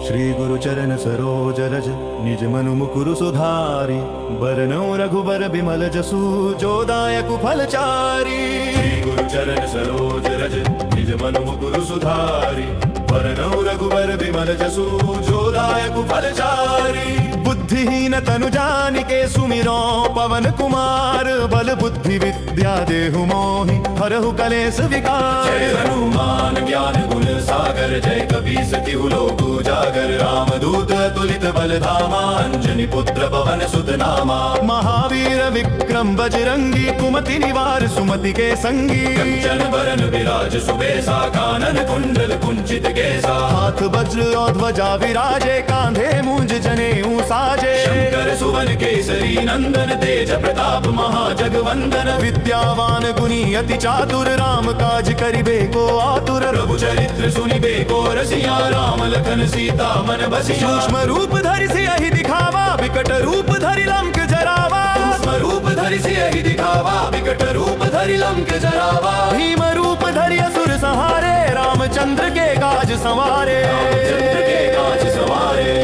श्री गुरु चरण सरोज रज निज मनु मुकुरु सुधारी बरनौ रघुबर बिमल जसु जो दायक फलचारी। श्री गुरु चरण सरोज रज निज मनु मुकुरु सुधारी बरनौ रघुबर बिमल जसु जो दायक फलचारी। बुद्धिहीन तनु जानिके सुमिरो पवन कुमार बल बुद्धि विद्या देहु मोहि हरहु कलेश विकार। जय हनुमान ज्ञान गुण सागर जय कपीस तिहु लोक उजागर रामदूत तुलित बल धामा अंजनी पुत्र पवन सुत नामा। महावीर विक्रम बजरंगी कुमति निवार सुमति के संगी कंचन बरन विराज सुबेसा कानन कुंडल कुंचित केसा। हाथ वज्र और ध्वजा विराजे कांधे मूंज जनेऊ साजे। शंकर सुवन केसरी नंदन तेज प्रताप महाजगवंदन विद्यावान गुणी अति चातुर राम काज करिबे को आतुर। प्रभु चरित्र सुनिबे को रसिया राम लखन सीता मन बसिया। सूक्ष्म रूप धरि सियहि दिखावा विकट रूप धरि लंक जरावा। सूक्ष्म रूप धरि सियहि दिखावा विकट रूप धरि लंक जरावा। भीम रूप धरि असुर संहारे रामचंद्र के काज संवारे। रामचंद्र के काज संवारे।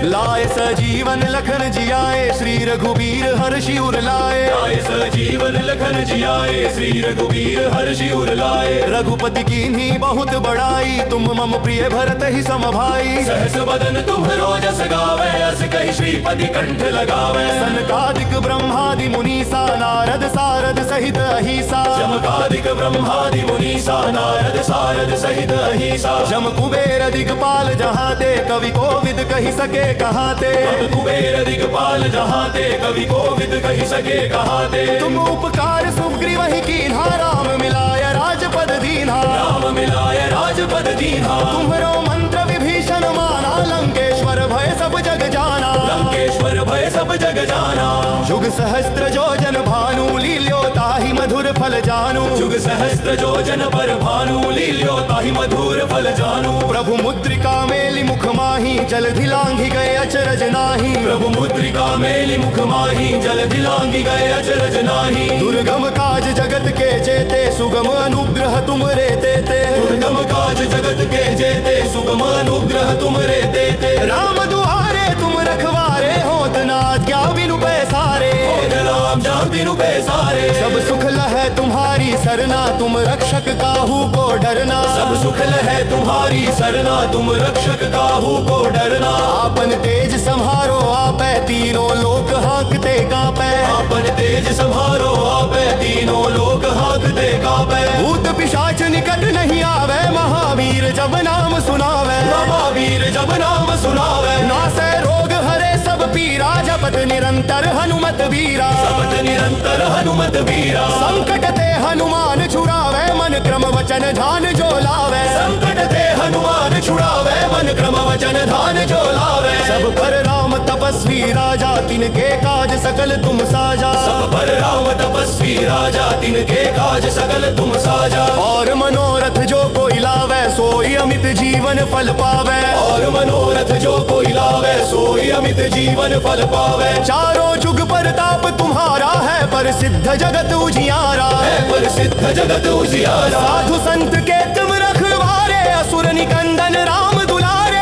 लाए सजीवन लखन जियाए श्री रघुबीर हर्षि उर लाए। लाए सजीवन लखन जियाए श्री रघुबीर हर्षि उर लाए। रघुपति कीन्ही बहुत बड़ाई तुम मम प्रिय भरत ही सम भाई। सहस बदन तुम्हरो जस गावे अस कहि श्रीपति कंठ लगावे। सनकादिक ब्रह्मादि मुनीसा नारद सारद सहित अहिसा। जमकादिक ब्रह्मादि मुनीसा नारद सारद सहित अहिसा। जम कुबेर दिगपाल जहाते कवि कोविद कहि सके कहाते। कुबेर दिगपाल जहाते कवि कोविद कहि सके कहाते। तुम उपकार सुग्रीव ही कीन्हा राम मिलाय राजपद दीन्हा। राम मिलाय राजपद दीन्हा। तुम्हरो मंत्र विभीषण माना लंकेश्वर भय सब जग जाना। लंकेश्वर भय सब जग जाना। जुग सहस्त्र जो जन भानु लील्यो ताहि मधुर फल जानू। जुग सहस्त्र जो जन पर भानु लील्यो ताहि मधुर फल जानू। प्रभु मुद्रिका मेलि मुख माही जलधि लांघि गए अचरज नाही। प्रभु मुद्रिका मेलि मुख माही जलधि लांघि गए अचरज नाही। दुर्गम काज जगत के जेते सुगम अनुग्रह तुम रे देते। दुर्गम काज जगत के जेते सुगम अनुग्रह तुम रे देते। राम दुआरे तुम रखवारे होत न आज्ञा बिनु पैसारे। होत राम जान बिनु पैसारे। सब सुख लहै तुम्हारी सरना तुम रक्षक काहू को डरना। सब सुख लहै तुम्हारी सरना तुम रक्षक काहू को डरना। आपन तेज संहारो आपै तीनों लोक हाँकते कांपै। आपन तेज संहारो आपै तीनों लोक हाँकते कांपै। भूत पिशाच निकट नहीं आवे महावीर जब नाम सुनावे। महावीर जब नाम सुनावे। नासै रोग हरे सब पीरा जपत निरंतर हनुमत वीरा। जपत निरंतर हनुमत वीरा। संकट ते हनुमान छुड़ावे मन क्रम वचन ध्यान जो लावे। संकट ते हनुमान छुड़ावे मन क्रम वचन ध्यान जो लावे। सब पर राम तपस्वी राजा तिनके काज सकल तुम साजा। सब पर राम तपस्वी राजा तिनके काज सकल तुम साजा। और मनोरथ जो कोई लावे सोई अमित जीवन फल पावे। और मनोरथ जो कोई लावे सोई अमित जीवन फल पावे। चारों जुग परताप तुम्हारा है पर सिद्ध जगत उजियारा। है पर सिद्ध जगत उजियारा। साधु संत के तुम रखवारे असुर निकंदन राम दुलारे।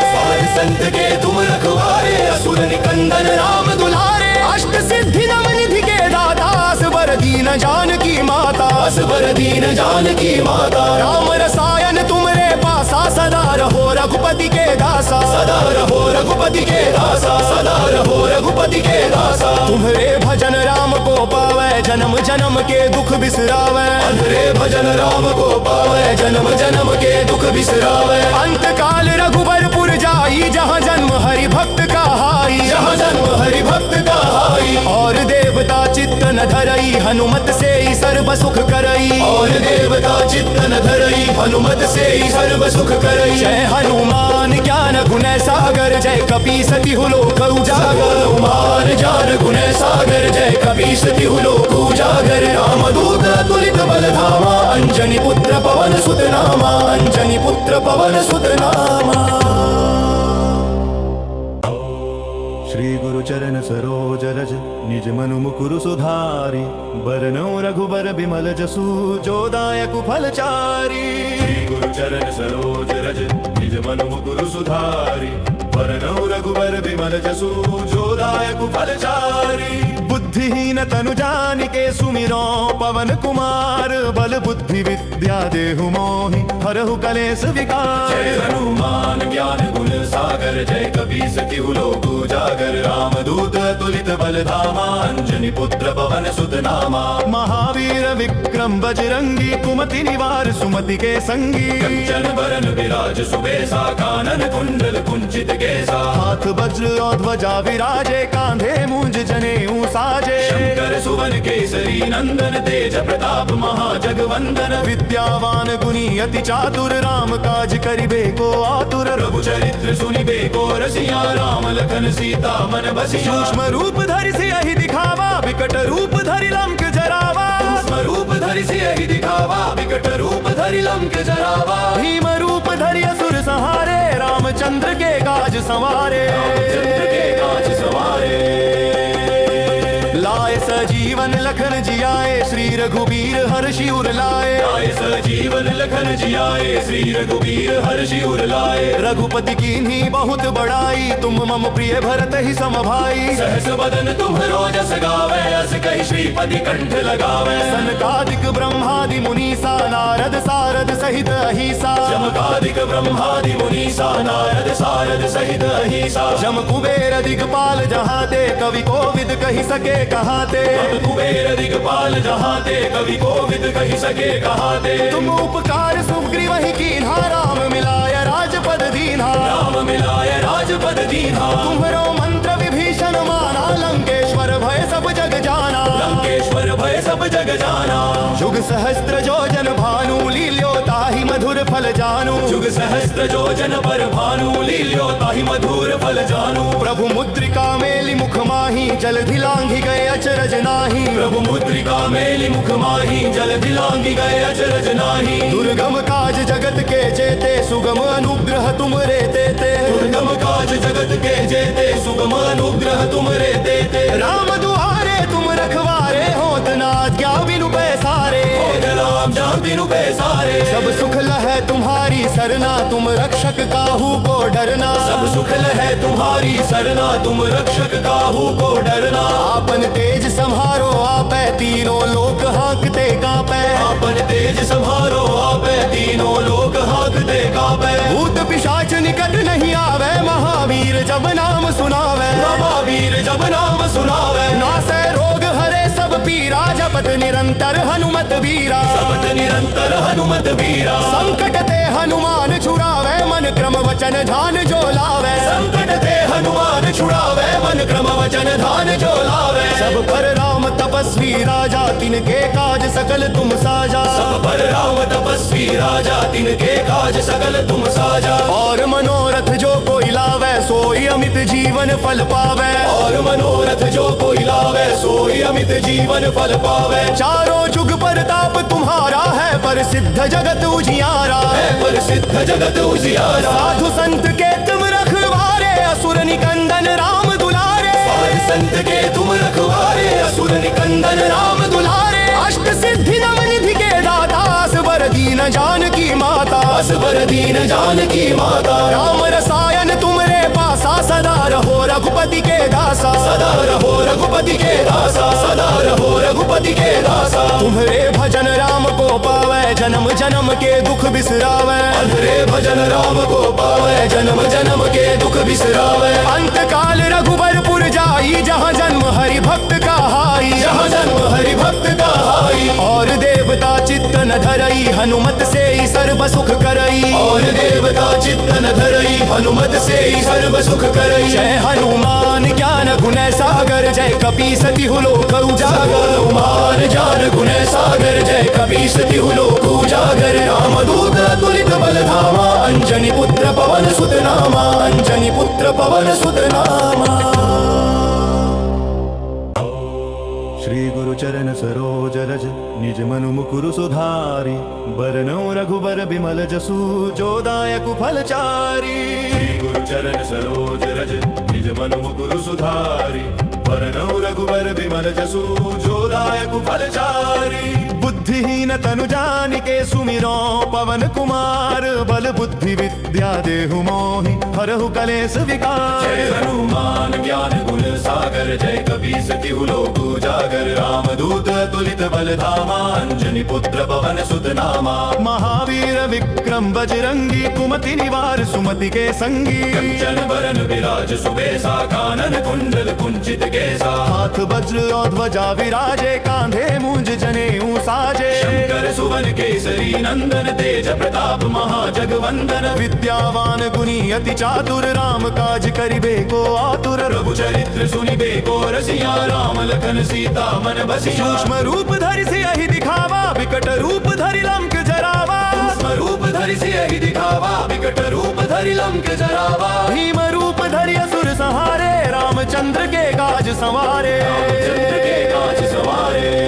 संत के तुम रखवारे असुर निकंदन राम दुलारे। अष्ट सिद्धि नव निधि के दाता असबर दीन जानकी माता। असबर दीन जानकी माता। राम रसायन तुमरे पासा सदा रहो रघुपति के दासा। सदा रहो रघुपति के दासा। सदा रहो रघुपति के दासा। तुम्हारे भजन राम को पावे जन्म जन्म के दुख बिसरावे। तुम्हारे भजन राम को पावे जन्म जन्म के दुख बिसरावे। अंत काल रघुबरपुर जाई जहाँ जन्म हरि भक्त का हाई। जहाँ जन्म हरि भक्त का हाई। और देवता चित्त न धरई हनुमत से ही सर्व सुख करई। और देवता चित्त न धरई हनुमत से ही सर्व सुख करई। जय हनुमान ज्ञान गुण सागर जय कपीस तिहु लोक उजागर। हनुमान ज्ञान गुण सागर जय कपीस तिहु लोक उजागर। रामदूत तुलित बल धामा अंजनी पुत्र पवन सुत नामा। अंजनी पुत्र पवन सुत नामा। श्री गुरु चरण सरोज रज निज मनु मुकुरु सुधारी बरनौ रघुबर बिमल जसु जो दायक फलचारी। श्री गुरु चरण सरोज रज निज मनु मुकुरु सुधारी वरनौ रघुबर बिमल जसु जो दायक फलचारी। बुद्धिहीन तनु जानिके सुमिरो पवन कुमार बल बुद्धि विद्या देहु मोहि हरहु कलेश विकार। जय हनुमान ज्ञान गुण सागर जय कपीस तिहु लोक उजागर रामदूत अतुलित बल धामा अंजनी पुत्र पवन सुत नामा। महावीर विक्रम बजरंगी कुमति निवार सुमति के संगी कंचन बरन विराज सुबेसा कानन कुंडल कुंचित केसा। हाथ वज्र और ध्वजा विराजे कांधे मूंज जनेऊ साजे। शंकर सुवन केसरी नंदन तेज प्रताप महाजगवंदन। विद्यावान गुणी अति चातुर राम काज करिबे को आतुर। प्रभु चरित्र सुनिबे को रसिया राम लखन सीता मन बसिया। सूक्ष्म रूप धरि सियहि दिखावा विकट रूप धरि लंक जरावा। सूक्ष्म रूप धरि सियहि दिखावा विकट रूप धरि लंक जरावा। भीम रूप धरि असुर संहारे रामचंद्र के काज संवारे। रामचंद्र के काज संवारे। लाए सजीवन लखन जियाए श्री रघुबीर हर्षि उर लाए। लाए सजीवन लखन जियाए श्री रघुबीर हर्षि उर लाए। रघुपति कीन्ही बहुत बड़ाई तुम मम प्रिय भरत ही सम भाई। सहस बदन तुम्हरो जस गावे अस कहि श्रीपति कंठ लगावे। सनकादिक ब्रह्मादि मुनीसा नारद सारद सहित अहिसा। जमकादिक ब्रह्मादि मुनीसा नारद सारद सहित अहिसा। जम कुबेर दिगपाल जहाते कवि कोविद कहि सके कहाते। कुबेर दिगपाल जहाते कवि कोविद कहि सके कहाते। तुम उपकार सुग्रीव ही कीन्हा राम मिलाय राजपद दीन्हा। राम मिलाय राजपद दीन्हा। तुम्हरो मंत्र विभीषण माना लंकेश्वर भय सब जग जाना। लंकेश्वर भय सब जग जाना। जुग सहस्त्र जो जन भानु लील्यो ताहि मधुर फल जानू। जुग सहस्त्र जो जन पर भानु लील्यो ताहि मधुर फल जानू। प्रभु मुद्रिका मेलि मुख माही जलधि लांघि गए अचरज नाही। प्रभु मुद्रिका मेलि मुख माही जलधि लांघि गए अचरज नाही। दुर्गम काज जगत के जेते सुगम अनुग्रह तुम रे देते। दुर्गम काज जगत के जेते सुगम अनुग्रह तुम रे देते। राम दुआरे तुम रखवारे होत न आज्ञा बिनु पैसारे। होत राम जान बिनु पैसारे। सब सुख लहै तुम्हारी सरना तुम रक्षक काहू को डरना। सब सुख लहै तुम्हारी सरना तुम रक्षक काहू को डरना। आपन तेज संहारो आपै तीनों लोक हाँकते कांपै। आपन तेज संहारो आपै तीनों लोक हाँकते कांपै। भूत पिशाच निकट नहीं आवे महावीर जब नाम सुनावे। महावीर जब नाम सुनावे। नासै रोग हरे सब पीरा जपत निरंतर हनुमत वीरा। जपत निरंतर हनुमत वीरा। संकट ते हनुमान छुड़ावे मन क्रम वचन ध्यान जो लावे। संकट ते हनुमान छुड़ावे मन क्रम वचन ध्यान जो लावे। सब पर राम तपस्वी राजा तिनके काज सकल तुम साजा। सब पर राम तपस्वी राजा तिनके काज सकल तुम साजा। और मनोरथ जो कोई लावे सोई अमित जीवन फल पावे। और मनोरथ जो कोई लावे सोई अमित जीवन फल पावे। चारों जुग परताप तुम्हारा है प्रसिद्ध जगत उजियारा। है प्रसिद्ध जगत उजियारा। साधु संत के तुम रखवारे असुर निकंदन राम दुलारे। साधु संत के तुम रखवारे असुर निकंदन राम दुलारे। अष्ट सिद्धि नव निधि के दाता असबर दीन जानकी माता। असबर दीन जानकी माता। राम रसायन तुमरे पासा सदा रहो रघुपति के दासा। सदा रहो रघुपति के दासा। सदा रहो रघुपति के दासा। तुम्हारे भजन राम को पावे जन्म जन्म के दुख बिसरावे। तुम्हारे भजन राम को पावे जन्म जन्म के दुख बिसरावे। अंत काल रघुबरपुर जाई जहाँ जन्म हरि भक्त का हाई। जहाँ जन्म हरि भक्त का हाई। और देवता चित्त न धरई हनुमत से ही सर्व सुख करई। और देवता चित्त न धरई हनुमत से ही सर्व सुख करई। जय हनुमान ज्ञान गुण सागर जय कपीस तिहु लोक उजागर। हनुमान ज्ञान गुण सागर जय कपीस तिहु लोक उजागर। रामदूत अतुलित बल धामा अंजनी पुत्र पवन सुत नामा। अंजनी पुत्र पवन सुत नामा। श्री गुरु चरण सरोज रज निज मनु मुकुरु सुधारी। बरनौ रघुबर बिमल जसु जो दायक फलचारी। श्री गुरु चरण सरोज रज निज मनु मुकुरु सुधारी। बरनौ रघुबर बिमल जसु जो दायक फलचारी। बुद्धि बुद्धिहीन तनु जानिके सुमिरो पवन कुमार बल बुद्धि विद्या देहु मोहि हरहु कलेश विकार। जय हनुमान ज्ञान गुण सागर जय कपीस तिहु लोक उजागर रामदूत अतुलित बल धामा अंजनी पुत्र पवन सुत नामा। महावीर विक्रम बजरंगी कुमति निवार सुमति के संगी। कंचन बरन विराज सुबेसा कानन कुंडल कुंचित केसा। हाथ वज्र और ध्वजा विराजे कांधे मूंज जनेऊ साजे। शंकर सुवन केसरी नंदन तेज प्रताप महाजगवंदन। विद्यावान गुणी अति चातुर राम काज करिबे को आतुर। प्रभु चरित्र सुनिबे को रसिया राम लखन सीता मन बसिया। सूक्ष्म रूप धरि सियहि दिखावा विकट रूप धरि लंक जरावा। सूक्ष्म रूप धरि सियहि दिखावा विकट रूप धरि लंक जरावा। भीम रूप धरि असुर संहारे रामचंद्र के काज संवारे। रामचंद्र के काज संवारे।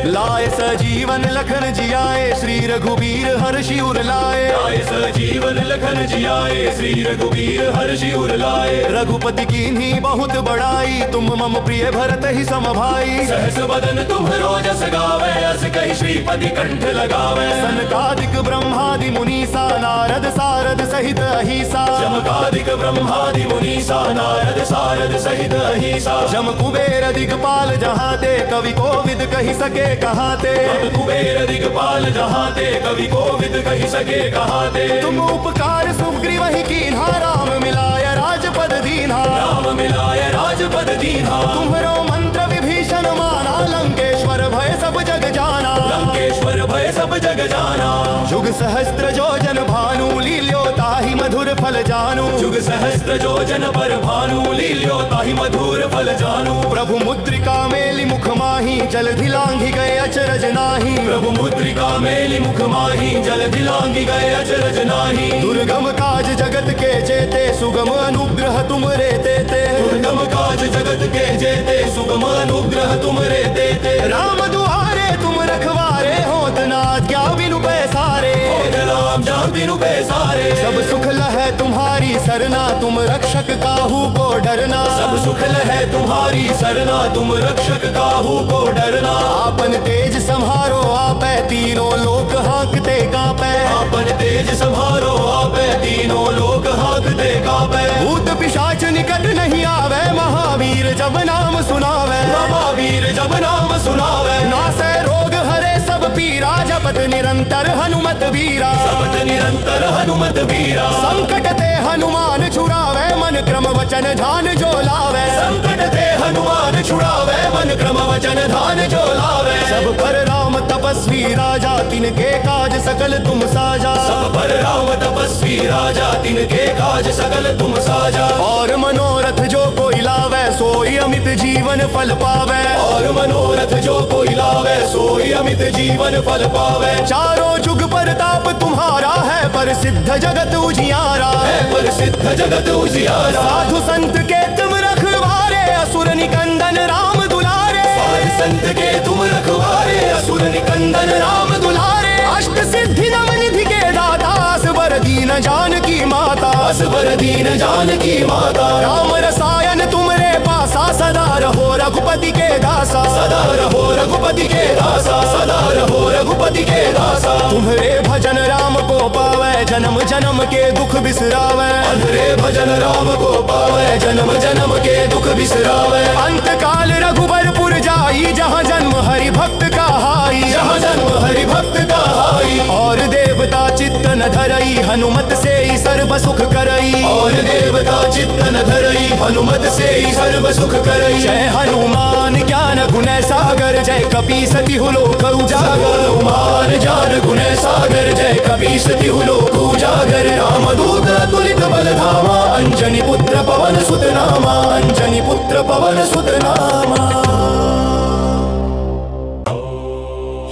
लाए सजीवन लखन जियाए श्री रघुबीर हर्षि उर लाए। लाए सजीवन लखन जियाए श्री रघुबीर हर्षि उर लाए। रघुपति कीन्ही बहुत बड़ाई तुम मम प्रिय भरत ही सम भाई। सहस बदन तुम्हरो जस गावे अस कहि श्रीपति कंठ लगावे। सनकादिक ब्रह्मादि मुनीसा नारद सारद सहित अहिसा। जमकादिक ब्रह्मादि मुनीसा नारद सारद सहित अहिसा। जम कुबेर दिगपाल जहाते कवि कोविद कहि सके कहाते। कुबेर दिगपाल जहाते कवि कोविद कहि सके कहाते। तुम उपकार सुग्रीव ही कीन्हा राम मिलाय राजपद दीन्हा। राम मिलाय राजपद दीन्हा। तुम्हरो मंत्र विभीषण माना लंकेश्वर भय सब जग जाना। लंकेश्वर भय सब जग जाना। जुग सहस्त्र जोजन भानु लील्यो ताहि मधुर फल जानू। जुग सहस्त्र जोजन पर भानु लील्यो ताहि मधुर फल जानू। प्रभु मुद्रिका मेलि मुख माही जल धिलांघि गए अचरज नाही। प्रभु मुद्रिका मेलि मुख माही जल धिलांघि गए अचरज नाही। दुर्गम काज जगत के जेते सुगम अनुग्रह तुम रे देते। दुर्गम काज जगत के जेते सुगम अनुग्रह तुम रे देते। राम दुआरे तुम रखवारे होत न आज्ञा बिनु पैसारे। होत राम जान बिनु पैसारे। सब सुख लहै तुम्हारी सरना तुम रक्षक काहू को डरना। सब सुख लहै तुम्हारी सरना तुम रक्षक काहू को डरना। आपन तेज संहारो आपै तीनों लोक हाँकते कांपै। आपन तेज संहारो आपै तीनों लोक हाँकते कांपै। भूत पिशाच निकट नहीं आवे महावीर जब नाम सुनावे। महावीर जब नाम सुनावे। नासै रोग हरे सब पीरा जपत निरंतर हनुमत वीरा। जपत निरंतर हनुमत वीरा। संकट ते हनुमान छुड़ावे मन क्रम वचन ध्यान जो लावे। संकट ते हनुमान छुड़ावे मन क्रम वचन ध्यान जो लावे। सब पर राम तपस्वी राजा तिनके काज सकल तुम साजा। सब पर राम तपस्वी राजा तिनके काज सकल तुम साजा। और मनोरथ जो कोई लावे सोई अमित जीवन फल पावे। और मनोरथ जो कोई लावे सोई अमित जीवन फल पावे। चारों जुग परताप तुम्हारा है प्रसिद्ध जगत उजियारा। है प्रसिद्ध जगत उजियारा। साधु संत के तुम रखवारे असुर निकंदन राम दुलारे। साधु संत के तुम रखवारे असुर निकंदन राम दुलारे। अष्ट सिद्धि नव निधि के दाता असबर दीन जानकी माता। असबर दीन जानकी माता। राम रसायन तुमरे पासा सदा रहो रघुपति के दासा। सदा रहो रघुपति के दासा। सदा रहो रघुपति के दासा। तुम्हारे भजन राम को पावे जन्म जन्म के दुख बिसरावे। तुम्हारे भजन राम को पावे जन्म जन्म के दुख बिसरावे। अंत काल रघुबरपुर जाई जहाँ जन्म हरि भक्त का हाई। जहाँ जन्म हरि भक्त का हाई। और देवता चित्त न धरई हनुमत से ही सर्व सुख करई। और देवता चित्त न धरई हनुमत से ही सर्व सुख करई। जय हनुमान ज्ञान गुण सागर जय कपीस तिहु लोक उजागर। हनुमान ज्ञान गुण सागर जय कपीस तिहु लोक उजागर। रामदूत अतुलित बल धामा अंजनी पुत्र पवन सुत नामा। अंजनी पुत्र पवन सुत नामा।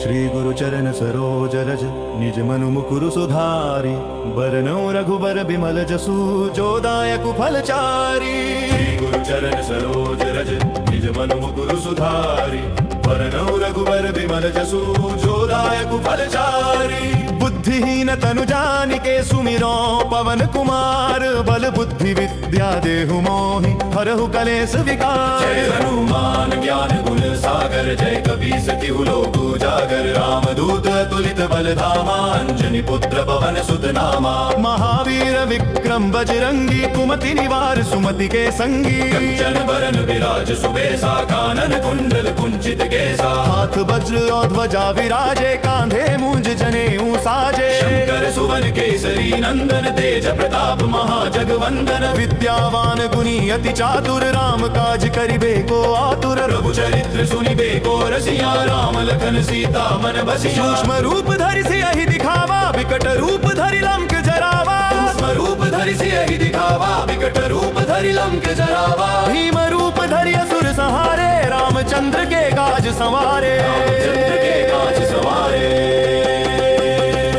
श्री गुरु चरण सरोज रज निज मनु मुकुरु सुधारि। बरनौ रघुबर बिमल जसु जो दायक फल चारि। श्री गुरु चरण सरोज रज निज मनु मुकुरु सुधारि। बरनौ रघुबर बिमल जसु जो दायक फल चारि। बुद्धिहीन तनु जानिके सुमिरो पवन कुमार बल बुद्धि विद्या देहु मोहि हरहु कलेश विकार। जय हनुमान ज्ञान गुण सागर जय कपीस तिहु लोक उजागर रामदूत तुलित बल धामा अंजनी पुत्र पवन सुत नामा। महावीर विक्रम बजरंगी कुमति निवार सुमति के संगी। कंचन बरन विराज सुबेसा कानन कुंडल कुंचित केसा। हाथ वज्र और ध्वजा विराजे कांधे मूंज जनेऊ साजे। शंकर सुवन केसरी नंदन तेज प्रताप महाजगवंदन। विद्यावान गुणी अति चातुर राम काज करिबे को आतुर। प्रभु चरित्र सुनिबे को रसिया राम लखन सीता मन बसिया। सूक्ष्म रूप धरि सियहि दिखावा विकट रूप धरि लंक जरावा। सूक्ष्म रूप धरि सियहि दिखावा विकट रूप धरि लंक जरावा। भीम रूप धरि असुर संहारे रामचंद्र के काज संवारे। रामचंद्र के काज सवारे।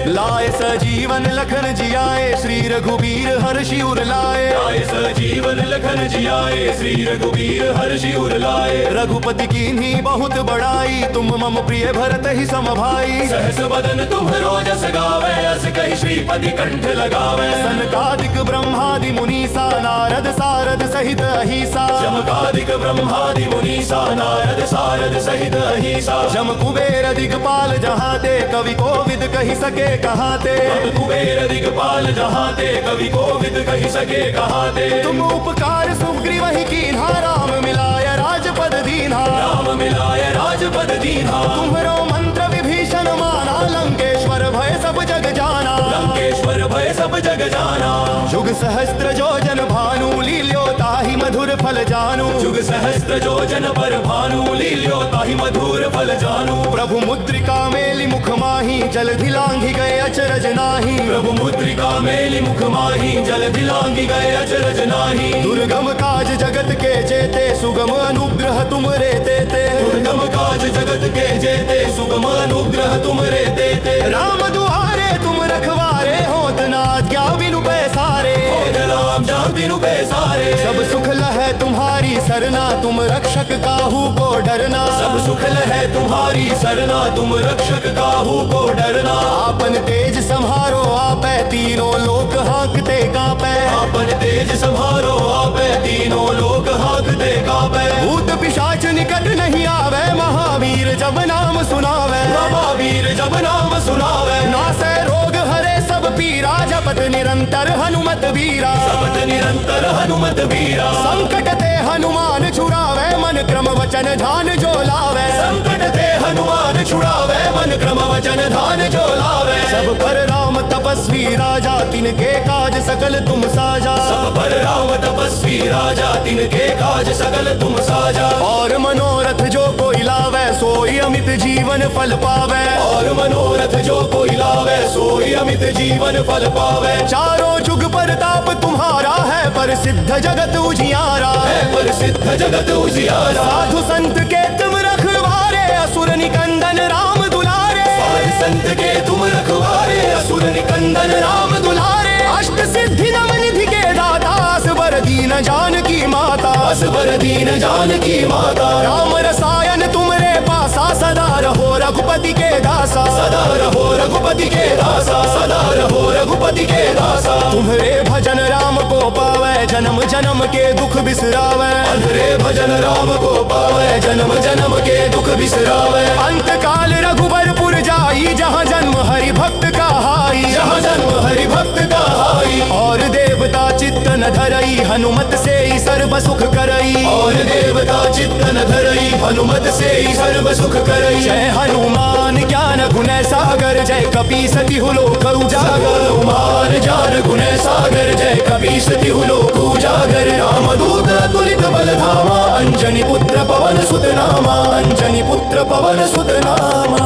लाए सजीवन लखन जियाए श्री रघुबीर हर्षि उर लाए। लाए सजीवन लखन जियाए श्री रघुबीर हर्षि उर लाए। रघुपति कीन्ही बहुत बड़ाई तुम मम प्रिय भरत ही सम भाई। सहस बदन तुम्हरो जस गावे अस कहि श्रीपति कंठ लगावे। सनकादिक ब्रह्मादि मुनीसा नारद सारद सहित अहिसा। जमकादिक ब्रह्मादि मुनीसा नारद सारद सहित अहिसा। जम कुबेर दिगपाल जहाते कवि कोविद कहि सके कहाते। कुबेर दिगपाल जहाते कवि कोविद कहि सके कहाते। तुम उपकार सुग्रीव ही कीन्हा राम मिलाय राजपद दीन्हा। राम मिलाय राजपद दीन्हा। तुम्हरो मंत्र विभीषण माना लंकेश्वर भय सब जग जाना। लंकेश्वर भय सब जग जाना। जुग सहस्त्र जोजन भानु लील्यो ताहि मधुर फल जानू। जुग सहस्त्र जोजन पर भानु लील्यो ताहि मधुर फल जानू। प्रभु मुद्रिका मेलि मुख माही जल धिलांघि गए अचरज नाही। प्रभु मुद्रिका मेलि मुख माही जल दिलांगी गए अचरज नाही। दुर्गम काज जगत के जेते सुगम अनुग्रह तुम रे देते। दुर्गम काज जगत के जेते सुगम अनुग्रह तुम रे देते। राम दुआरे तुम रखवारे होत न आज्ञा बिनु पैसारे। होत राम जान बिनु पैसारे। सब सुख लहै तुम्हारी सरना तुम रक्षक काहू को डरना। सब सुख लहै तुम्हारी सरना तुम रक्षक काहू को डरना। आपन तेज संहारो आपै तीनों लोक हाँकते कांपै। आपन तेज संहारो आपै तीनों लोक हाँकते कांपै। भूत पिशाच निकट नहीं आवे महावीर जब नाम सुनावे। महावीर जब नाम सुनावे। नासै रोग हरे सब पीरा जपत निरंतर हनुमत वीरा। जपत निरंतर हनुमत वीरा। संकट ते हनुमान छुड़ावे मन क्रम वचन ध्यान जो लावे। संकट ते हनुमान छुड़ावे मन क्रम वचन ध्यान जो लावे। सब पर राम तपस्वी राजा तिनके काज सकल तुम साजा। सब पर राम तपस्वी राजा तिनके काज सकल तुम साजा। और मनोरथ जो कोई लावे सोई अमित जीवन फल पावे। और मनोरथ जो कोई लावे सोई अमित जीवन फल पावे। चारों जुग परताप तुम्हारा है प्रसिद्ध जगत उजियारा। है प्रसिद्ध जगत उजियारा। साधु संत के तुम रखवारे असुर निकंदन राम दुलारे। साधु संत के तुम रखवारे असुर निकंदन राम दुलारे। अष्ट सिद्धि नव निधि के दाता असबर दीन जानकी माता। असबर दीन जानकी माता। राम रसायन तुमरे पासा सदा रहो रघुपति के दासा। सदा रहो रघुपति के दासा। सदा रहो रघुपति के दासा। तुम्हारे भजन राम को पावे जन्म जन्म के दुख बिसरावे। अधरे भजन राम को पावे जन्म जन्म के दुख बिसरावे। अंत काल रघुबरपुर जाई जहाँ जन्म हरि भक्त का हाई। जहाँ जन्म हरि भक्त का हाई। और देवता चित्त न धरई हनुमत से ही सर्व सुख करई। और देवता चित्त न धरई हनुमत से ही सर्व सुख करई। जय हनुमान ज्ञान गुण सागर जय कपीस तिहु लोक उजागर। हनुमान ज्ञान गुण सागर जय कपीस तिहु लोक उजागर। रामदूत तुलित बल धामा अंजनी पुत्र पवन सुत नामा। अंजनी पुत्र पवन सुत नामा।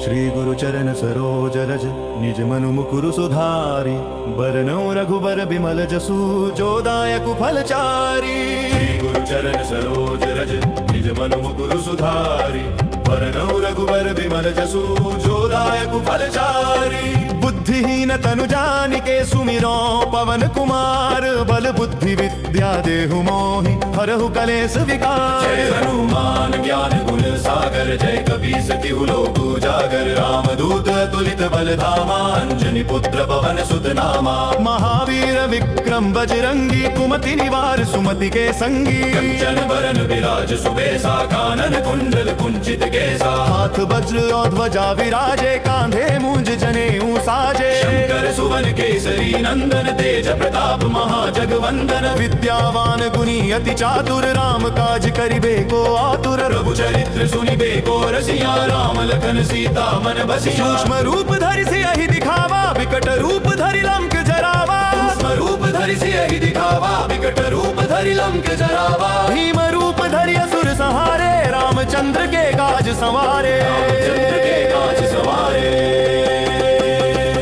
श्री गुरु चरण सरोज रज निज मनु मुकुरु सुधारि। बरनौ रघुबर बिमल जसु जो दायक फल चारि। श्री गुरु चरण सरोज रज निज मनु मुकुरु सुधारि। बरनौ रघुबर बिमल जसु जो दायक फल चारि। बुद्धि बुद्धिहीन तनु जानिके सुमिरो पवन कुमार बल बुद्धि विद्या देहु मोहि हरहु कलेश विकार। जय हनुमान ज्ञान गुण सागर जय कपीस तिहु लोक उजागर रामदूत अतुलित बल धामा अंजनी पुत्र पवन सुत नामा। महावीर विक्रम बजरंगी कुमति निवार सुमति के संगी। कंचन बरन विराज सुबेसा कानन कुंडल कुंचित केसा। हाथ वज्र और ध्वजा विराजे कांधे मूंज जनेऊ साजे। शंकर सुवन केसरी नंदन तेज प्रताप महाजगवंदन। विद्यावान गुणी अति चातुर राम काज करिबे को आतुर। प्रभु चरित्र सुनिबे को रसिया राम लखन सीता मन बसिया। सूक्ष्म रूप धरि सियहि दिखावा विकट रूप धरि लंक जरावा। सूक्ष्म रूप धरि सियहि दिखावा विकट रूप धरि लंक जरावा। भीम रूप धरि असुर संहारे रामचंद्र के काज संवारे। रामचंद्र के काज संवारे।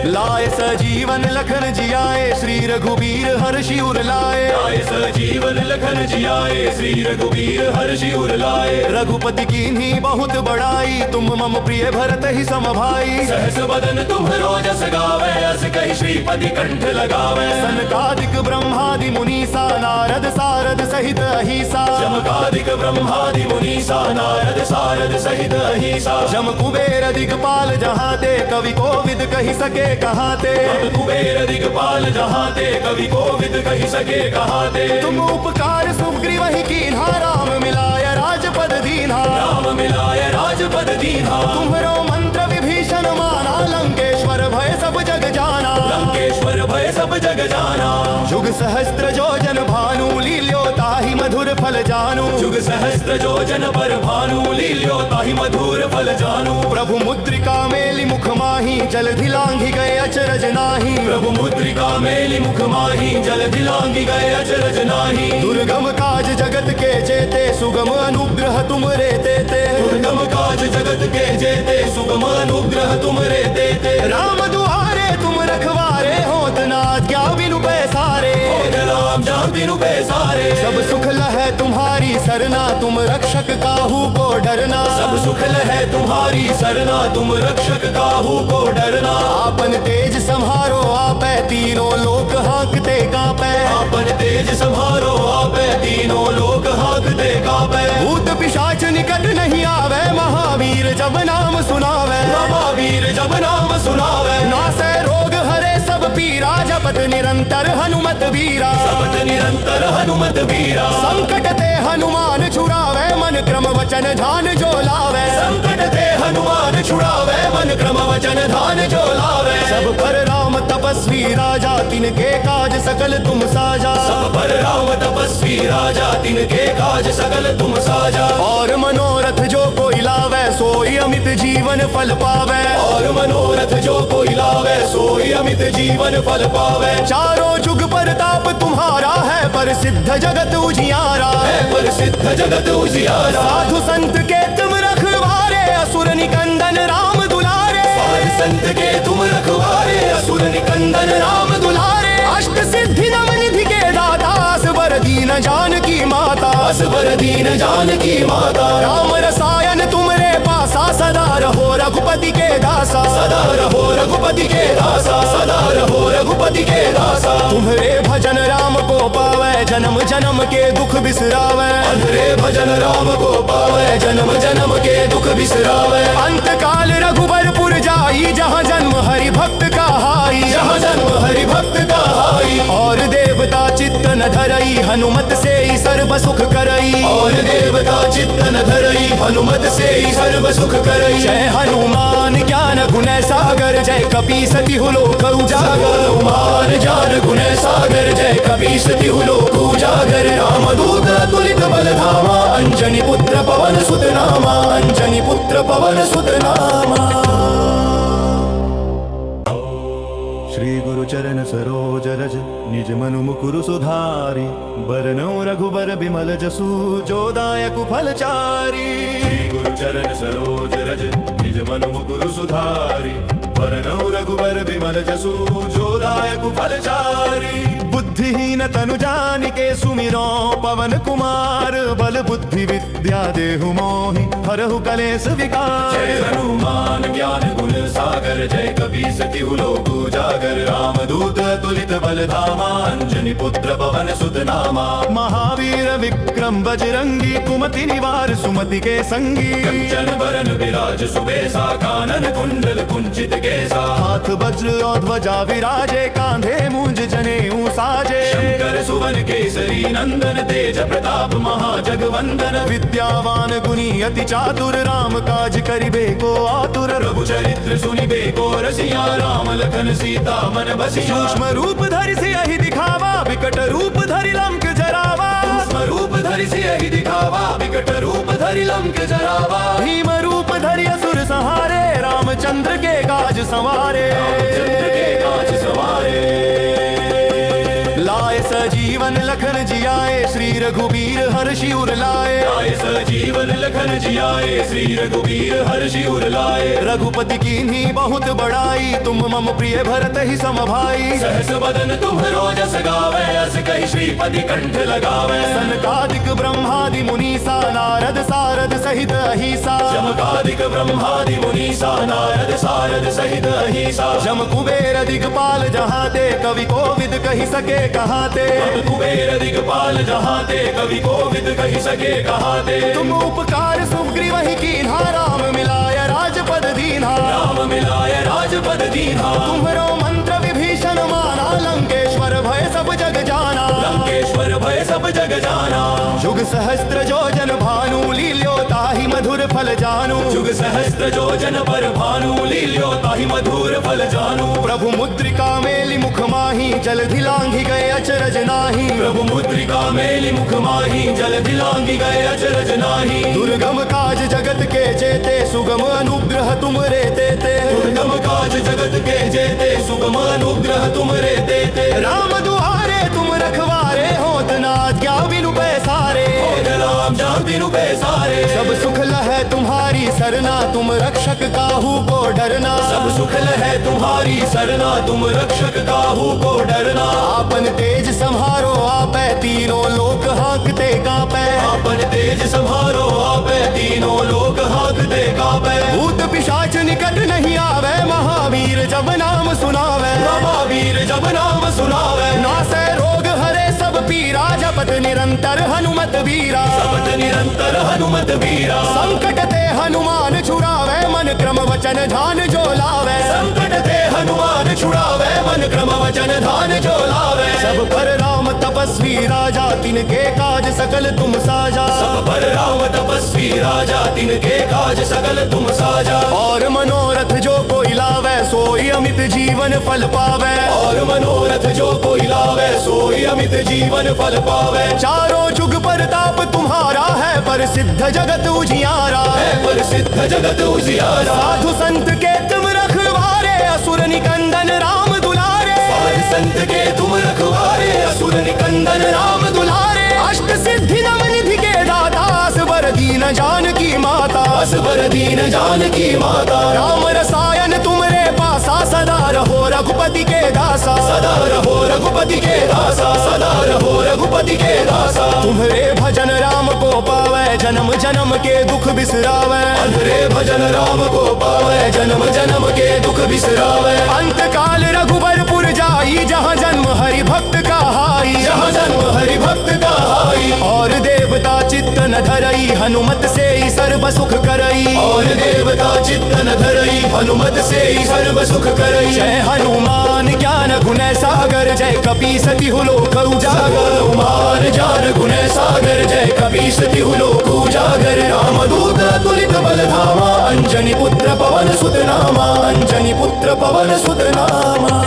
लाए सजीवन लखन जियाए श्री रघुबीर हर्षि उर लाए। लाए सजीवन लखन जियाए श्री रघुबीर हर्षि उर लाए। रघुपति कीन्ही बहुत बड़ाई तुम मम प्रिय भरत ही सम भाई। सहस बदन तुम्हरो जस गावे अस कहि श्रीपति कंठ लगावे। सनकादिक ब्रह्मादि मुनीसा नारद सारद सहित अहिसा। चमकादिक ब्रह्मादि मुनीसा नारद सारद सहित अहिसा। जम कुबेर दिगपाल जहाते कवि कोविद कहि सके कहाते। कुबेर दिगपाल जहाते कवि कोविद कहि सके कहाते। तुम उपकार सुग्रीव ही कीन्हा राम मिलाय राजपद दीन्हा। राम मिलाय राजपद दीन्हा। तुम्हरो मंत्र विभीषण माना लंकेश्वर भय सब जग जाना। लंकेश्वर भय सब जग जाना। जुग सहस्त्र जोजन भानु लील्यो ताहि मधुर फल जानू। जुग सहस्त्र जोजन पर भानु लील्यो ताहि मधुर फल जानू। प्रभु मुद्रिका मेलि मुख माही जलधि लांघि गए अचरज नाही। प्रभु मुद्रिका मेलि मुख माही जलधि लांघि गए अचरज नाही। दुर्गम काज जगत के जेते सुगम अनुग्रह तुम रे देते। दुर्गम काज जगत के जेते सुगम अनुग्रह तुम रे देते। राम दुआरे तुम रखवारे होत न आज्ञा बिनु पैसारे। होत राम जान बिनु पैसारे। सब सुख लहै तुम्हारी सरना तुम रक्षक काहू को डरना। सब सुख लहै तुम्हारी सरना तुम रक्षक काहू को डरना। आपन तेज संहारो आपै तीनों लोक हाँकते कांपै। आपन तेज संहारो आपै तीनों लोक हाँकते कांपै। भूत पिशाच निकट नहीं आवे महावीर जब नाम सुनावे। महावीर जब नाम सुनावे। नासै रोग हरे सब पीरा जपत निरंतर हनुमत वीरा। जपत निरंतर हनुमत वीरा। संकट ते हनुमान छुड़ावे मन क्रम वचन ध्यान जो लावे। संकट ते हनुमान छुड़ावे मन क्रम वचन ध्यान जो लावे। सब पर राम तपस्वी राजा तिनके काज सकल तुम साजा। सब पर राम तपस्वी राजा तिनके काज सकल तुम साजा। और मनोरथ जो कोई लावे सोई अमित जीवन फल पावे। और मनोरथ जो कोई लावे सोई अमित जीवन फल पावे। चारों जुग परताप तुम्हारा है पर सिद्ध जगत उजियारा। है पर सिद्ध जगत उजियारा। साधु संत के तुम रखवारे असुर निकंदन राम दुलारे। साधु संत के तुम रखवारे असुर निकंदन राम दुलारे। अष्ट सिद्धि नव निधि के दाता असबर दीन जानकी माता। असबर दीन जानकी माता। राम रसायन तुमरे पासा सदा रहो रघुपति के दासा। सदा रहो रघुपति के दासा। सदा रहो रघुपति के दासा। तुम्हारे भजन राम को पावे जन्म जन्म के दुख बिसरावे। तुम्हारे भजन राम को पावे जन्म जन्म के दुख बिसरावे। अंत काल रघुबरपुर जाई जहाँ जन्म हरि भक्त का हाई। जहाँ जन्म हरि भक्त का हाई। और देवता चित्त न धरई हनुमत से ही सर्व सुख करई। और देवता चित्त न धरई हनुमत से ही सर्व सुख करई। जय हनुमान ज्ञान गुण सागर जय कपीस तिहु लोक उजागर। हनुमान ज्ञान गुण सागर जय कपीस तिहु लोक उजागर। रामदूत अतुलित बल धामा अंजनी पुत्र पवन सुत नामा। अंजनी पुत्र पवन सुत नामा। श्री गुरु चरण सरोज रज निज मनु मुकुरु सुधारी। बरनौ रघुबर बिमल जसु जो दायक फल चारी। श्री गुरु चरण सरोज रज निज मनु मुकुरु सुधारी। बरनौ रघुबर बिमल जसु जो दायक फल चारी। बुद्धिहीन तनु जानिके सुमिरो पवन कुमार बल बुद्धि विद्या देहु मोहि हरहु कलेश विकार। जय हनुमान ज्ञान गुण सागर जय कपीस तिहु लोक उजागर रामदूत अतुलित बल धामा अंजनी पुत्र पवन सुत नामा। महावीर विक्रम बजरंगी कुमति निवार सुमति के संगी। कंचन बरन विराज सुबेसा कानन कुंडल कुंचित केसा। हाथ वज्र और ध्वजा विराजे कांधे मूंज जनेऊ साजे। शंकर सुवन केसरी नंदन तेज प्रताप महाजगवंदन। विद्यावान गुणी अति चातुर राम काज करिबे को आतुर। प्रभु चरित्र सुनिबे को रसिया राम लखन सीता मन बसिया। सूक्ष्म रूप धरि सियहि दिखावा विकट रूप धरि लंक जरावा। सूक्ष्म रूप धरि सियहि दिखावा विकट रूप धरि लंक जरावा। भीम रूप धरि असुर संहारे रामचंद्र के काज संवारे। चंद्र के काज सवारे। लाए सजीवन लखन जियाए श्री रघुबीर हर्षि उर लाए। लाए सजीवन लखन जियाए श्री रघुबीर हर्षि उर लाए। रघुपति कीन्ही बहुत बड़ाई तुम मम प्रिय भरत ही सम भाई। सहस बदन तुम्हरो जस गावे अस कहि श्रीपति कंठ लगावे। सनकादिक ब्रह्मादि मुनीसा नारद सारद सहित अहिसा। चमकादिक ब्रह्मादि मुनीसा नारद सारद सहित अहिसा। जम कुबेर दिगपाल जहाँ ते कवि कोविद कहि सके कहाते। कुबेर दिगपाल जहाते कवि कोविद कहि सके कहाते। तुम उपकार सुग्रीव ही कीन्हा राम मिलाय राजपद दीन्हा। राम मिलाय राजपद दीन्हा। तुम्हरो मंत्र विभीषण माना लंकेश्वर भय सब जग जाना। लंकेश्वर भय सब जग जाना। जुग सहस्त्र जोजन भानु लील्यो ताहि मधुर फल जानू। जुग सहस्त्र जोजन पर भानु लील्यो ताहि मधुर फल जानू। प्रभु मुद्रिका मेलि मुख माही जल धिलांघि गए अचरज नाही। प्रभु मुद्रिका मेलि मुख माही जल दिलांगी गए अचरज नाही। दुर्गम काज जगत के जेते सुगम अनुग्रह तुम रे देते। दुर्गम काज जगत के जेते सुगम अनुग्रह तुम रे देते। राम दुआरे तुम रखवारे होत न आज्ञा बिनु पैसारे। होत राम जान बिनु पैसारे। सब सुख लहै तुम्हारी सरना तुम रक्षक काहू को डरना। सब सुख लहै तुम्हारी सरना तुम रक्षक काहू को डरना। आपन तेज संहारो आपै तीनों लोक हाँकते कांपै। आपन तेज संहारो आपै तीनों लोक हाँकते कांपै। भूत पिशाच निकट नहीं आवे महावीर जब नाम सुनावे। महावीर जब नाम सुनावे। नासै रोग हरे सब पीरा जपत निरंतर हनुमत वीरा। जपत निरंतर हनुमत वीरा। संकट ते हनुमान छुड़ावे मन क्रम वचन ध्यान जो लावे। संकट ते हनुमान छुड़ावे मन क्रम वचन ध्यान जो लावे। सब पर राम तपस्वी राजा तिनके काज सकल तुम साजा। सब पर राम तपस्वी राजा तिनके काज सकल तुम साजा। और मनोरथ जो कोई लावे सोई अमित जीवन फल पावे। और मनोरथ जो कोई लावे सोई अमित जीवन फल पावे। चारों जुग परताप तुम्हारा है पर सिद्ध जगत उजियारा। है पर सिद्ध जगत उजियारा। साधु संत के तुम रखवारे असुर निकंदन राम दुलारे। साध संत के तुम रखवारे असुर निकंदन राम दुलारे। अष्ट सिद्धि नव निधि के दाता असबर दीन जानकी माता। असबर दीन जानकी माता। राम रसायन तुमरे पासा सदा रहो रघुपति के दासा। सदा रहो रघुपति के दासा। सदा रहो रघुपति के दासा। तुम्हारे भजन राम को पावे जन्म जन्म के दुख बिसरावे। अंधरे भजन राम को पावे जन्म जन्म के दुख बिसरावे। अंत काल रघुबरपुर जाई जहाँ जन्म हरि भक्त का हाई। जहाँ जन्म हरि भक्त का हाई। और देवता चित्त न धरई हनुमत से ही सर्व सुख करई। और देवता चित्त न धरई हनुमत से ही सर्व सुख करई। जय हनुमान ज्ञान गुण सागर जय कपीस तिहु लोक उजागर। हनुमान ज्ञान गुण सागर जय कपीस तिहु लोक उजागर। रामदूत अतुलित बल धामा अंजनी पुत्र पवन सुत नामा। अंजनी पुत्र पवन सुत नामा।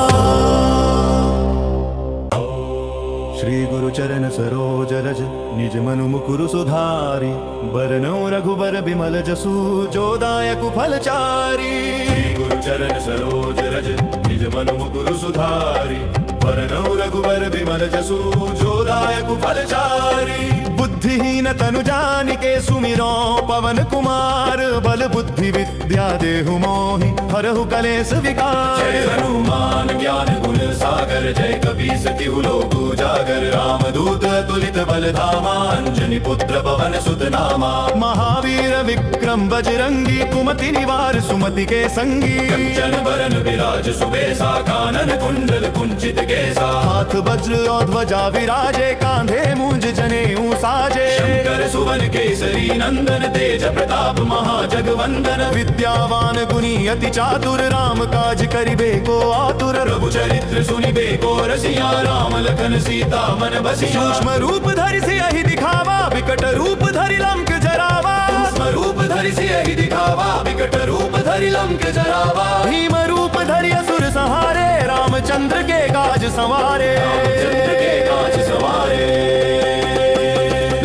श्री गुरु चरण सरोज रज निज मनु मुकुरु सुधारी। बरनौ रघुबर बिमल जसु जो दायक फल चारी। श्री गुरु चरण सरोज रज निज मनु मुकुरु सुधारी। बरनौ रघुबर बिमल जसु जो दायक फल चारी। बुद्धिहीन तनु जानिके सुमिरो पवन कुमार बल बुद्धि विद्या देहु मोहि हरहु कलेश विकार। जय हनुमान ज्ञान गुण सागर जय कपीस तिहु लोक उजागर रामदूत अतुलित बल धामा अंजनी पुत्र पवन सुत नामा। महावीर विक्रम बजरंगी कुमति निवार सुमति के संगी। कंचन बरन विराज सुबेसा कानन कुंडल कुंचित केसा। हाथ वज्र और ध्वजा विराजे कांधे मूंज जनेऊ साजे। शंकर सुवन केसरी नंदन तेज प्रताप महाजगवंदन। विद्यावान गुणी अति चातुर राम काज करिबे को आतुर। प्रभु चरित्र सुनिबे को रसिया राम लखन सीता मन बसिया। सूक्ष्म रूप धरि सियहि दिखावा विकट रूप धरि लंक जरावा। सूक्ष्म रूप धरि सियहि दिखावा विकट रूप धरि लंक जरावा। भीम रूप धरि असुर संहारे रामचंद्र के काज संवारे। चंद्र के काज सवारे।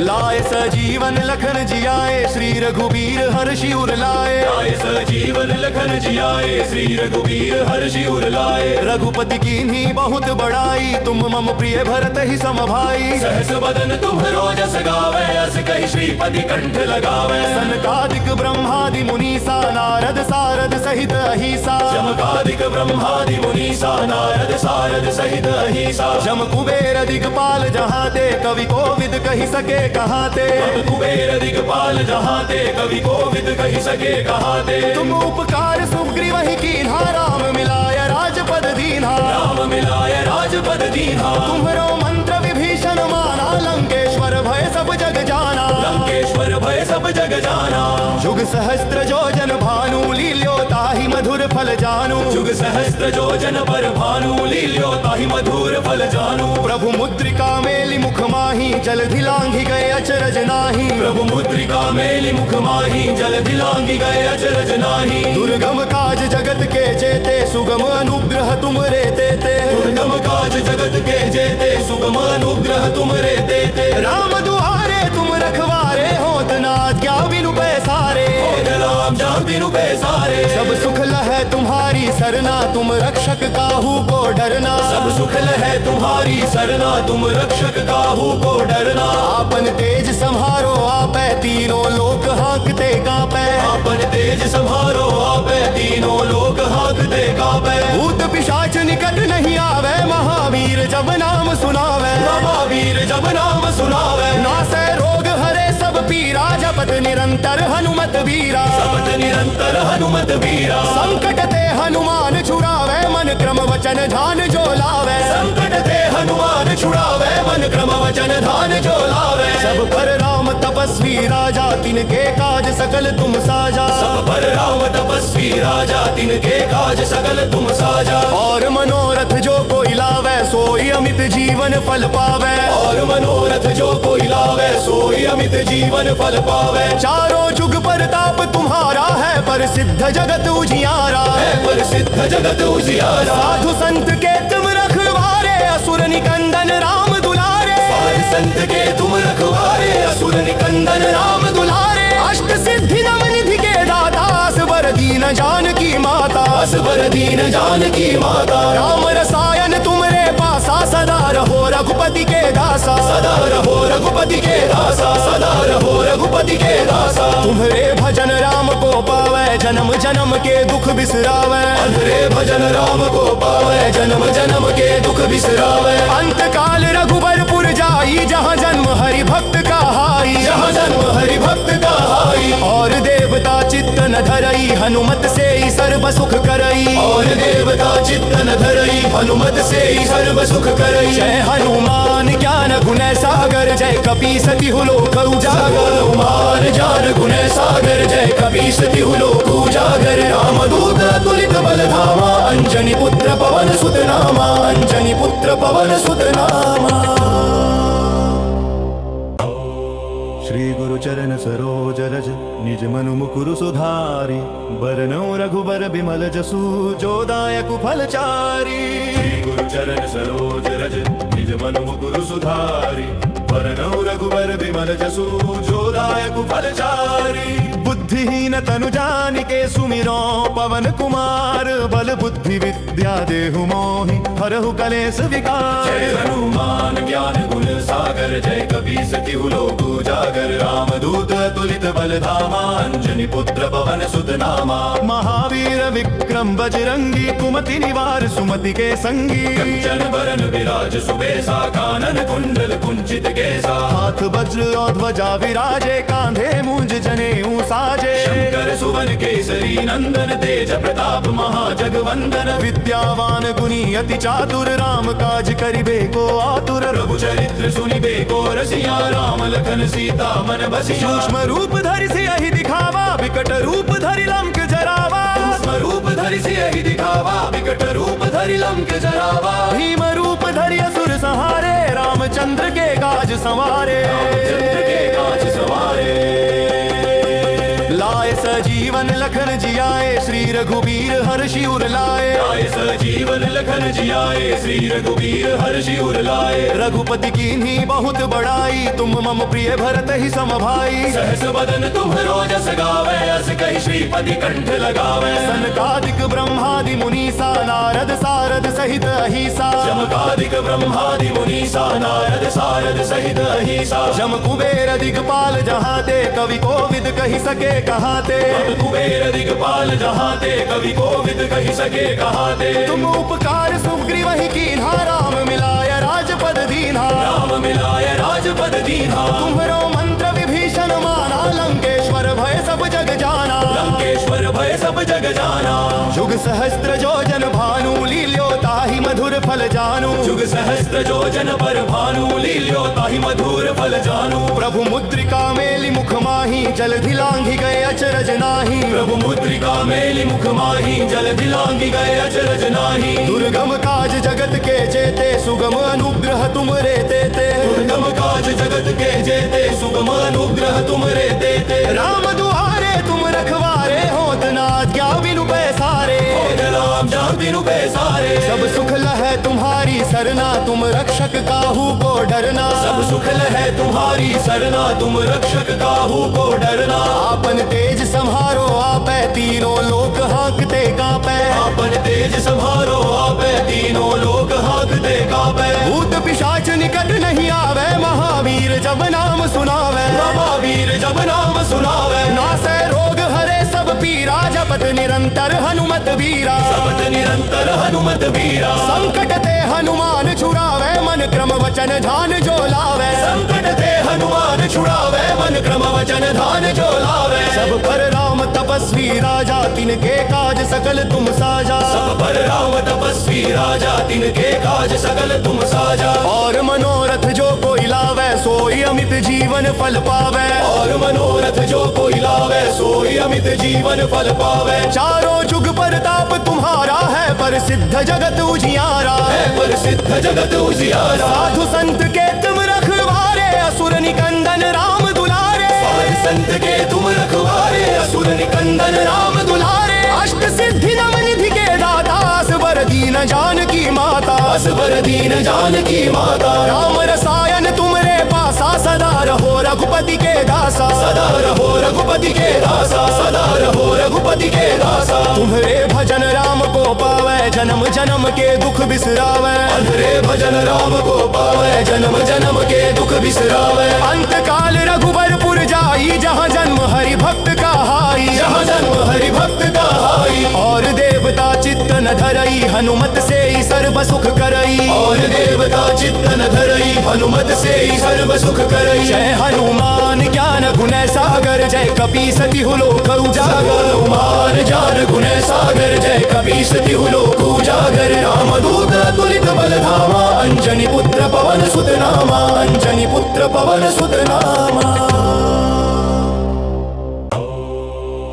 लाए सजीवन लखन जियाए श्री रघुबीर हर्षि उर लाए। लाए सजीवन लखन जियाए श्री रघुबीर हर्षि उर लाए। रघुपति कीन्ही बहुत बड़ाई तुम मम प्रिय भरत ही सम भाई। सहस बदन तुम्हरो जस गावे अस कहि श्रीपति कंठ लगावे। सनकादिक ब्रह्मादि मुनीसा नारद सारद सहित अहिसा। चमकादिक ब्रह्मादि मुनीसा नारद सारद सहित अहिसा। जम कुबेर दिगपाल जहाते कवि कोविद कहि सके कहाते। कुबेर दिगपाल जहाते कवि कोविद कहि सके कहाते। तुम उपकार सुग्रीव ही कीन्हा राम मिलाय राजपद दीन्हा। राम मिलाय राजपद दीन्हा। तुम्हरो मंत्र विभीषण माना लंकेश्वर भय सब जग जाना। लंकेश्वर भय सब जग जाना। जुग सहस्त्र जोजन भानु लील्यो ताहि मधुर फल जानू। जुग सहस्त्र जोजन पर भानु लील्यो ताहि मधुर फल जानू। प्रभु मुद्रिका मेलि मुख माही जल धिलांघि गए अचरज नाही। प्रभु मुद्रिका मेलि मुख माही जल दिलांगी गए अचरज नाही। दुर्गम काज जगत के जेते सुगम अनुग्रह तुम रे देते। दुर्गम काज जगत के जेते सुगम अनुग्रह तुम रे देते। राम दुआरे तुम रखवारे होत न आज्ञा बिनु पैसारे। राम जान बिनु पैसारे। सब सुख लहै तुम्हारी सरना तुम रक्षक काहू को डरना। सब सुख लहै तुम्हारी सरना तुम रक्षक काहू को डरना। आपन तेज संहारो आपै तीनों लोक हाँकते कांपै। आपन तेज संहारो आपै तीनों लोक हाँकते कांपै। भूत पिशाच निकट नहीं आवे महावीर जब नाम सुनावे। महावीर जब नाम सुनावे। नासै रोग हरे सब पीरा जपत निरंतर हनुमत वीरा। जपत निरंतर हनुमत वीरा। संकट ते हनुमान छुड़ावे मन क्रम वचन ध्यान जो लावे। संकट ते हनुमान छुड़ावे मन क्रम वचन ध्यान जो लावे। सब पर राम तपस्वी राजा तिनके काज सकल तुम साजा। सब पर राम तपस्वी राजा तिनके काज सकल तुम साजा। और मनोरथ जो कोई लावे सोई अमित जीवन फल पावे। और मनोरथ जो कोई लावे सोई अमित जीवन फल पावे। चारों जुग परताप तुम्हारा है प्रसिद्ध जगत उजियारा। है प्रसिद्ध जगत उजियारा। साधु संत के तुम रखवारे असुर निकंदन राम दुलारे। साधु संत के तुम रखवारे असुर निकंदन राम दुलारे। अष्ट सिद्धि नव निधि के दाता असबर दीन जानकी माता। असबर दीन जानकी माता। राम रसायन तुमरे पासा सदा रहो रघुपति के दासा। सदा रहो रघुपति के दासा। सदा रहो रघुपति के दासा। तुम्हारे भजन राम को पावे जन्म जन्म के दुख बिसरावे। तुम्हारे भजन राम को पावे जन्म जन्म के दुख बिसरावे। अंत काल रघुबरपुर जाई जहाँ जन्म हरि भक्त का हाई। जहाँ जन्म हरि भक्त का हाई। और देवता चित्त न धरई हनुमत से ही सर्व सुख करई। और देवता चित्त न धरई हनुमत से ही सर्व सुख करई। जय हनुमान ज्ञान गुण सागर जय कपीस तिहु लोक उजागर। हनुमान ज्ञान गुण सागर जय कपीस तिहु लोक उजागर। रामदूत अतुलित बल धामा अंजनी पुत्र पवन सुत नामा। अंजनी पुत्र पवन सुत नामा। श्री गुरु चरण सरोज रज निज मनु मुकुरु सुधारि। बरनौ रघुबर बिमल जसु जो दायक फल चारि। श्री गुरु चरण सरोज रज निज मनु मुकुरु सुधारि। बरनौ रघुबर बिमल जसु जो दायक फल चारि। बुद्धि बुद्धिहीन तनु जानिके सुमिरो पवन कुमार बल बुद्धि विद्या देहु मोहि हरहु कलेश विकार। जय हनुमान ज्ञान गुण सागर जय कपीस तिहु लोक उजागर रामदूत तुलित बल धामा अंजनी पुत्र पवन सुत नामा। महावीर विक्रम बजरंगी कुमति निवार सुमति के संगी। कंचन बरन विराज सुबेसा कानन कुंडल कुंचित केसा। हाथ वज्र और ध्वजा विराजे कांधे मूंज जनेऊ साजे। शंकर सुवन केसरी नंदन तेज प्रताप महाजगवंदन। विद्यावान गुणी अति चातुर राम काज करिबे को आतुर। प्रभु चरित्र सुनिबे को रसिया राम लखन सीता मन बसिया। सूक्ष्म रूप धरि सियहि दिखावा विकट रूप धरि लंक जरावा। सूक्ष्म रूप धरि सियहि दिखावा विकट रूप धरि लंक जरावा। भीम रूप धरि असुर संहारे रामचंद्र के काज संवारे। रामचंद्र के काज सवारे। लाए सजीवन लखन जियाए श्री रघुबीर हर्षि उर लाए। लाए सजीवन लखन जियाए श्री रघुबीर हर्षि उर लाए। रघुपति कीन्ही बहुत बड़ाई तुम मम प्रिय भरत ही सम भाई। सहस बदन तुम्हरो जस गावे अस कहि श्रीपति कंठ लगावे। सनकादिक ब्रह्मादि मुनीसा नारद सारद सहित अहिसा। जमकादिक ब्रह्मादि मुनीसा नारद सारद सहित अहिसा। जम कुबेर दिगपाल जहाँ ते कवि कोविद कहि सके कहाते। कुबेर दिगपाल जहाँ ते कवि कोविद कहि सके कहाते। तुम उपकार सुग्रीव ही कीन्हा राम मिलाय राजपद दीन्हा। राम मिलाय राजपद दीन्हा। तुम्हरो मंत्र विभीषण माना लंकेश्वर भय सब जग जाना। लंकेश्वर भय सब जग जाना। जुग सहस्त्र जो जन भानु लील्यो ताहि मधुर फल जानू। जुग सहस्त्र जो जन पर भानु लील्यो ताहि मधुर फल जानू। प्रभु मुद्रिका मेलि मुख माही जल धिलांघि गए अचरज नाही। प्रभु मुद्रिका मेलि मुख माही जल दिलांगी गए अचरज नाही। दुर्गम काज जगत के जेते सुगम अनुग्रह तुम रे देते। दुर्गम काज जगत के जेते सुगम अनुग्रह तुम रे देते। राम दुआरे तुम रखवारे होत न आज्ञा बिनु पैसारे। होत राम जान बिनु पैसारे। सब सुख लहै तुम्हारी सरना तुम रक्षक काहू को डरना। सब सुख लहै तुम्हारी सरना तुम रक्षक काहू को डरना। आपन तेज संहारो आपै तीनों लोक हाँकते कांपै। आपन तेज संहारो आपै तीनों लोक हाँकते कांपै। भूत पिशाच निकट नहीं आवे महावीर जब नाम सुनावे। महावीर जब नाम सुनावे। नासै रोग हरे सब पीरा जपत निरंतर हनुमत वीरा। जपत निरंतर हनुमत वीरा। संकट ते हनुमान छुड़ावे मन क्रम वचन ध्यान जो लावे। संकट ते हनुमान छुड़ावे मन क्रम वचन ध्यान जो लावे। सब पर राम तपस्वी राजा तिनके काज सकल तुम साजा। सब पर राम तपस्वी राजा तिनके काज सकल तुम साजा। और मनोरथ जो कोई लावे सोई अमित जीवन फल पावे। और मनोरथ जो कोई लावे सोई अमित जीवन फल पावे। चारों जुग परताप तुम्हारा है प्रसिद्ध जगत उजियारा। है प्रसिद्ध जगत उजियारा। साधु संत के तुम रखवारे असुर निकंदन राम दुलारे। साधु संत के तुम रखवारे असुर निकंदन राम दुलारे। अष्ट सिद्धि नव निधि के दाता असबर दीन जानकी माता। असबर दीन जानकी माता। राम रसायन तुमरे पासा सदा रहो रघुपति के दासा। सदा रहो रघुपति के दासा। सदा रहो रघुपति के दासा। तुम्हारे भजन राम को पावे जन्म जन्म के दुख बिसरावे। अंधरे भजन राम को पावे जन्म जन्म के दुख बिसरावे। अंत काल रघुबरपुर जाई जहाँ जन्म हरि भक्त का हाई। जहाँ जन्म हरि भक्त का हाई। और देवता चित्त न धरई हनुमत से ही सर्व सुख करई। और देवता चित्त न धरई हनुमत से ही सर्व सुख करई। जय हनुमान ज्ञान गुण सागर जय कपीस तिहु लोक उजागर। हनुमान ज्ञान गुण सागर जय कपीस तिहु लोक उजागर। रामदूत तुलित बल धामा अंजनी पुत्र पवन सुत नामा। अंजनी पुत्र पवन सुत नामा।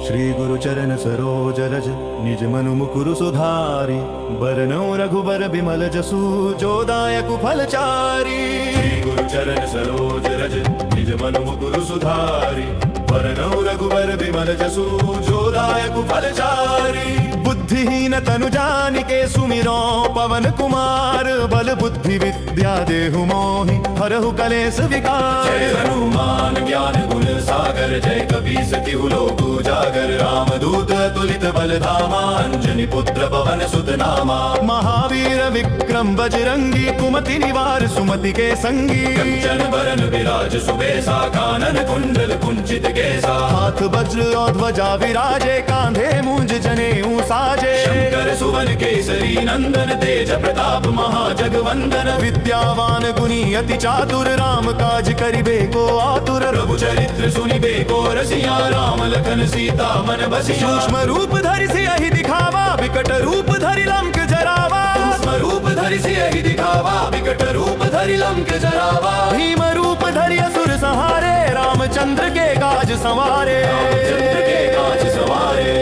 श्री गुरु चरण सरोज रज निज मनु मुकुरु सुधारि। बरनौ रघुबर बिमल जसु जो दायक फल चारि। श्री गुरु चरण सरोज रज निज मनु मुकुरु सुधारि। बरनौ रघुबर बिमल जसु जो दायक फल चारि। बुद्धिहीन तनु जानिके सुमिरो पवन कुमार बल बुद्धि विद्या देहु मोहि हरहु कलेश विकार। जय हनुमान ज्ञान गुण सागर जय कपीस तिहु लोक उजागर रामदूत अतुलित बल धामा अंजनी पुत्र पवन सुत नामा। महावीर विक्रम बजरंगी कुमति निवार सुमति के संगी। कंचन बरन विराज सुबेसा कानन कुंडल कुंचित केसा। हाथ वज्र और ध्वजा विराजे कांधे मूंज जनेऊ साजे। शंकर सुवन केसरी नंदन तेज प्रताप महाजगवंदन। विद्यावान गुणी अति चातुर राम काज करिबे को आतुर। प्रभु चरित्र सुनिबे को रसिया राम लखन सीता मन बसिया। सूक्ष्म रूप धरि सियहि दिखावा विकट रूप धरि लंक जरावा। सूक्ष्म रूप धरि सियहि दिखावा विकट रूप धरि लंक जरावा। भीम रूप धरि असुर संहारे रामचंद्र के काज संवारे। रामचंद्र के काज सवारे।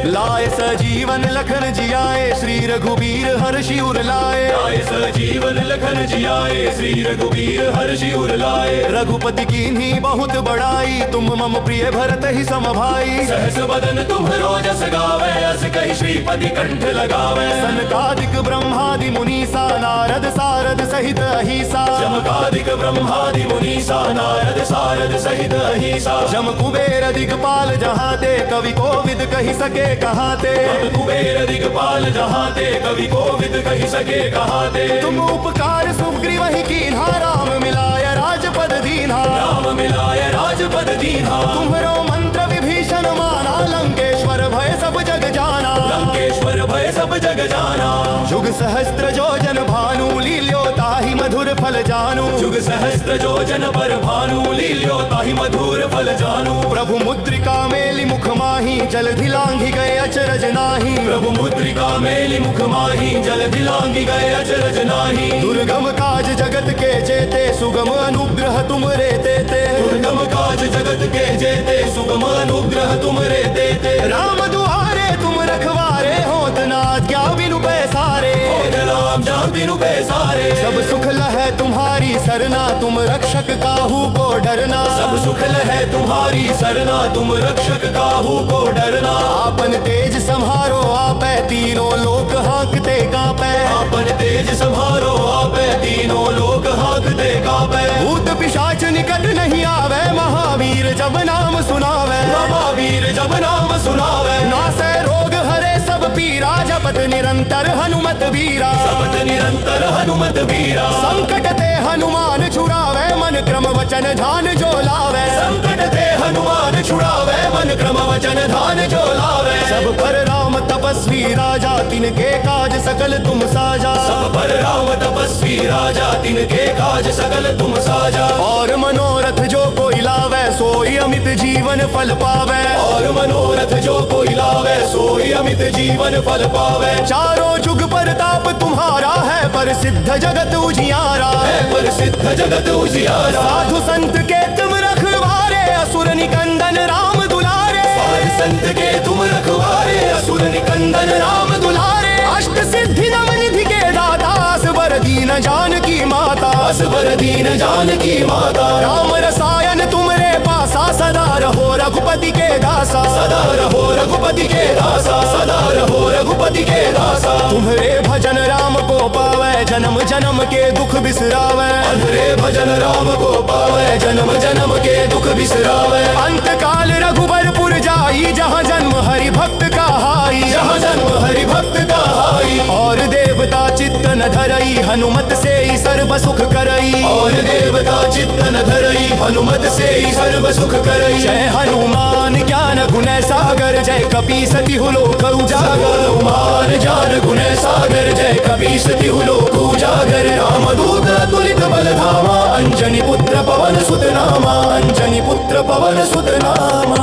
लाए सजीवन लखन जियाए श्री रघुबीर हर्षि उर लाए। लाए सजीवन लखन जियाए श्री रघुबीर हर्षि उर लाए। रघुपति कीन्ही बहुत बड़ाई तुम मम प्रिय भरत ही सम भाई। सहस बदन तुम्हरो जस गावे अस कहि श्रीपति कंठ लगावे। सनकादिक ब्रह्मादि मुनीसा नारद सारद सहित अहिसा। चमकादिक ब्रह्मादि मुनीसा नारद सारद सहित अहिसा। जम कुबेर दिगपाल जहाते कवि कोविद कहि सके कहाते। कुबेर दिगपाल जहाते कवि कोविद कहि सके कहाते। तुम उपकार सुग्रीव ही कीन्हा राम मिलाय राजपद दीन्हा। राम मिलाय राजपद दीन्हा। तुम्हरो मंत्र विभीषण माना लंकेश्वर भय सब जग जाना। लंकेश्वर भय सब जग जाना। जुग सहस्त्र जोजन भानु लील्यो ताहि मधुर फल जानू। जुग सहस्त्र जोजन पर भानु लील्यो ताहि मधुर फल जानू। प्रभु मुद्रिका मेलि मुख माही जलधि लांघि गए अचरज नाही। प्रभु मुद्रिका मेलि मुख माही जल दिलांगी गए अचरज नाही। दुर्गम काज जगत के जेते सुगम अनुग्रह तुम रे देते। दुर्गम काज जगत के जेते सुगम अनुग्रह तुम रे देते। राम दुआरे तुम रखवारे होत न आज्ञा बिनु पैसारे। होत राम जान बिनु पैसारे। सब सुख लहै तुम्हारी सरना तुम रक्षक काहू को डरना। सब सुख लहै तुम्हारी सरना तुम रक्षक काहू को डरना। आपन तेज संहारो आपै तीनों लोक हाँकते कांपै। आपन तेज संहारो आपै तीनों लोक हाँकते कांपै। भूत पिशाच निकट नहीं आवे महावीर जब नाम सुनावे। महावीर जब नाम सुनावे। नासै रोग हरे सब पीरा जपत निरंतर हनुमत वीरा। जपत निरंतर हनुमत वीरा। संकट ते हनुमान छुड़ावे मन क्रम वचन ध्यान जो लावे। संकट ते हनुमान छुड़ावे मन क्रम वचन ध्यान जो लावे। सब पर राम तपस्वी राजा तिनके काज सकल तुम साजा। सब पर राम तपस्वी राजा तिनके काज सकल तुम साजा। और मनोरथ जो कोई लावे सोई अमित जीवन फल पावे। और मनोरथ जो कोई लावे सोई अमित जीवन फल पावे। चारों जुग परताप तुम्हारा है पर सिद्ध जगत उजियारा। है पर सिद्ध जगत उजियारा। साधु संत के तुम रखवारे असुर निकंदन राम दुलारे। साधु संत के तुम रखवारे असुर निकंदन राम दुलारे। अष्ट सिद्धि नव निधि के दाता असबर दीन जानकी माता। असबर दीन जानकी माता। राम रसायन तुमरे पासा सदा रहो रघुपति के दासा। सदा रहो रघुपति के दासा। सदा रहो रघुपति के दासा। तुम्हारे भजन राम को पावे जन्म जन्म के दुख बिसरावे। तुम्हारे भजन राम को पावे जन्म जन्म के दुख बिसरावे। अंत काल रघुबरपुर जाई जहाँ जन्म हरि भक्त का हाई। जहाँ जन्म हरि भक्त का हाई। और देवता चित्त न धरई हनुमत से ही सर्व सुख करई। और देवता चित्त न धरई हनुमत से ही सर्व सुख करई। जय हनुमान ज्ञान गुण सागर जय कपीस तिहु लोक उजागर। हनुमान ज्ञान गुण सागर जय कपीस तिहु लोक उजागर। रामदूत अतुलित बल धामा अंजनी पुत्र पवन सुत नामा। अंजनी पुत्र पवन सुत नामा।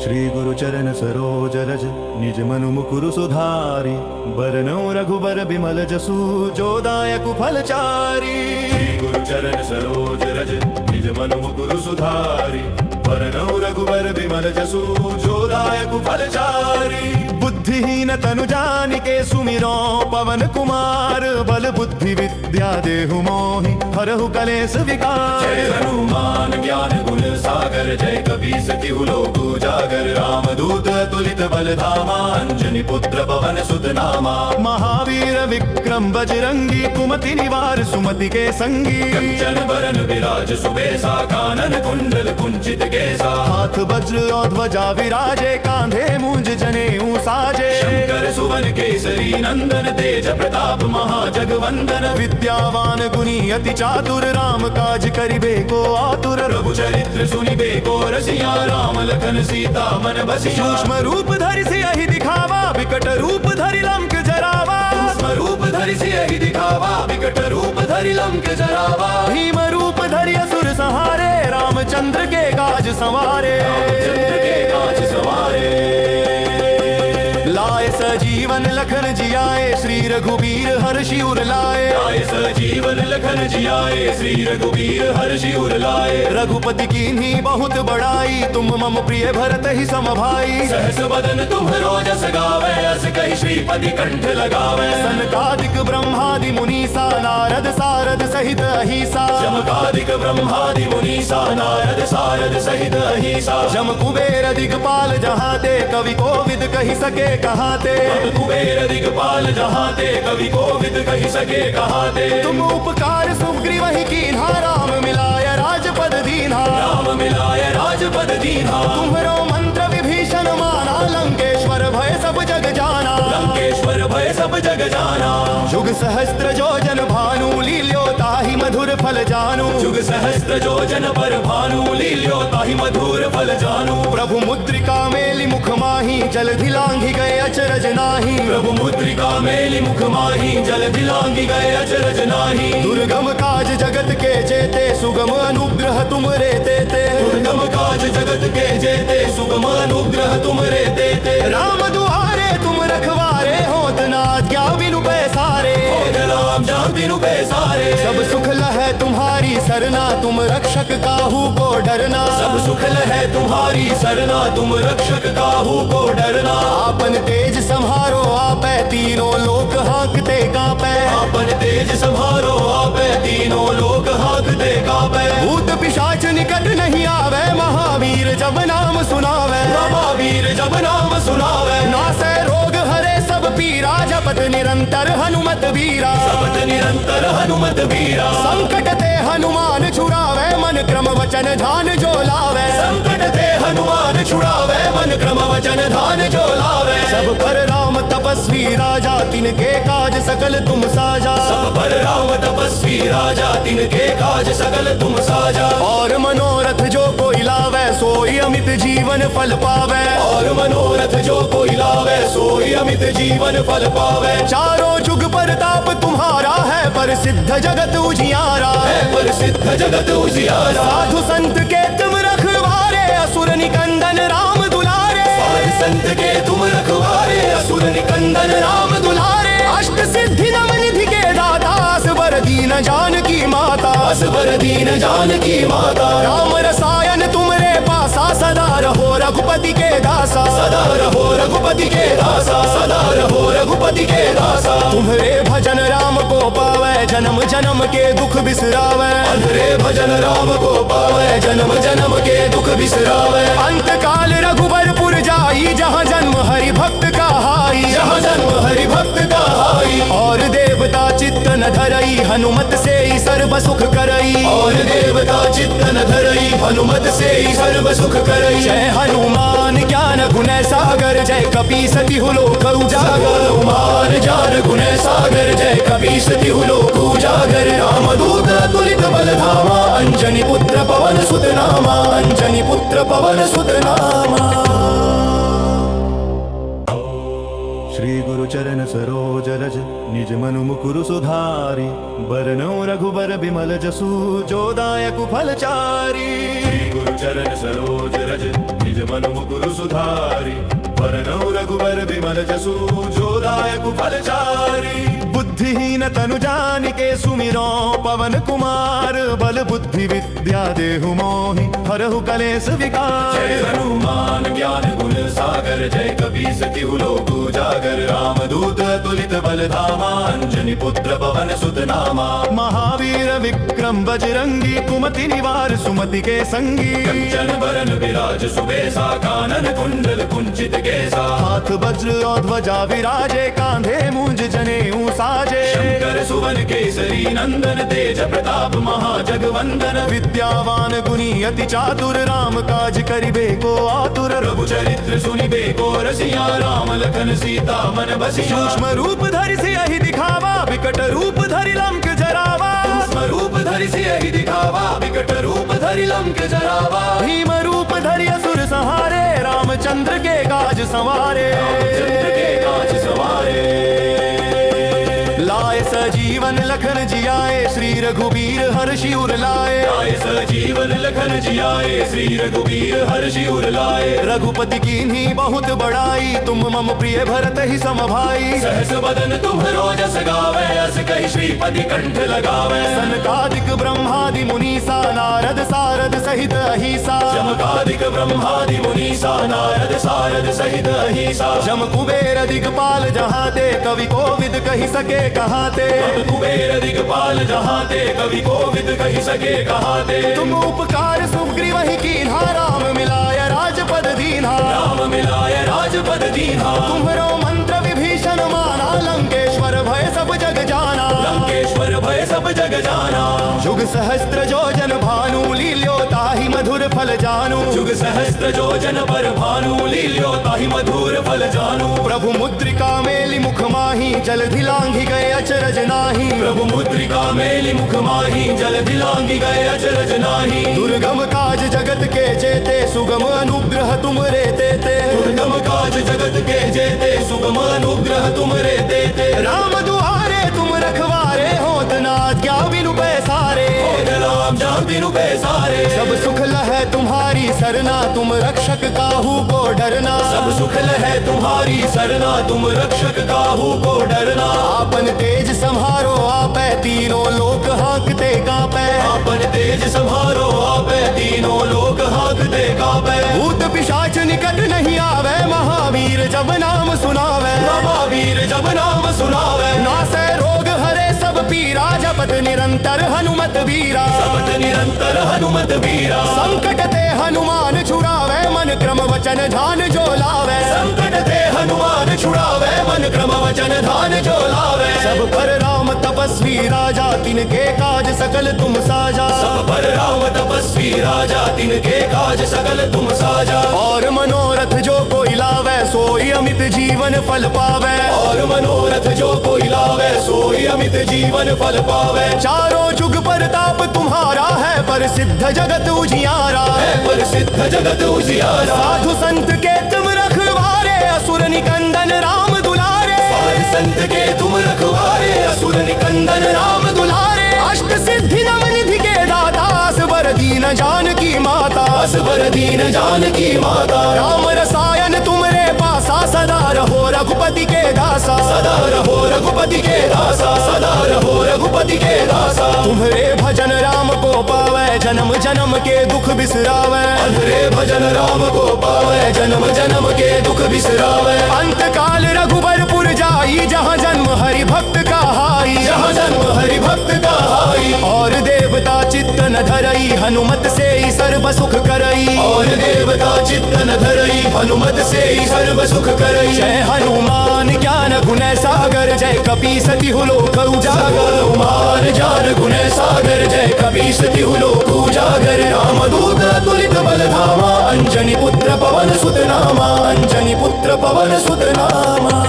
श्री गुरु चरण सरोज रज निज मनु मुकुरु सुधारी। बरनौ रघुबर बिमल जसु जो दायक फल चारी। श्री गुरु चरण सरोज रज निज मनु मुकुरु सुधारी। बरनौ रघुबर बिमल जसु जो दायक फल चारी। बुद्धिहीन दीन तनु जानिके सुमिरो पवन कुमार बल बुद्धि विद्या देहु मोहि हरहु कलेश विकार। जय हनुमान ज्ञान गुण सागर जय कपीस तिहु लोक उजागर रामदूत अतुलित बल धामा अंजनी पुत्र पवन सुत नामा। महावीर विक्रम बजरंगी कुमति निवार सुमति के संगी। कंचन बरन विराज सुबेसा कानन कुंडल कुंचित केसा। हाथ वज्र और ध्वजा विराजे कांधे मूंज जनेऊ साजे। शंकर सुवन केसरी नंदन तेज प्रताप महाजगवंदन। विद्यावान गुणी अति चातुर राम काज करिबे को आतुर। प्रभु चरित्र सुनिबे को रसिया राम लखन सीता मन बसिया। सूक्ष्म रूप धरि सियहि दिखावा विकट रूप धरि लंक जरावा। सूक्ष्म रूप धरि सियहि दिखावा विकट रूप धरि लंक जरावा। भीम रूप धरि असुर संहारे रामचंद्र के काज संवारे। चंद्र के काज सवारे। लाए सजीवन लखन जियाए श्री रघुबीर हर्षि उर लाए। लाए सजीवन लखन जियाए श्री रघुबीर हर्षि उर लाए। रघुपति कीन्ही बहुत बड़ाई तुम मम प्रिय भरत ही सम भाई। सहस बदन तुम्हरो जस गावे अस कहि श्रीपति कंठ लगावे। सनकादिक ब्रह्मादि मुनीसा नारद सारद सहित अहिसा। चमकादिक ब्रह्मादि मुनीसा नारद सारद सहित अहिसा। जम कुबेर दिगपाल जहाते कवि कोविद कहि सके कहाते। कुबेर दिगपाल जहाते कवि कोविद कहि सके कहाते। तुम उपकार सुग्रीव ही कीन्हा राम मिलाय राजपद दीन्हा। राम मिलाय राजपद दीन्हा। तुम्हरो मंत्र विभीषण माना लंकेश्वर भय सब जग जाना। लंकेश्वर भय सब जग जाना। जुग सहस्त्र जोजन भानु लील्यो ताहि मधुर फल जानू। जुग सहस्त्र जोजन पर भानु लील्यो ताहि मधुर फल जानू। प्रभु मुद्रिका मेलि मुख माही जल धिलांघि गए अचरज नाही। प्रभु मुद्रिका मेलि मुख माही जल दिलांगी गए अचरज नाही। दुर्गम काज जगत के जेते सुगम अनुग्रह तुम रे देते। दुर्गम काज जगत के जेते सुगम अनुग्रह तुम रे देते। राम दुआरे तुम रखवारे होत न आज्ञा बिनु पैसारे। होत राम जान बिनु पैसारे। सब सुख लहै तुम्हारी सरना तुम रक्षक काहू को डरना। सब सुख लहै तुम्हारी सरना तुम रक्षक काहू को डरना। आपन तेज संहारो आपै तीनों लोक हाँकते कांपै। आपन तेज संहारो आपै तीनों लोक हाँकते कांपै। भूत पिशाच निकट नहीं आवे महावीर जब नाम सुनावे। महावीर जब नाम सुनावे। नासै रोग हरे सब पीरा जपत निरंतर हनुमत वीरा। जपत निरंतर हनुमत वीरा। संकट ते हनुमान छुड़ावे मन क्रम वचन ध्यान जो लावे। संकट ते हनुमान छुड़ावे मन क्रम वचन ध्यान जो लावे। सब पर राम तपस्वी राजा तिनके काज सकल तुम साजा। सब पर राम तपस्वी राजा तिनके काज सकल तुम साजा। और मनोरथ जो कोई लावे सोई अमित जीवन फल पावे। और मनोरथ जो कोई लावे सोई अमित जीवन फल पावे। चारों जुग परताप तुम्हारा है पर सिद्ध जगत उजियारा। है पर सिद्ध जगत उजियारा। साधु संत के तुम रखवारे असुर निकंदन राम दुलारे। साध संत के तुम रखवारे असुर निकंदन राम दुलारे। अष्ट सिद्धि नव निधि के दाता असबर दीन जानकी माता। असबर दीन जानकी माता। राम रसायन तुमरे पासा सदा रहो रघुपति के दासा। सदा रहो रघुपति के दासा। सदा रहो रघुपति के दासा। तुम्हारे भजन राम को पावे जन्म जन्म के दुख बिसरावे। अंधरे भजन राम को पावे जन्म जन्म के दुख बिसरावे। अंत काल रघुबरपुर जाई जहाँ जन्म हरि भक्त का हाई। जहाँ जन्म हरि भक्त का हाई। और देवता चित्त न धरई हनुमत से ही सर्व सुख करई। और देवता चित्त न धरई हनुमत से ही सर्व सुख करई। जय हनुमान ज्ञान गुण सागर जय कपीस तिहु लोक उजागर। हनुमान ज्ञान गुण सागर जय कपीस तिहु लोक उजागर। रामदूत अतुलित बल धामा अंजनी पुत्र पवन सुत नामा। अंजनी पुत्र पवन सुत नामा। श्री गुरु चरण सरोज रज निज मनु मुकुरु सुधारी। बरनौ रघुबर बिमल जसु जो दायक फल चारी। श्री गुरु चरण सरोज रज निज मनु मुकुरु सुधारी। बरनौ रघुबर बिमल जसु जो दायक फल चारी। बुद्धि बुद्धिहीन तनु जानिके सुमिरो पवन कुमार बल बुद्धि विद्या देहु मोहि हरहु कलेश विकार। जय हनुमान ज्ञान गुण सागर जय कपीस तिहु लोक उजागर रामदूत अतुलित बल धामा अंजनी पुत्र पवन सुत नामा। महावीर विक्रम बजरंगी कुमति निवार सुमति के संगी। कंचन बरन विराज सुबेसा कानन कुंडल कुंचित केसा। हाथ वज्र और ध्वजा विराजे कांधे मूंज जनेऊ साजे। शंकर सुवन केसरी नंदन तेज प्रताप महाजगवंदन। विद्यावान गुणी अति चातुर राम काज करिबे को आतुर। प्रभु चरित्र सुनिबे को रसिया राम लखन सीता मन बसिया। सूक्ष्म रूप धरि सियहि दिखावा विकट रूप धरि लंक जरावा। सूक्ष्म रूप धरि सियहि दिखावा विकट रूप धरि लंक जरावा। भीम रूप धरि असुर संहारे रामचंद्र के काज संवारे। चंद्र के काज सवारे। लाए सजीवन लखन जियाए श्री रघुबीर हर्षि उर लाए। लाए सजीवन लखन जियाए श्री रघुबीर हर्षि उर लाए। रघुपति कीन्ही बहुत बड़ाई तुम मम प्रिय भरत ही सम भाई। सहस बदन तुम्हरो जस गावे अस कहि श्रीपति कंठ लगावे। सनकादिक ब्रह्मादि मुनीसा नारद सारद सहित अहिसा। चमकादिक ब्रह्मादि मुनीसा नारद सारद सहित अहिसा। जम कुबेर दिगपाल जहाते कवि कोविद कहि सके कहाते। कुबेर दिगपाल जहाते कवि कोविद कहि सके कहाते। तुम उपकार सुग्रीव ही कीन्हा राम मिलाय राजपद दीन्हा। राम मिलाय राजपद दीन्हा। तुम्हरो मंत्र विभीषण माना लंकेश्वर भय सब जग जाना। लंकेश्वर भय सब जग जाना। जुग सहस्त्र जोजन भानु लील्यो ताहि मधुर फल जानू। जुग सहस्त्र जोजन पर भानु लील्यो ताहि मधुर फल जानू। प्रभु मुद्रिका मेलि मुख माही जल धिलांघि गए अचरज नाही। प्रभु मुद्रिका मेलि मुख माही जल दिलांगी गए अचरज नाही। दुर्गम काज जगत के जेते सुगम अनुग्रह तुम रे देते। दुर्गम काज जगत के जेते सुगम अनुग्रह तुम रे देते। राम दुआरे तुम रखवारे होत न आज्ञा बिनु पैसारे। राम जान बिनु पैसारे। सब सुख लहै तुम्हारी सरना तुम रक्षक काहू को डरना। सब सुख लहै तुम्हारी सरना तुम रक्षक काहू को डरना। आपन तेज संहारो आपै तीनों लोक हाँकते कांपै। आपन तेज संहारो आपै तीनों लोक हाँकते कांपै। भूत पिशाच निकट नहीं आवे महावीर जब नाम सुनावे। महावीर जब नाम सुनावे। नासै रोग हरे सब पीरा जपत निरंतर हनुमत वीरा। जपत निरंतर हनुमत वीरा। संकट ते हनुमान छुड़ावे मन क्रम वचन ध्यान जो लावे। संकट ते हनुमान छुड़ावे मन क्रम वचन ध्यान जो लावे। सब पर राम तपस्वी राजा तिनके काज सकल तुम साजा। सब पर राम तपस्वी राजा तिनके काज सकल तुम साजा। और मनोरथ जो कोई लावे सोई अमित जीवन फल पावे। और मनोरथ जो कोई लावे सोई अमित जीवन फल पावे। चारों जुग परताप तुम्हारा है पर सिद्ध जगत उजियारा। है पर सिद्ध जगत उजियारा। साधु संत के तुम रखवारे असुर निकंदन राम दुलारे। साधु संत के तुम रखवारे असुर निकंदन राम दुलारे। अष्ट सिद्धि नव निधि के दाता असबर दीन जानकी माता। असबर दीन जानकी माता। राम रसायन तुमरे पासा सदा रहो रघुपति के दासा। सदा रहो रघुपति के दासा। सदा रहो रघुपति के दासा। तुम्हारे भजन राम को पावे जन्म जन्म के दुख बिसरावे। तुम्हारे भजन राम को पावे जन्म जन्म के दुख बिसरावे। अंत काल रघुबरपुर जाई जहाँ जन्म हरि भक्त का हाई। जहाँ जन्म हरि भक्त का हाई। और देवता चित्त न धरई हनुमत से ही सर्व सुख करई। और देवता चित्त न धरई हनुमत से ही सर्व सुख करई। जय हनुमान ज्ञान गुण सागर जय कपीस तिहु लोक उजागर। हनुमान ज्ञान गुण सागर जय कपीस तिहु लोक उजागर। रामदूत अतुलित बल धामा अंजनी पुत्र पवन सुत नामा। अंजनी पुत्र पवन सुत नामा।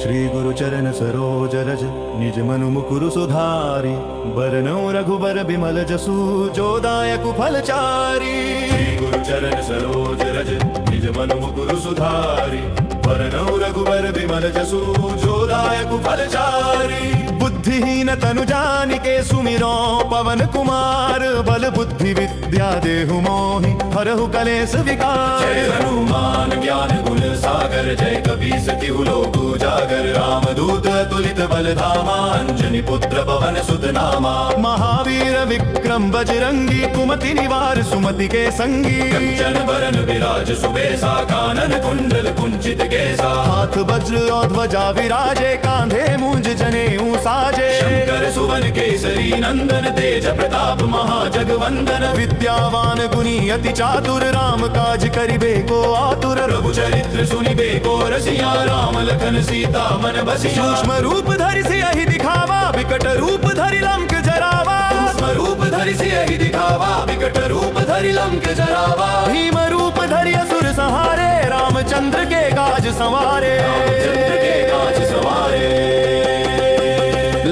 श्री गुरु चरण सरोज रज निज मनु मुकुरु सुधारि। बरनौ रघुबर बिमल जसु जो दायक फल चारि। श्री गुरु चरण सरोज रज निज मनु मुकुरु सुधारि। बरनौ रघुबर बिमल जसु जो दायक फल चारि। बुद्धिहीन तनु जानिके सुमिरो पवन कुमार बल बुद्धि विद्या देहु मोहि हरहु कलेश विकार। जय हनुमान ज्ञान गुण सागर जय कपीस तिहु लोक उजागर रामदूत तुलित बल धामा अंजनी पुत्र पवन सुत नामा महावीर विक्रम बजरंगी कुमति निवार सुमति के संगी कंचन बरन विराज सुबेसा कानन कुंडल कुंचित केसा हाथ वज्र और ध्वजा विराजे कांधे मूंज जनेऊ साजे शंकर सुवन केसरी नंदन तेज प्रताप महाजगवंदन विद्यावान गुणी अति चातुर राम काज करिबे को आतुर प्रभु चरित्र सुनिबे को रसिया राम लखन सीता मन बसिया सूक्ष्म रूप धरि सियहि दिखावा विकट रूप धरि लंक जरावा सूक्ष्म रूप धरि सियहि दिखावा विकट रूप धरि लंक जरावा भीम रूप धरि असुर संहारे रामचंद्र के काज संवारे चंद्र के काज सवारे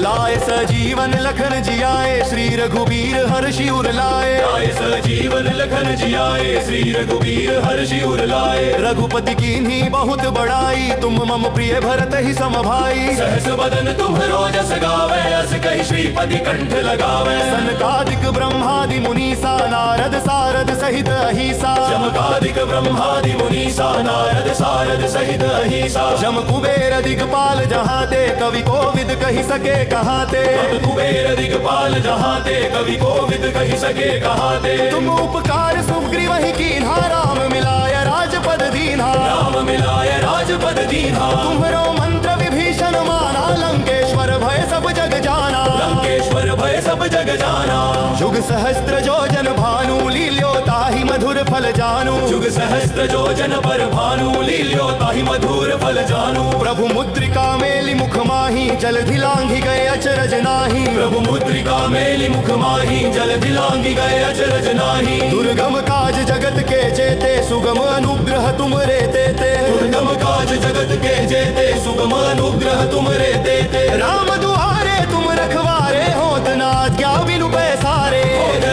लाए सजीवन लखन जियाए श्री रघुबीर हर्षि उर लाए आए सजीवन लखन जियाए श्री रघुबीर हर्षि उर लाए रघुपति कीन्ही बहुत बड़ाई तुम मम प्रिय भरत ही सम भाई सहस बदन तुम्हरो जस गावे अस कहि श्रीपति कंठ लगावे सनकादिक ब्रह्मादि मुनीसा नारद सारद सहित अहिसा चमकादिक ब्रह्मादि मुनीसा नारद सारद सहित अहिसा जम कुबेर दिगपाल जहाँ ते कवि कोविद कही सके कहाते कुबेर दिगपाल जहाँ ते कवि कोविद कहि सके कहाते तुम उपकार सुग्रीव ही कीन्हा राम मिलाय राजपद दीन्हा राम मिलाय राजपद दीन्हा तुम्हरो मंत्र विभीषण माना लंकेश्वर भय सब जग जाना लंकेश्वर भय सब जग जाना जुग सहस्त्र जो जन भानु लील्यो ताहि मधुर फल जानू जुग सहस्त्र जो जन पर भानु लील्यो ताहि मधुर फल जानू प्रभु मुद्रिका मेलि मुख माही जल धिलांघि गए अचरज नाही प्रभु मुद्रिका मेलि मुख माही जल दिलांगी गए अचरज नाही दुर्गम काज जगत के जेते सुगम अनुग्रह तुम रे देते दुर्गम काज जगत के जेते सुगम अनुग्रह तुम रे देते राम दुआरे तुम रखवारे होत ना क्या बिनु पैसारे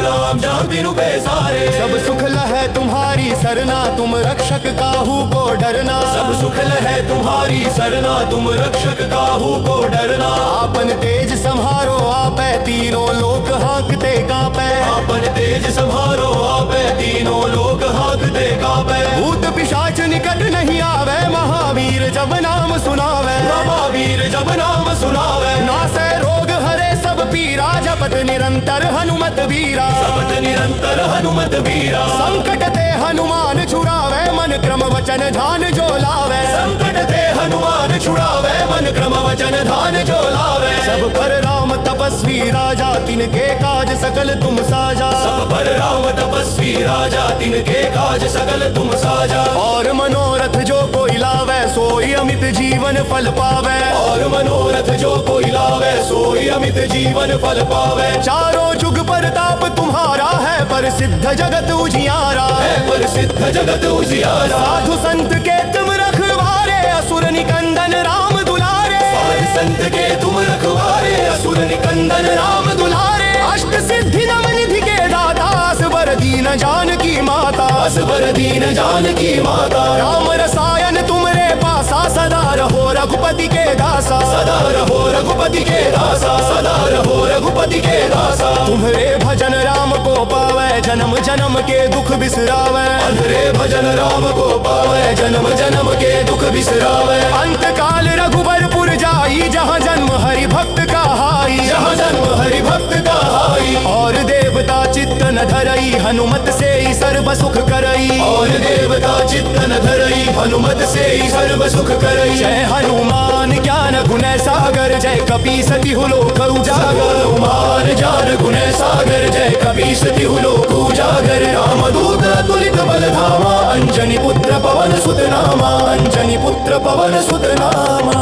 राम जान बिनु पैसारे सब सुख लहै तुम्हारी सरना तुम रक्षक काहू को डरना सब सुख है तुम्हारी सरना तुम रक्षक काहू को डरना आपन तेज संहारो आपै तीनों लोक हाँकते कांपै आपन तेज संहारो आपे तीनों लोक हाँकते कापे भूत पिशाच निकट नहीं आवे महावीर जब नाम सुनावे महावीर जब नाम सुनावे नासै रोग हरे सब पीरा जपत निरंतर हनुमत वीरा सबत निरंतर हनुमत वीरा संकट ते हनुमान छुड़ावे मन क्रम वचन ध्यान जो लावे संकट ते हनुमान छुड़ावे मन क्रम वचन ध्यान जो लावे सब पर राम तपस्वी राजा तिनके काज सकल तुम साजा सब पर राम तपस्वी राजा तिनके काज सकल तुम साजा और मनोरथ जो कोई लावे सोई अमित जीवन फल पावे और मनोरथ जो कोई लावे सोई अमित जीवन फल पावे चारों जुग परताप तुम्हारा है प्रसिद्ध जगत उजियारा है प्रसिद्ध जगत उजियारा साधु संत के तुम रखवारे असुर निकंदन राम दुलारे साध संत के तुम रखवारे असुर निकंदन राम दुलारे अष्ट सिद्धि नव निधि के दाता असबर दीन जानकी माता असबर दीन जानकी माता राम रसायन तुमरे पासा सदा रहो रघुपति के दासा सदा रहो रघुपति के दासा सदा रहो रघुपति के दासा तुम्हारे भजन राम को पावे जन्म जन्म के दुख बिसरावे अंधरे भजन राम को पावे जन्म जन्म के दुख बिसरावे अंत काल रघुबरपुर जाई जहाँ जन्म हरि भक्त का हाई जहाँ जन्म हरि भक्त का हाई और देवता चित्त न धरई हनुमत से ही सर्व सुख करई और देवता चित्त न धरई हनुमत से ही सर्व सुख करई जय हनुमान ज्ञान गुण सागर जय कपी सती लोक उजागर हनुमान ज्ञान गुण सागर जय कपीस तिहु लोक उजागर रामदूत तुलित बल धामा अंजनी पुत्र पवन सुत नामा अंजनी पुत्र पवन सुत नामा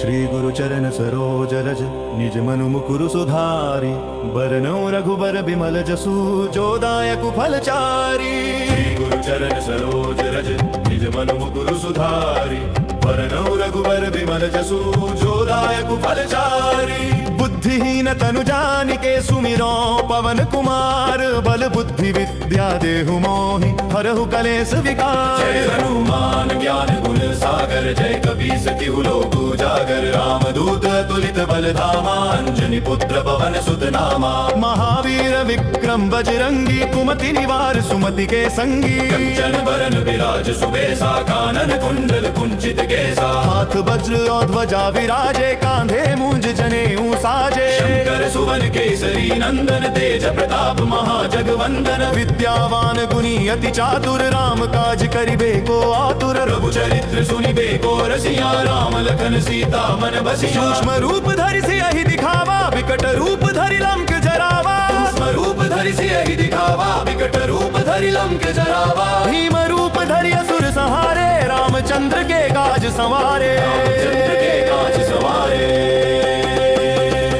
श्री गुरु चरण सरोज रज निज मनु मुकुरु सुधारी बरनौ रघुबर बिमल जसु जो दायक फल चारी श्री गुरु चरण सरोज रज निज मनु मुकुरु सुधारी वरनौ रघुबर बिमल जसु जो दायक फल चारी बुद्धिहीन तनु जानिके सुमिरो पवन कुमार बल बुद्धि विद्या विद्या देहु मोहि हरहु कलेस विकार। जय हनुमान ज्ञान गुण सागर जय कपीस तिहु लोक उजागर रामदूत अतुलित बल धामा अंजनी पुत्र पवन सुत नामा। महावीर विक्रम बजरंगी कुमति निवार सुमति के संगी। कंचन बरन विराज सुबेसा कानन कुंडल कुंचित केसा। हाथ वज्र और ध्वजा विराजे कांधे मूंज जनेऊ साजे। शंकर सुवन केसरी नंदन तेज प्रताप महाजगवंदन। विद्यावान गुणी अति चातुर राम काज करिबे को आतुर। प्रभु चरित्र सुनिबे को रसिया राम लखन सीता मन बसिया। सूक्ष्म रूप धरि सियहि दिखावा विकट रूप धरि लंक जरावा। सूक्ष्म रूप धरि सियहि दिखावा विकट रूप धरि लंक जरावा। भीम रूप धरि असुर संहारे रामचंद्र के काज संवारे। रामचंद्र के काज संवारे।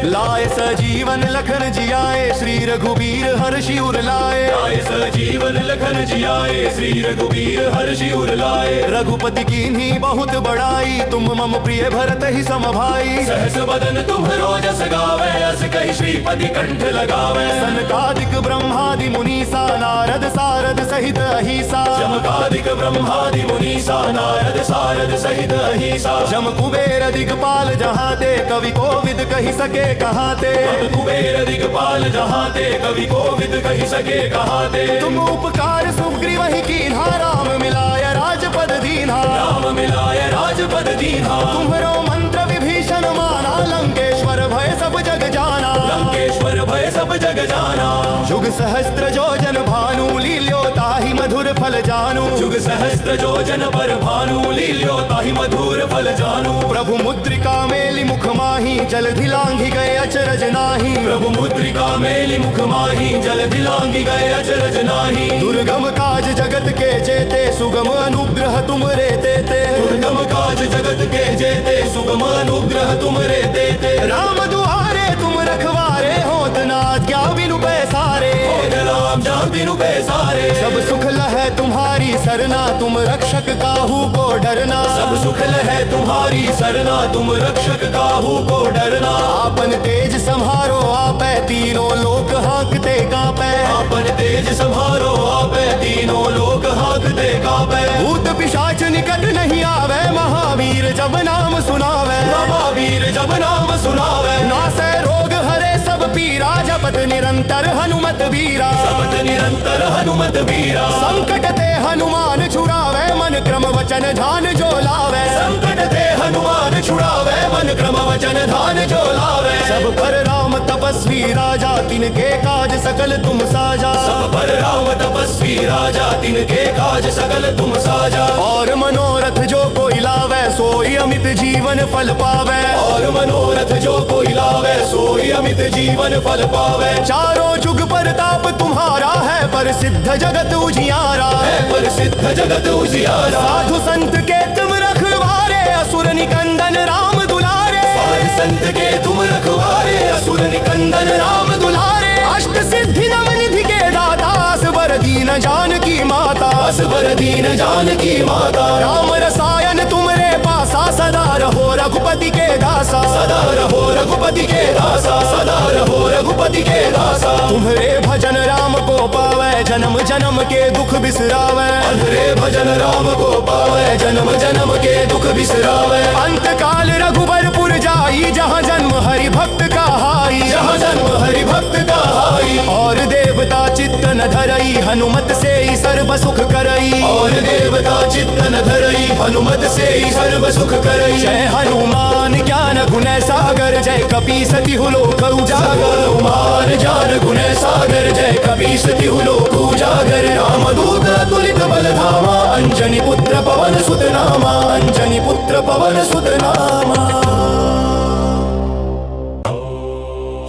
लाए सजीवन लखन जियाए श्री रघुबीर हर्षि उर लाए। लाए सजीवन लखन जियाए श्री रघुबीर हर्षि उर लाए। रघुपति कीन्ही बहुत बड़ाई तुम मम प्रिय भरत ही सम भाई। सहस बदन तुम्हरो जस गावे अस कहि श्रीपति कंठ लगावे। सनकादिक ब्रह्मादि मुनीसा नारद सारद सहित अहिसा। चमकादिक ब्रह्मादि मुनीसा नारद सारद सहित अहिसा। जम कुबेर दिगपाल जहाँ ते कवि कोविद कहि सके कहाते। कुबेर दिगपाल जहाँ ते कवि कोविद कहि सके कहाते। तुम उपकार सुग्रीव ही कीन्हा राम मिलाय राजपद दीन्हा। राम मिलाय राजपद दीन्हा। तुम्हरो मंत्र विभीषण माना लंकेश्वर भय सब जग जाना। लंकेश्वर भय सब जग जाना। जुग सहस्त्र जोजन भानु लील्यो ताहि मधुर फल जानू। जुग सहस्त्र जोजन पर भानु लील्यो ताहि मधुर फल जानू। प्रभु मुद्रिका मेलि मुख माही जलधि लांघि गए अचरज नाही। प्रभु मुद्रिका मेलि मुख माही जलधि लांघि गए अचरज नाही। दुर्गम काज जगत के जेते सुगम अनुग्रह तुम रे देते। दुर्गम काज जगत के जेते सुगम अनुग्रह तुम रे देते। राम दुआरे तुम रखवारे होत न आज्ञा बिनु पैसारे। होत राम जान बिनु पैसारे। सब सुख लहै तुम्हारी सरना तुम रक्षक काहू को डरना। सब सुख लहै तुम्हारी सरना तुम रक्षक काहू को डरना। आपन तेज संहारो आपै तीनों लोक हाँकते कांपै। आपन तेज संहारो आपै तीनों लोक हाँकते कांपै। भूत पिशाच निकट नहीं आवे महावीर जब नाम सुनावे। महावीर जब नाम सुनावे। नासै रोग हरे सब पीरा जपत निरंतर हनुमत वीरा। जपत निरंतर हनुमत वीरा। संकट ते हनुमान छुड़ावे मन क्रम वचन ध्यान जो लावे। संकट ते हनुमान छुड़ावे मन क्रम वचन ध्यान जो लावे। सब पर राम तपस्वी राजा तिनके काज सकल तुम साजा। सब पर राम तपस्वी राजा तिनके काज सकल तुम साजा। और मनोरथ जो कोई लावे सोई अमित जीवन फल पावे। और मनोरथ जो कोई लावे सोई अमित जीवन फल पावे। चारों जुग परताप तुम्हारा है पर सिद्ध जगत उजियारा। है पर सिद्ध जगत उजियारा। साधु संत के तुम रखवारे असुर निकंदन राम दुलारे। साधु संत के तुम रखवारे असुर निकंदन राम दुलारे। अष्ट सिद्धि नव निधि के दाता असबर दीन जानकी माता। असबर दीन जानकी माता। राम रसायन तुमरे पासा सदा रहो रघुपति के दासा। सदा रहो रघुपति के दासा। सदा रहो रघुपति के दासा। तुम्हारे भजन राम को पावे जन्म जन्म के दुख बिसरावे। तुम्हारे भजन राम को पावे जन्म जन्म के दुख बिसरावे। अंत काल रघुबरपुर जाई जहाँ जन्म हरि भक्त का हाई। जहाँ जन्म हरि भक्त का हाई। और देवता चित्त न धरई हनुमत से ही सर्व सुख करई। और देवता चित्त न धरई हनुमत से ही सर्व सुख करई। जय हनुमान ज्ञान गुण सागर जय कपीस तिहु लोक उजागर। हनुमान ज्ञान गुण सागर जय कपीस तिहु लोक उजागर। रामदूत अतुलित बल धामा अंजनी पुत्र पवन सुत नामा। अंजनी पुत्र पवन सुत नामा।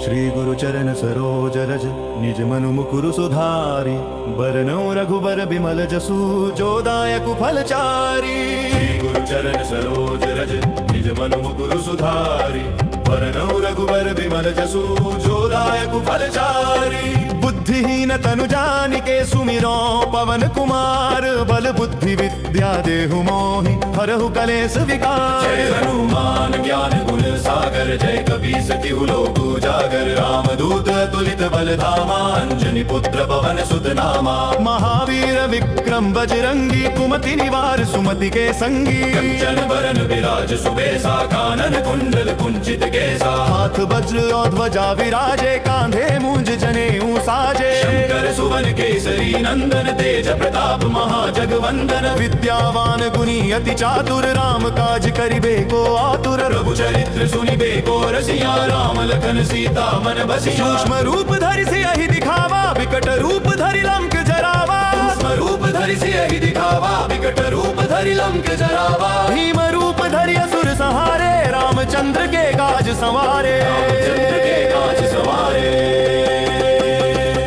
श्री गुरु चरण सरोज रज निज मनु मुकुरु सुधारी। बरनौ रघुबर बिमल जसु जो दायक फल चारी। श्री गुरु चरण सरोज रज निज मनु मुकुरु सुधारी। बरनौ रघुबर बिमल जसु जो दायक फल चारी। बुद्धिहीन तनु जानिके सुमिरो पवन कुमार। बल बुद्धि विद्या देहु मोहि हरहु कलेश विकार। जय हनुमान ज्ञान गुण सागर, जय कपीस तिहु लोक उजागर। रामदूत अतुलित बल धामा, अंजनी पुत्र पवन सुत नामा। महावीर विक्रम बजरंगी, कुमति निवार सुमति के संगी। कंचन बरन विराज सुबेसा, कानन कुंडल कुंचित केसा। हाथ वज्र और ध्वजा विराजे, कांधे मूंज जनेऊ साजे। शंकर सुवन केसरी नंदन, तेज प्रताप महाजगवंदन। विद्यावान गुणी अति चातुर, राम काज करिबे को आतुर। प्रभु चरित्र सुनिबे को रसिया, राम लखन सीता मन बसिया। सूक्ष्म रूप धरि सियहि दिखावा, विकट रूप धरि लंक जरावा। सूक्ष्म रूप धरि सियहि दिखावा, विकट रूप धरि लंक जरावा। भीम रूप धरि असुर संहारे, रामचंद्र के काज संवारे। चंद्र के काज सवारे।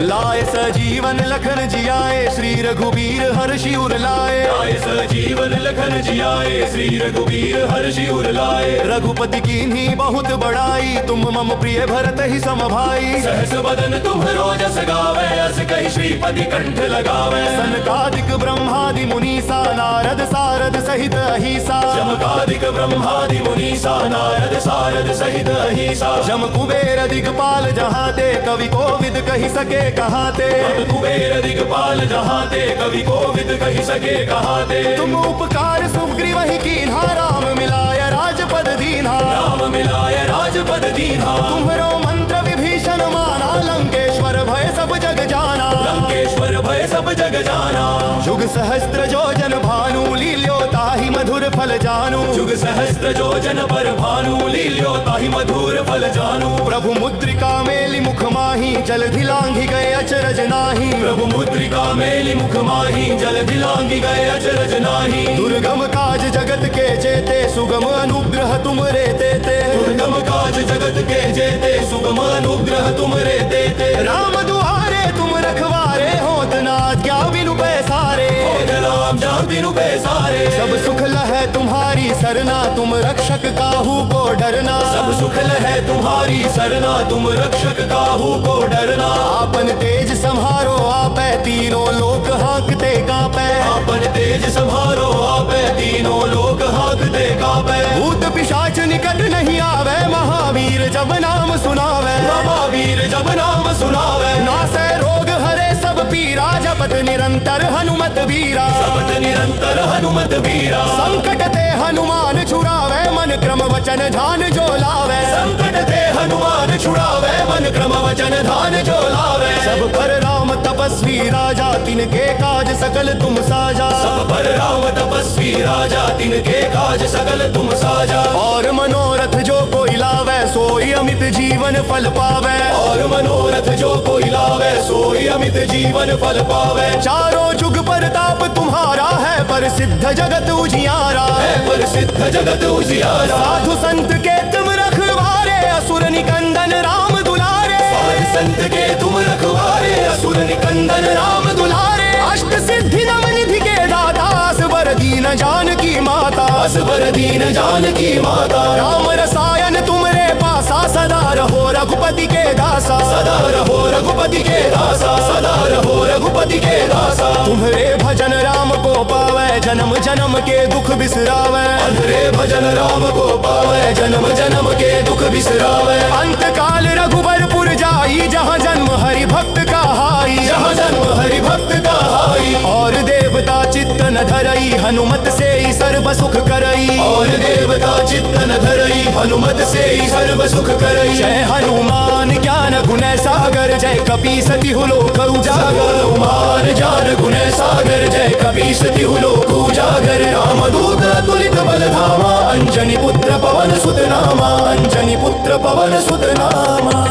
लाए सजीवन लखन जियाए, श्री रघुबीर हर्षि उर लाए। आए सजीवन लखन जियाए, श्री रघुबीर हर्षि उर लाए। रघुपति कीन्ही बहुत बड़ाई, तुम मम प्रिय भरत ही सम भाई। सहस बदन तुम्हरो जस गावे, अस कहि श्रीपति कंठ लगावे। सनकादिक ब्रह्मादि मुनीसा, नारद सारद सहित अहिसा। चमकादिक ब्रह्मादि मुनीसा, नारद सारद सहित अहिसा। जम कुबेर दिगपाल जहाते, कवि कोविद कहि सके कहाते। कुबेर दिगपाल जहाते, कवि कोविद कहि सके कहाते। तुम उपकार सुग्रीव ही कीन्हा, राम मिलाय राजपद दीन्हा। राम मिलाय राजपद दीन्हा। तुम्हरो मंत्र विभीषण माना, लंकेश्वर भय सब जग जाना। लंकेश्वर भय सब जग जाना। जुग सहस्त्र जोजन भानु, लील्यो ताहि मधुर फल जानू। जुग सहस्त्र जोजन पर भानु, लील्यो ताहि मधुर फल जानू। प्रभु मुद्रिका मेलि मुख माही, जलधि लांघि गए अचरज नाही। प्रभु मुद्रिका मेलि मुख माही, जल दिलांगी गए अचरज नाही। दुर्गम काज जगत के जेते, सुगम अनुग्रह तुम रे देते। दुर्गम काज जगत के जेते, सुगम अनुग्रह तुम रे देते। राम दुआरे तुम रखवारे, होत न आज्ञा बिनु पैसारे। होत राम जान बिनु पैसारे। सब सुख लहै तुम्हारी सरना, तुम रक्षक काहू को डरना। सब सुख लहै तुम्हारी सरना, तुम रक्षक काहू को डरना। आपन तेज संहारो आपै, तीनों लोक हाँकते कांपै। आपन तेज संहारो आपै, तीनों लोक हाँकते कांपै। भूत पिशाच निकट नहीं आवे, महावीर जब नाम सुनावे। महावीर जब नाम सुनावे। नासै रोग हरे सब पीरा, जपत निरंतर हनुमत बीरा। जपत निरंतर हनुमत बीरा। संकट ते हनुमान छुड़ावे, मन क्रम वचन ध्यान जो लावे। संकट ते हनुमान छुड़ावे, मन क्रम वचन ध्यान जो लावे। सब पर राम तपस्वी राजा, तिनके काज सकल तुम साजा। सब पर राम तपस्वी राजा, तिनके काज सकल तुम साजा। और मनोरथ जो कोई लावे, सोई अमित जीवन फल पावे। और मनोरथ जो कोई लावे, सोई अमित जीवन फल पावे। चारों जुग परताप तुम्हारा है, पर सिद्ध जगत उजियारा। है पर सिद्ध जगत उजियारा। साधु संत के तुम रखवारे, असुर निकंदन राम दुलारे। साध संत के तुम रखवारे, असुर निकंदन राम दुलारे। अष्ट सिद्धि नव निधि के दाता, असबर दीन जानकी माता। असबर दीन जानकी माता। राम रसायन तुमरे पासा, सदा रहो रघुपति के दासा। सदा रहो रघुपति के दासा। सदा रहो रघुपति के दासा। तुम्हारे भजन राम को पावे, जन्म जन्म के दुख बिसरावे। अंधरे भजन राम को पावे, जन्म जन्म के दुख बिसरावे। अंत काल रघुबरपुर जाई, जहाँ जन्म हरि भक्त का हाई। जहाँ जन्म हरि भक्त का हाई। और देवता चित्त न धरई, हनुमत से ही सर्व सुख करई। और देवता चित्त न धरई, हनुमत से ही सर्व सुख करई। जय हनुमान ज्ञान गुण सागर, जय कपीस तिहु लोक उजागर। हनुमान ज्ञान गुण सागर, जय कपीस तिहु लोक उजागर। रामदूत अतुलित बल धामा, अंजनी पुत्र पवन सुत नामा। अंजनी पुत्र पवन सुत नामा।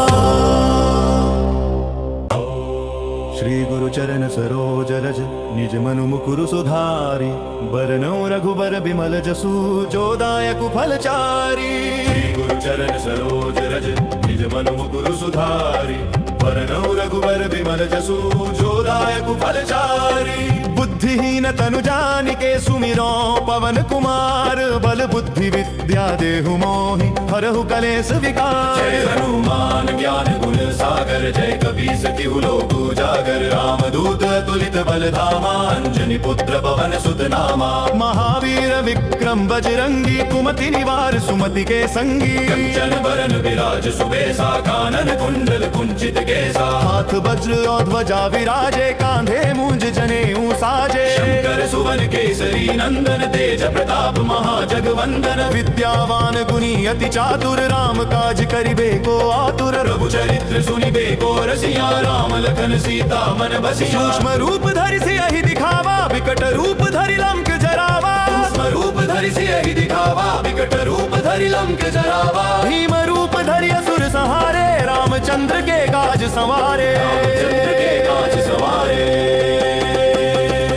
श्री गुरु चरण सरोज रज, निज मनु मुकुरु सुधारि। बरनौ रघुबर बिमल जसु, जो दायक फल चारि। श्री गुरु चरण सरोज रज, निज मनु मुकुरु सुधारि। बरनौ रघुबर बिमल जसु, जो दायक फल चारि। बुद्धिहीन तनु जानिके, सुमिरो पवन कुमार बल बल बुद्धि विद्या देहु मोहि हरहु कलेश विकार। जय हनुमान ज्ञान गुण सागर जय कपीस तिहु लोक उजागर रामदूत अतुलित बल धामा अंजनी पुत्र पवन सुत नामा। महावीर विक्रम बजरंगी कुमति निवार सुमति के संगी। कंचन बरन विराज सुबेसा कानन कुंडल कुंचित केसा। हाथ वज्र और ध्वजा विराजे कांधे मूंज जनेऊ साजे। शंकर सुवन केसरी नंदन तेज प्रताप महाजगवंदन। विद्यावान गुणी अति चातुर राम काज करिबे को आतुर। प्रभु चरित्र सुनिबे को रसिया राम लखन सीता मन बसिया। सूक्ष्म रूप धरि सियहि दिखावा विकट रूप धरि लंक जरावा। सूक्ष्म रूप धरि सियहि दिखावा विकट रूप धरि लंक जरावा। भीम रूप धरि असुर संहारे रामचंद्र के काज संवारे। चंद्र के काज सवारे।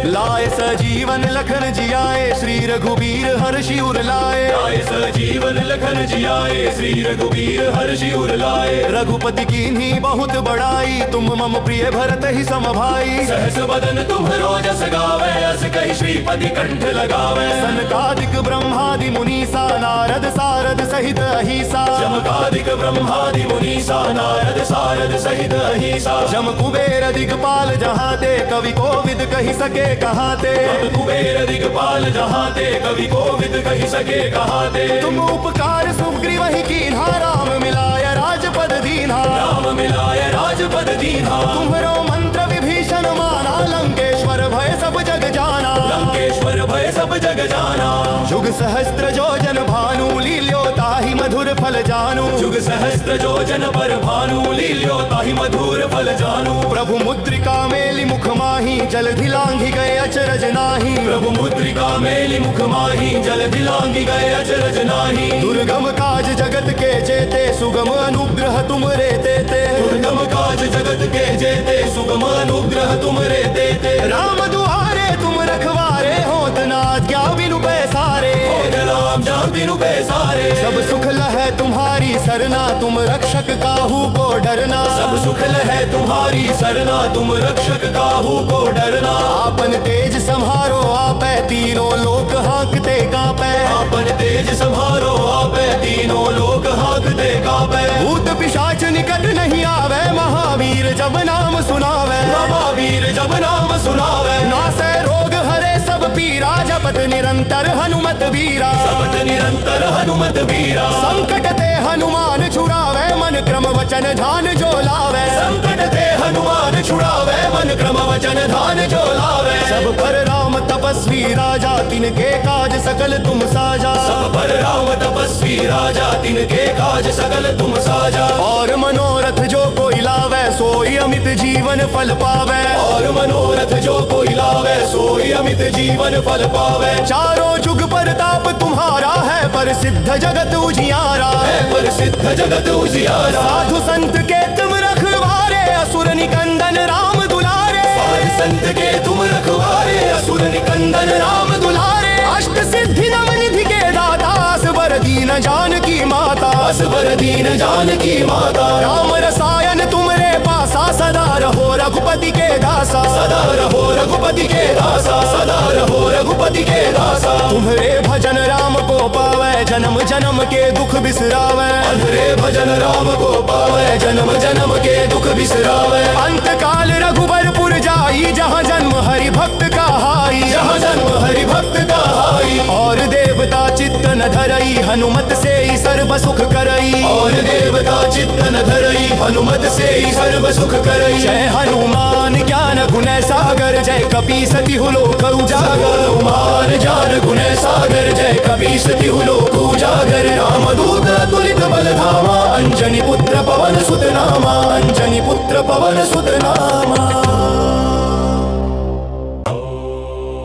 लाए सजीवन लखन जियाए श्री रघुबीर हर्षि उर लाए। लाए सजीवन लखन जियाए श्री रघुबीर हर्षि उर लाए। रघुपति कीन्ही बहुत बड़ाई तुम मम प्रिय भरत ही सम भाई। सहस बदन तुम्हरो जस गावे अस कहि श्रीपति कंठ लगावे। सनकादिक ब्रह्मादि मुनीसा नारद सारद सहित अहिसा। जमकादिक ब्रह्मादि मुनीसा नारद सारद सहित अहिसा। जम कुबेर दिगपाल जहाते कवि कोविद कहि सके कहाते। कुबेर दिगपाल जहाते कवि कोविद कहि सके कहाते। तुम उपकार सुग्रीव ही कीन्हा राम मिलाय राजपद दीन्हा। राम मिलाय राजपद दीन्हा। तुम्हरो मंत्र विभीषण माना लंकेश्वर भय सब जग जाना। लंकेश्वर भय सब जग जाना। जुग सहस्त्र जोजन भानु लील्यो ताहि मधुर फल जानू। जुग सहस्त्र जोजन पर भानु लील्यो ताहि मधुर फल जानू। प्रभु मुद्रिका मेलि मुख माहि जलधि लांघि गए अचरज नाही। प्रभु मुद्रिका मेलि मुख माहि जलधि लांघि गए अचरज नाही। दुर्गम काज जगत के जेते सुगम अनुग्रह तुम रे देते। दुर्गम काज जगत के जेते सुगम अनुग्रह तुम रे देते। राम दुआरे तुम रखवारे होत न आज्ञा बिनु पैसारे। होत राम जान बिनु पैसारे। सब सुख लहै तुम्हारी सरना तुम रक्षक काहू को डरना। सब सुख लहै तुम्हारी सरना तुम रक्षक काहू को डरना। आपन तेज संहारो आपै तीनों लोक हाँकते कांपै। आपन तेज संहारो आपै तीनों लोक हाँकते कांपै। भूत पिशाच निकट नहीं आवे महावीर जब नाम सुनावे। महावीर जब नाम सुनावे। नासै रोग हरे सब पीरा जपत निरंतर हनुमत वीरा। जपत निरंतर हनुमत वीरा। संकट ते हनुमान छुड़ावे मन क्रम वचन ध्यान जो लावे। संकट ते हनुमान छुड़ावे मन क्रम वचन ध्यान जो लावे। सब पर राम तपस्वी राजा तिनके काज सकल तुम साजा। सब पर राम तपस्वी राजा तिनके काज सकल तुम साजा। और मनोरथ जो कोई लावे सोई अमित जीवन फल पावे। और मनोरथ जो कोई लावे सोई अमित जीवन फल पावे। चारों जुग परताप तुम्हारा है पर सिद्ध जगत उजियारा। है पर सिद्ध जगत उजियारा। साधु संत के तुम रखवारे असुर निकंदन राम दुलारे। साधु संत के तुम रखवारे असुर निकंदन राम दुलारे। अष्ट सिद्धि नव निधि के दाता असबर दीन जानकी माता। असबर दीन जानकी माता। राम रसायन तुमरे पासा सदा रहो रघुपति के दासा। सदा रहो रघुपति के दासा। सदा रहो रघुपति के दासा। तुम्हारे भजन राम को पावे जन्म जन्म के दुख बिसरावे। तुम्हारे भजन राम को पावे जन्म जन्म के दुख बिसरावे। अंत काल रघुबरपुर जाई जहाँ जन्म हरि भक्त का हाई। जहाँ जन्म हरि भक्त का हाई। और देवता चित्त न धरई हनुमत से ही सर्व सुख करई। और देवता चित्त न धरई हनुमत से ही सर्व सुख करई। जय हनुमान ज्ञान गुण सागर जय कपीस तिहु लोक उजागर। हनुमान ज्ञान गुण सागर जय कपीस तिहु लोक उजागर। रामदूत अतुलित बल धामा अंजनी पुत्र पवन सुत नामा। अंजनी पुत्र पवन सुत नामा।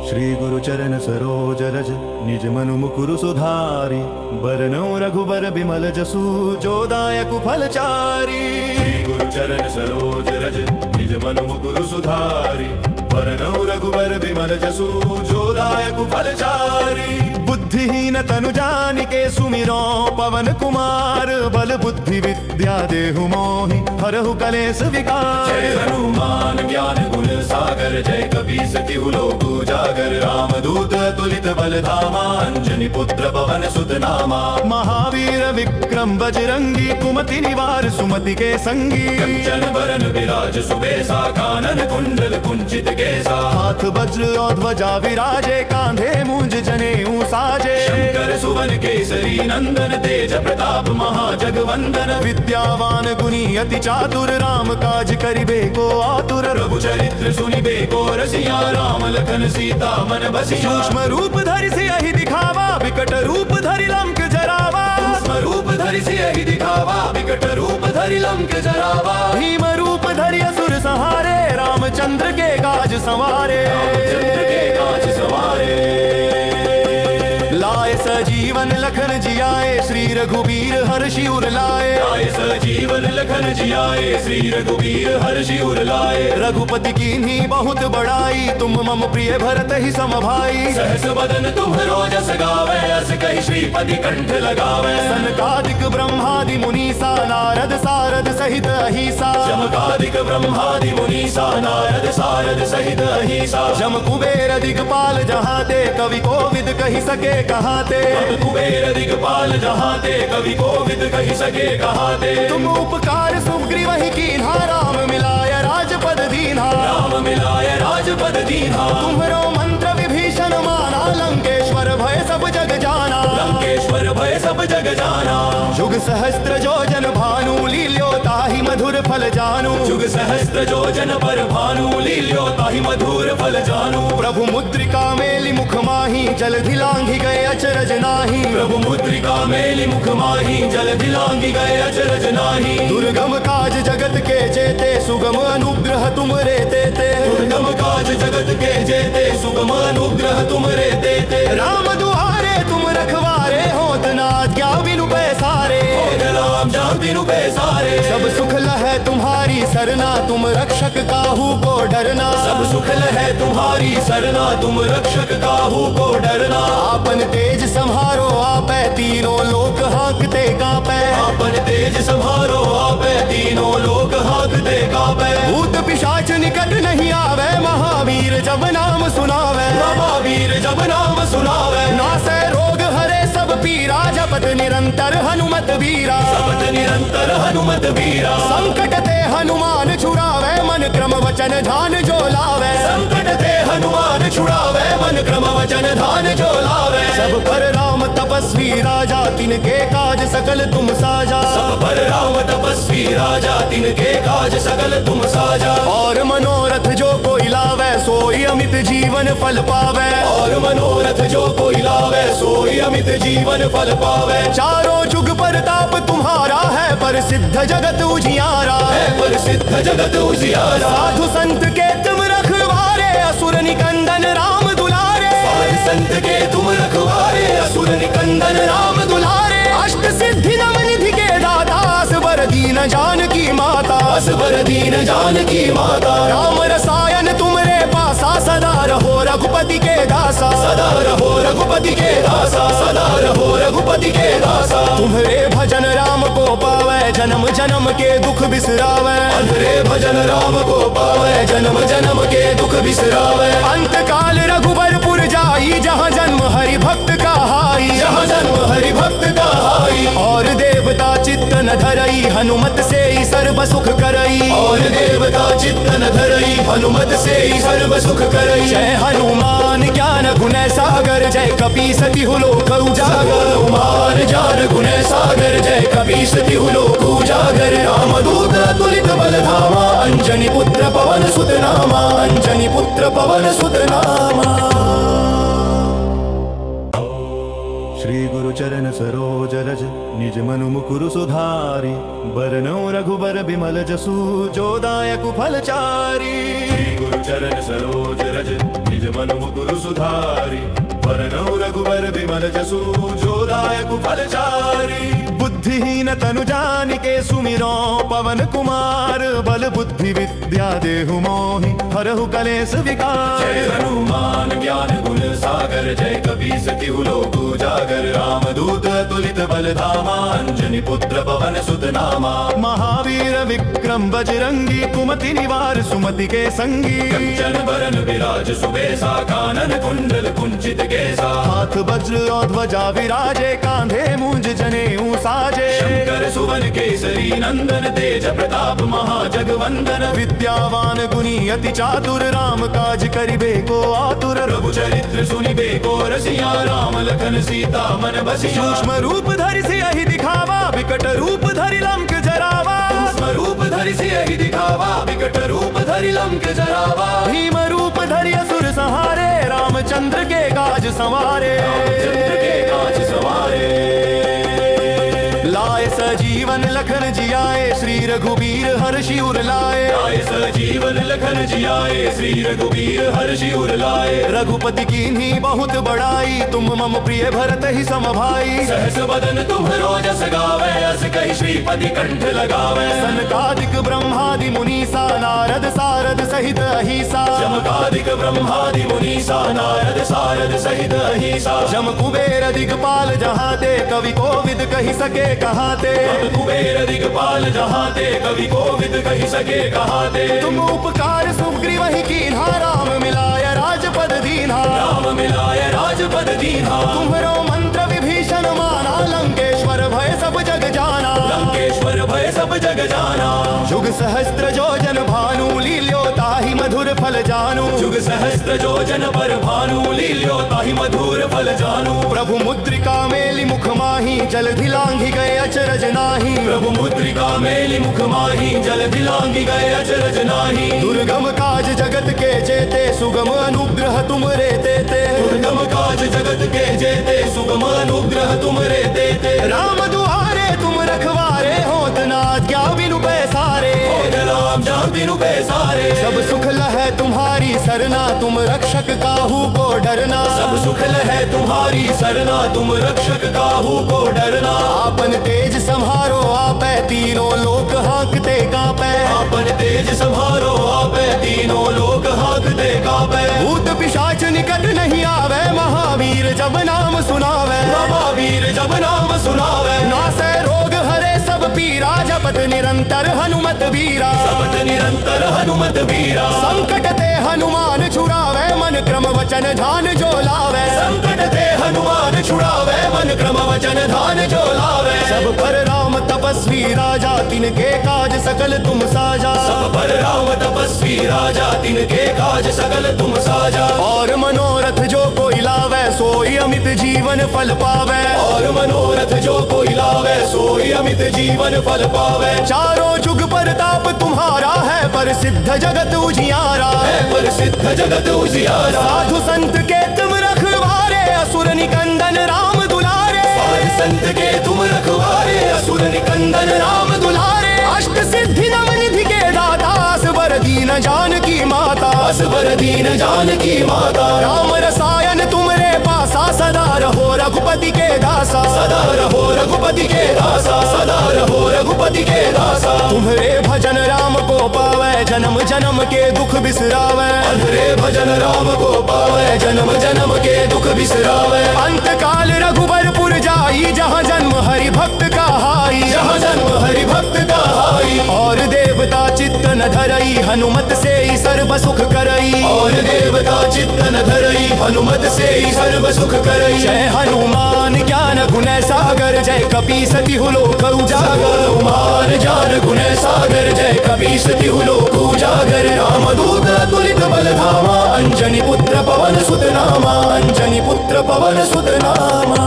श्री गुरु चरण सरोज रज निज मनु मुकुरु सुधारि। बरनौ रघुबर बिमल जसु जो दायक फल चारि। श्री गुरु चरण सरोज रज निज मनु मुकुरु सुधारि। बरनौ रघुबर बिमल जसु जो दायक फल चारि। बुद्धिहीन तनु जानिके सुमिरो पवन कुमार बल बुद्धि विद्या विद्या देहु मोहि हरहु कलेस विकार। जय हनुमान ज्ञान गुण सागर जय कपीस तिहु लोक उजागर रामदूत अतुलित बल धामा अंजनी पुत्र पवन सुत नामा। महावीर विक्रम बजरंगी कुमति निवार सुमति के संगी। कंचन बरन विराज सुबेसा कानन कुंडल कुंचित केसा। हाथ वज्र और ध्वजा विराजे कांधे मूंज जनेऊ साजे। शंकर सुवन केसरी नंदन तेज प्रताप महाजगवंदन। विद्यावान गुणी अति चातुर राम काज करिबे को आतुर। प्रभु चरित्र सुनिबे को रसिया राम लखन सीता मन बसिया। सूक्ष्म रूप धरि सियहि दिखावा विकट रूप धरि लंक जरावा। सूक्ष्म रूप धरि सियहि दिखावा विकट रूप धरि लंक जरावा। भीम रूप धरि असुर संहारे रामचंद्र के काज संवारे। रामचंद्र के काज सवारे। लाए सजीवन लखन जियाए श्री रघुबीर हर्षि उर लाए। लाए सजीवन लखन जियाए श्री रघुबीर हर्षि उर लाए। रघुपति कीन्ही बहुत बड़ाई तुम मम प्रिय भरत ही सम भाई। सहस बदन तुम्हरो जस गावे अस कहि श्रीपति कंठ लगावे। सनकादिक ब्रह्मादि मुनीसा नारद सारद सहित अहिसा। जमकादिक ब्रह्मादि मुनीसा नारद सारद सहित अहिसा। जम कुबेर दिगपाल जहाँ ते कवि कोविद कहि सके कहाते। कुबेर दिगपाल जहाँ ते कवि कोविद कहि सके कहाते। तुम उपकार सुग्रीव ही कीन्हा राम मिलाय राजपद दीन्हा। राम मिलाय राजपद दीन्हा। तुम्हरो मंत्र विभीषण माना लंकेश्वर भय सब जग जाना। लंकेश्वर भय सब जग जाना। जुग सहस्त्र जो जन भानु लील्यो ताहि मधुर फल जानू। जुग सहस्त्र जो जन पर भानु लील्यो ताहि मधुर फल जानू। प्रभु मुद्रिका मेलि मुख माही जल धिलांघि गए अचरज नाही। प्रभु मुद्रिका मेलि मुख माही जल दिलांगी गए अचरज नाही। दुर्गम काज जगत के जेते सुगम अनुग्रह तुम रे देते। दुर्गम काज जगत के जेते सुगम अनुग्रह तुम रे देते। राम दुआरे तुम रखवारे होत न आज्ञा बिनु पैसारे। राम जान बिनु पैसारे। सब सुख लहै तुम्हारी सरना तुम रक्षक काहू को डरना। सब सुख लहै तुम्हारी सरना तुम रक्षक काहू को डरना। आपन तेज संहारो आपै तीनों लोक हाँकते कांपै। आपन तेज संहारो आपै तीनों लोक हाँकते कांपै। भूत पिशाच निकट नहीं आवे महावीर जब नाम सुनावे। महावीर जब नाम सुनावे। नासै रोग हरे सब पीरा जपत निरंतर हनुमत वीरा। जपत निरंतर हनुमत वीरा। संकट ते हनुमान छुड़ावे मन क्रम वचन ध्यान जो लावे। संकट ते हनुमान छुड़ावे मन क्रम वचन ध्यान जो लावे। सब पर राम तपस्वी राजा तिनके काज सकल तुम साजा। सब पर राम तपस्वी राजा तिनके काज सकल तुम साजा। और मनोरथ जो कोई लावे सोई अमित जीवन फल पावे। और मनोरथ जो कोई लावे सोई अमित जीवन फल पावे। चारों जुग परताप तुम्हारा है प्रसिद्ध जगत उजियारा। है प्रसिद्ध जगत उजियारा। साधु संत के तुम रखवारे असुर निकंदन राम दुलारे। साधु संत के तुम रखवारे असुर निकंदन राम दुलारे। अष्ट सिद्धि नव निधि के दाता असबर दीन जानकी माता। असबर दीन जानकी माता। राम रसायन तुमरे पासा सदा रहो रघुपति के दासा। सदा रहो रघुपति के दासा। सदा रहो रघुपति के दासा। तुम्हारे भजन राम को पावे जन्म जन्म के दुख बिसरावे। अंधरे भजन राम को पावे जन्म जन्म के दुख बिसरावे। अंत काल रघुबरपुर जाई जहाँ जन्म हरि भक्त का हाई। जहाँ जन्म हरि भक्त का हाई। और देवता चित्त न धरई हनुमत से ही सर्व सुख करई। और देवता चित्त न धरई हनुमत से ही सर्व सुख करई। जय हनुमान ज्ञान गुण सागर जय कपीस तिहु लोक उजागर। हनुमान ज्ञान गुण सागर जय कपीस तिहु लोक उजागर। रामदूत अतुलित बल धामा अंजनी पुत्र पवन सुत नामा। अंजनी पुत्र पवन सुत नामा। श्री गुरु चरण सरोज रज निज मनु मुकुरु सुधारि। बरनौ रघुबर बिमल जसु जो दायक फल चारि। श्री गुरु चरण सरोज रज निज मनु मुकुरु सुधारि। बरनौ रघुबर बिमल जसु जो दायक फल चारि। बुद्धिहीन तनु जानिके सुमिरो पवन कुमार। बल बुद्धि विद्या देहु मोहि हरहु कलेस विकार। जय हनुमान ज्ञान गुण सागर सागर जय कपीस तिहु लोक उजागर रामदूत अतुलित बल धामा अंजनी पुत्र पवन सुत नामा महावीर विक्रम बजरंगी कुमति निवार सुमति के संगी कंचन बरन विराज सुबेसा कानन कुंडल कुंचित केसा हाथ वज्र और ध्वजा विराजे कांधे मूंज जनेऊ साजे शंकर सुवन केसरी नंदन तेज प्रताप महाजगवंदन विद्यावान गुणी अति चातुर राम काज करिबे को आतुर प्रभु चरित्र सुनिबे को रसिया राम लखन सीता मन बसिया सूक्ष्म रूप धरि सियहि दिखावा विकट रूप धरि लंक जरावा सूक्ष्म रूप धरि सियहि दिखावा विकट रूप धरि लंक जरावा भीम रूप धरि असुर संहारे रामचंद्र के काज संवारे लाए सजीवन लखन जियाए श्री रघुबीर हर्षि उर लाए लाए सजीवन लखन जियाए श्री रघुबीर हर्षि उर लाए रघुपति कीन्ही बहुत बड़ाई तुम मम प्रिय भरत ही सम भाई सहस बदन तुम रोजस गावे अस कहि श्रीपति कंठ लगावे सनकादिक ब्रह्मादि मुनीसा नारद सारद सहित अहिसा जमकादिक ब्रह्मादि मुनीसा नारद सारद सहित अहिसा जम कुबेर दिगपाल जहाँ ते कवि कोविद कहि सके कहाते कुबेर दिगपाल जहाते कवि कोविद कहि सके कहाते तुम उपकार सुग्रीव ही कीन्हा राम मिलाय राजपद दीन्हा राम मिलाय राजपद दीन्हा तुम्हरो मंत्र विभीषण माना लंकेश्वर भय सब जग जाना लंकेश्वर भय सब जग जाना जुग सहस्त्र जोजन भानु लील्यो ताहि मधुर फल जानू जुग सहस्त्र जोजन पर भानु लील्यो ताहि मधुर फल जानू प्रभु मुद्रिका मेलि मुख माही जल धिलांघि गए अचरज नाही प्रभु मुद्रिका मेलि मुख माही जल धिलांघि गए अचरज नाही दुर्गम काज जगत के जेते सुगम अनुग्रह तुम रे देते दुर्गम काज जगत के जेते सुगम अनुग्रह तुम रे देते राम दुआरे तुम रखवारे होत ना क्या बिनु पैसारे राम जान बिनु पैसारे सब सुख लहै तुम्हारी सरना तुम रक्षक काहू को डरना सब सुख लहै तुम्हारी सरना तुम रक्षक काहू को डरना आपन तेज संहारो आपै तीनों लोक हाँकते कांपै आपन तेज संहारो आपै तीनों लोक हाँकते कांपै भूत पिशाच निकट नहीं आवे महावीर जब नाम सुनावे महावीर जब नाम सुनावे नासै रोग हरे सब पीरा जपत निरंतर हनुमत वीरा जपत निरंतर हनुमत वीरा संकट ते हनुमान छुड़ावे मन क्रम वचन ध्यान जो लावे संकट ते हनुमान छुड़ावे मन क्रम वचन ध्यान जो लावे सब पर राम तपस्वी राजा तिनके काज सकल तुम साजा सब पर राम तपस्वी राजा तिनके काज सकल तुम साजा और मनोरथ जो कोई लावे सोई अमित जीवन फल पावे और मनोरथ जो कोई लावे सोई अमित जीवन फल पावे चारों जुग परताप तुम्हारा है पर सिद्ध जगत उजियारा है पर सिद्ध जगत उजियारा साधु संत के तुम रखवारे असुर निकंदन राम दुलारे साधु संत के तुम रखवारे असुर निकंदन राम दुलारे अष्ट सिद्धि नव निधि के दाता असबर दीन जानकी माता असबर दीन जानकी माता राम रसायन तुमरे पासा सदा रहो रघुपति के दासा सदा रहो रघुपति के दासा सदा रहो रघुपति के दासा तुम्हारे भजन राम को पावे जन्म जन्म के दुख बिसरावे तुम्हारे भजन राम को पावे जन्म जन्म के दुख बिसरावे अंत काल रघुबरपुर जाई जहाँ जन्म हरि भक्त का हाई जहाँ जन्म हरि भक्त का हाई और देवता चित्त न धरई हनुमत से ही सर्व सुख करई और देवता चित्त न धरई हनुमत से ही सर्व सुख करई जय हनुमान ज्ञान गुण सागर जय कपीस तिहु लोक उजागर हनुमान ज्ञान गुण सागर जय कपीस तिहु लोक उजागर रामदूत अतुलित बल धामा अंजनी पुत्र पवन सुत नामा अंजनी पुत्र पवन सुत नामा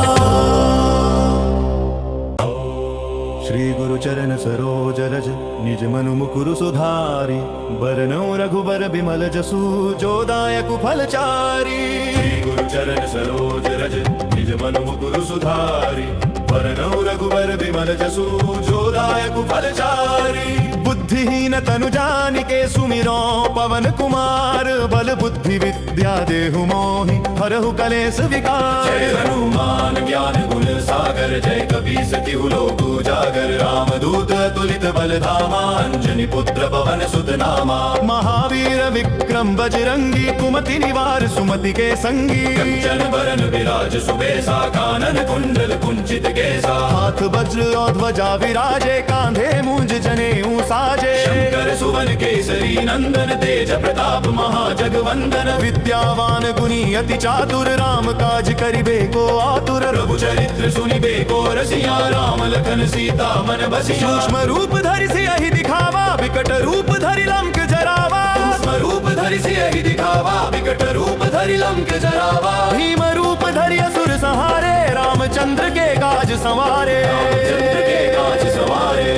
श्री गुरु चरण सरोज रज निज मनु मुकुरु सुधारी बरनौ रघुबर बिमल जसु जो दायक फल चारी श्री गुरु चरण सरोज रज निज मनु मुकुरु सुधारी बरनौ रघुबर विमल जसु जो दायक फलचारी। बुद्धिहीन तनु जानिके सुमिरो पवन कुमार बल बुद्धि विद्या देहु मोहि हरहु कलेश विकार। जय हनुमान ज्ञान गुण सागर जय कपीस तिहु लोक उजागर रामदूत अतुलित बल धामा अंजनी पुत्र पवन सुत नामा। महावीर विक्रम बजरंगी कुमति निवार सुमति के संगी। कंचन बरन विराज सुबेसा कानन कुंडल कुंचित केसा। हाथ वज्र और ध्वजा विराजे कांधे मूंज जनेऊ साजे। शंकर सुवन केसरी नंदन तेज प्रताप महाजगवंदन। विद्यावान गुणी अति चातुर राम काज करिबे को आतुर। प्रभु चरित्र सुनिबे को रसिया राम लखन सीता मन बसिया। सूक्ष्म रूप धरि सियहि दिखावा विकट रूप धरि लंक जरावा। सूक्ष्म रूप धरि सियहि दिखावा विकट रूप धरि लंक जरावा। भीम रूप धरि असुर संहारे रामचंद्र के काज संवारे। रामचंद्र के काज सवारे।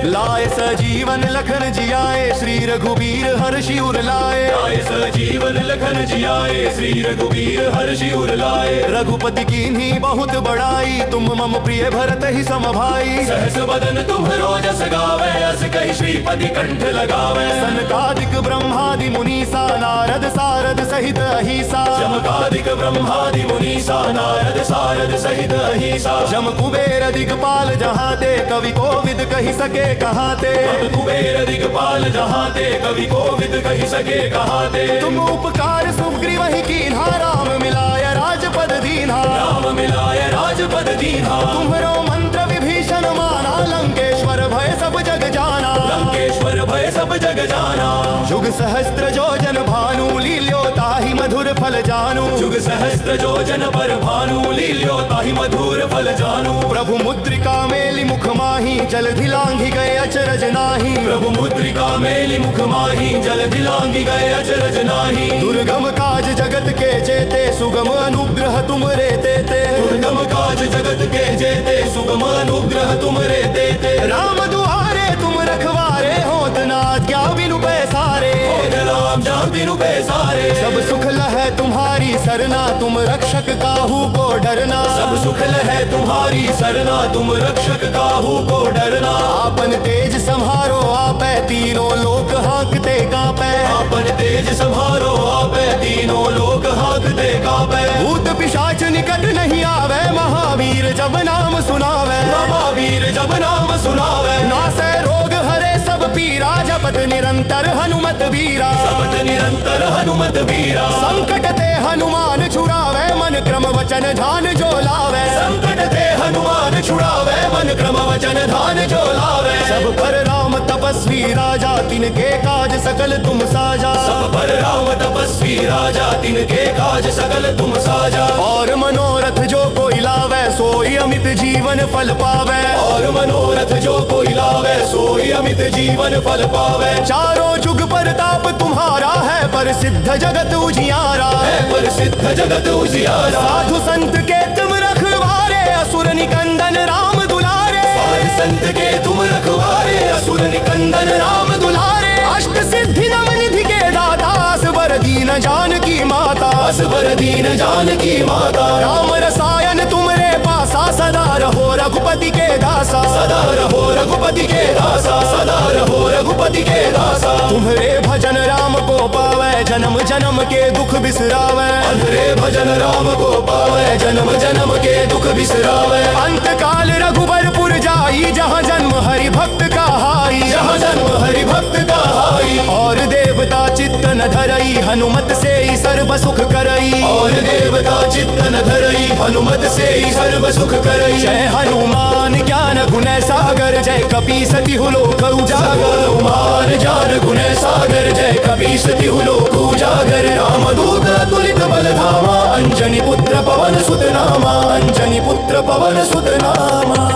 लाए सजीवन लखन जियाए श्री रघुबीर हर्षि उर लाए। लाए सजीवन लखन जियाए श्री रघुबीर हर्षि उर लाए। रघुपति कीन्ही बहुत बड़ाई तुम मम प्रिय भरत ही सम भाई। सहस बदन तुम्हरो जस गावे अस कहि श्रीपति कंठ लगावे। सनकादिक ब्रह्मादि मुनीसा नारद सारद सहित अहिसा। चमकादिक ब्रह्मादि मुनीसा नारद सारद सहित अहिसा। जम कुबेर दिगपाल जहाते कवि कोविद कहि सके कहाते। कुबेर दिगपाल जहाते कवि कोविद कहि सके कहाते। तुम उपकार सुग्रीव ही कीन्हा राम मिलाय राजपद दीन्हा। राम मिलाय राजपद दीन्हा। तुम्हरो मंत्र विभीषण माना लंकेश्वर भय सब जग जाना। लंकेश्वर भय सब जग जाना। जुग सहस्त्र जो जन भानु लील्यो ताहि मधुर फल जानू। जुग सहस्त्र जो जन पर भानु लील्यो ताहि मधुर फल जानू। प्रभु मुद्रिका मेलि मुख माही जल धिलांघि गए अचरज नाही। प्रभु मुद्रिका मेलि मुख माही जल धिलांघि गए अचरज नाही। दुर्गम काज जगत के जेते सुगम अनुग्रह तुम रे देते। दुर्गम काज जगत के जेते सुगम अनुग्रह तुम रे देते। राम दुआरे तुम रखवारे होत ना क्या बिनु पैसारे। होत राम जान बिनु पैसारे। सब सुख लहै तुम्हारी सरना तुम रक्षक काहू को डरना। सब सुख लहै तुम्हारी सरना तुम रक्षक काहू को डरना। आपन तेज संहारो आपै तीनों लोक हाँकते कांपै। आपन तेज संहारो आपै तीनों लोक हाँकते कांपै। भूत पिशाच निकट नहीं आवे महावीर जब नाम सुनावे। महावीर जब नाम सुनावे। नासै रोग हरे सब पीरा जपत निरंतर हनुमत वीरा। जपत निरंतर हनुमत वीरा। संकट ते हनुमान छुड़ावे मन क्रम वचन ध्यान जो लावे। संकट ते हनुमान छुड़ावे मन क्रम वचन ध्यान जो लावे। सब पर राम तपस्वी राजा तिनके काज सकल तुम साजा। सब पर राम तपस्वी राजा तिनके काज सकल तुम साजा। और मनोरथ जो कोई लावे सोई अमित जीवन फल पावे। और मनोरथ जो कोई लावे सोई अमित जीवन फल पावे। चारों जुग परताप तुम्हारा है पर सिद्ध जगत उजियारा। है पर सिद्ध जगत उजियारा। साधु संत के तुम रखवारे असुर निकंदन राम दुलारे। साधु संत के तुम रखवारे असुर निकंदन राम दुलारे। अष्ट सिद्धि नव निधि के दाता असबर दीन जानकी माता। असबर दीन जानकी माता। राम रसायन तुमरे पासा सदा रहो रघुपति के दासा। सदा रहो रघुपति के दासा। सदा रहो रघुपति के दासा। तुम्हारे भजन राम को पावे जन्म जन्म के दुख बिसरावे। तुम्हारे भजन राम को पावे जन्म जन्म के दुख बिसरावे। अंत काल रघुबरपुर जाई जहाँ जन्म हरि भक्त का हाई। जहाँ जन्म हरि भक्त का हाई। और देवता चित्त न धरई हनुमत से ही सर्व सुख करई। और देवता चित्त न धरई हनुमत से ही सर्व सुख करई। जय हनुमान ज्ञान गुण सागर जय कपीस तिहु लोक उजागर। हनुमान ज्ञान गुण सागर जय कपीस तिहु लोक उजागर। रामदूत अतुलित बल धामा अंजनी पुत्र पवन सुत नामा। अंजनी पुत्र पवन सुत नामा।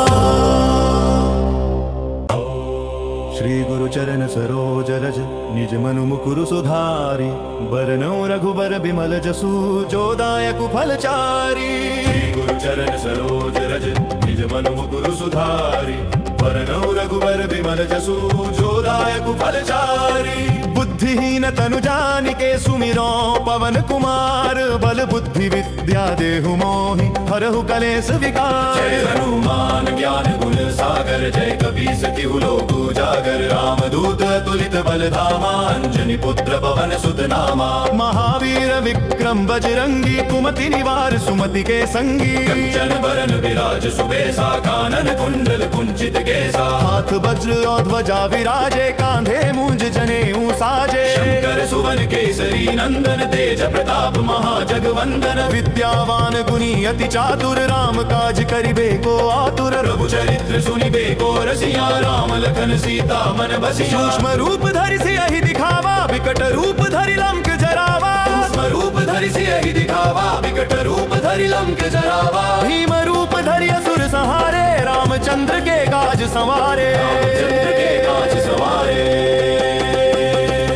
श्री गुरु चरण सरोज रज निज मनु मुकुरु सुधारी। बरनौ रघुबर बिमल जसु जो दायक फलचारी। श्री गुरु चरण सरोज रज निज मनु मुकुरु सुधारी। बरनौ रघुबर बिमल जसु जो दायक फलचारी। बुद्धिहीन तनु जानिके सुमिरो पवन कुमार बल बुद्धि विद्या देहु मोहि हरहु कलेश विकार। जय हनुमान ज्ञान गुण सागर जय कपीस तिहु लोक उजागर रामदूत तुलित बल धामा अंजनी पुत्र पवन सुत नामा। महावीर विक्रम बजरंगी कुमति निवार सुमति के संगी। कंचन बरन विराज सुबेसा कानन कुंडल कुंचित केसा। हाथ वज्र और ध्वजा विराजे कांधे मूंज जनेऊ साजे। शंकर सुवन केसरी नंदन तेज प्रताप महाजगवंदन। विद्यावान गुणी अति चातुर राम काज करिबे को आतुर। प्रभु चरित्र सुनिबे को रसिया राम लखन सीता मन बसिया। सूक्ष्म रूप धरि सियहि दिखावा विकट रूप धरि लंक जरावा। सूक्ष्म रूप धरि सियहि दिखावा विकट रूप धरि लंक जरावा। भीम रूप धरि असुर संहारे रामचंद्र के काज संवारे। चंद्र के काज सवारे।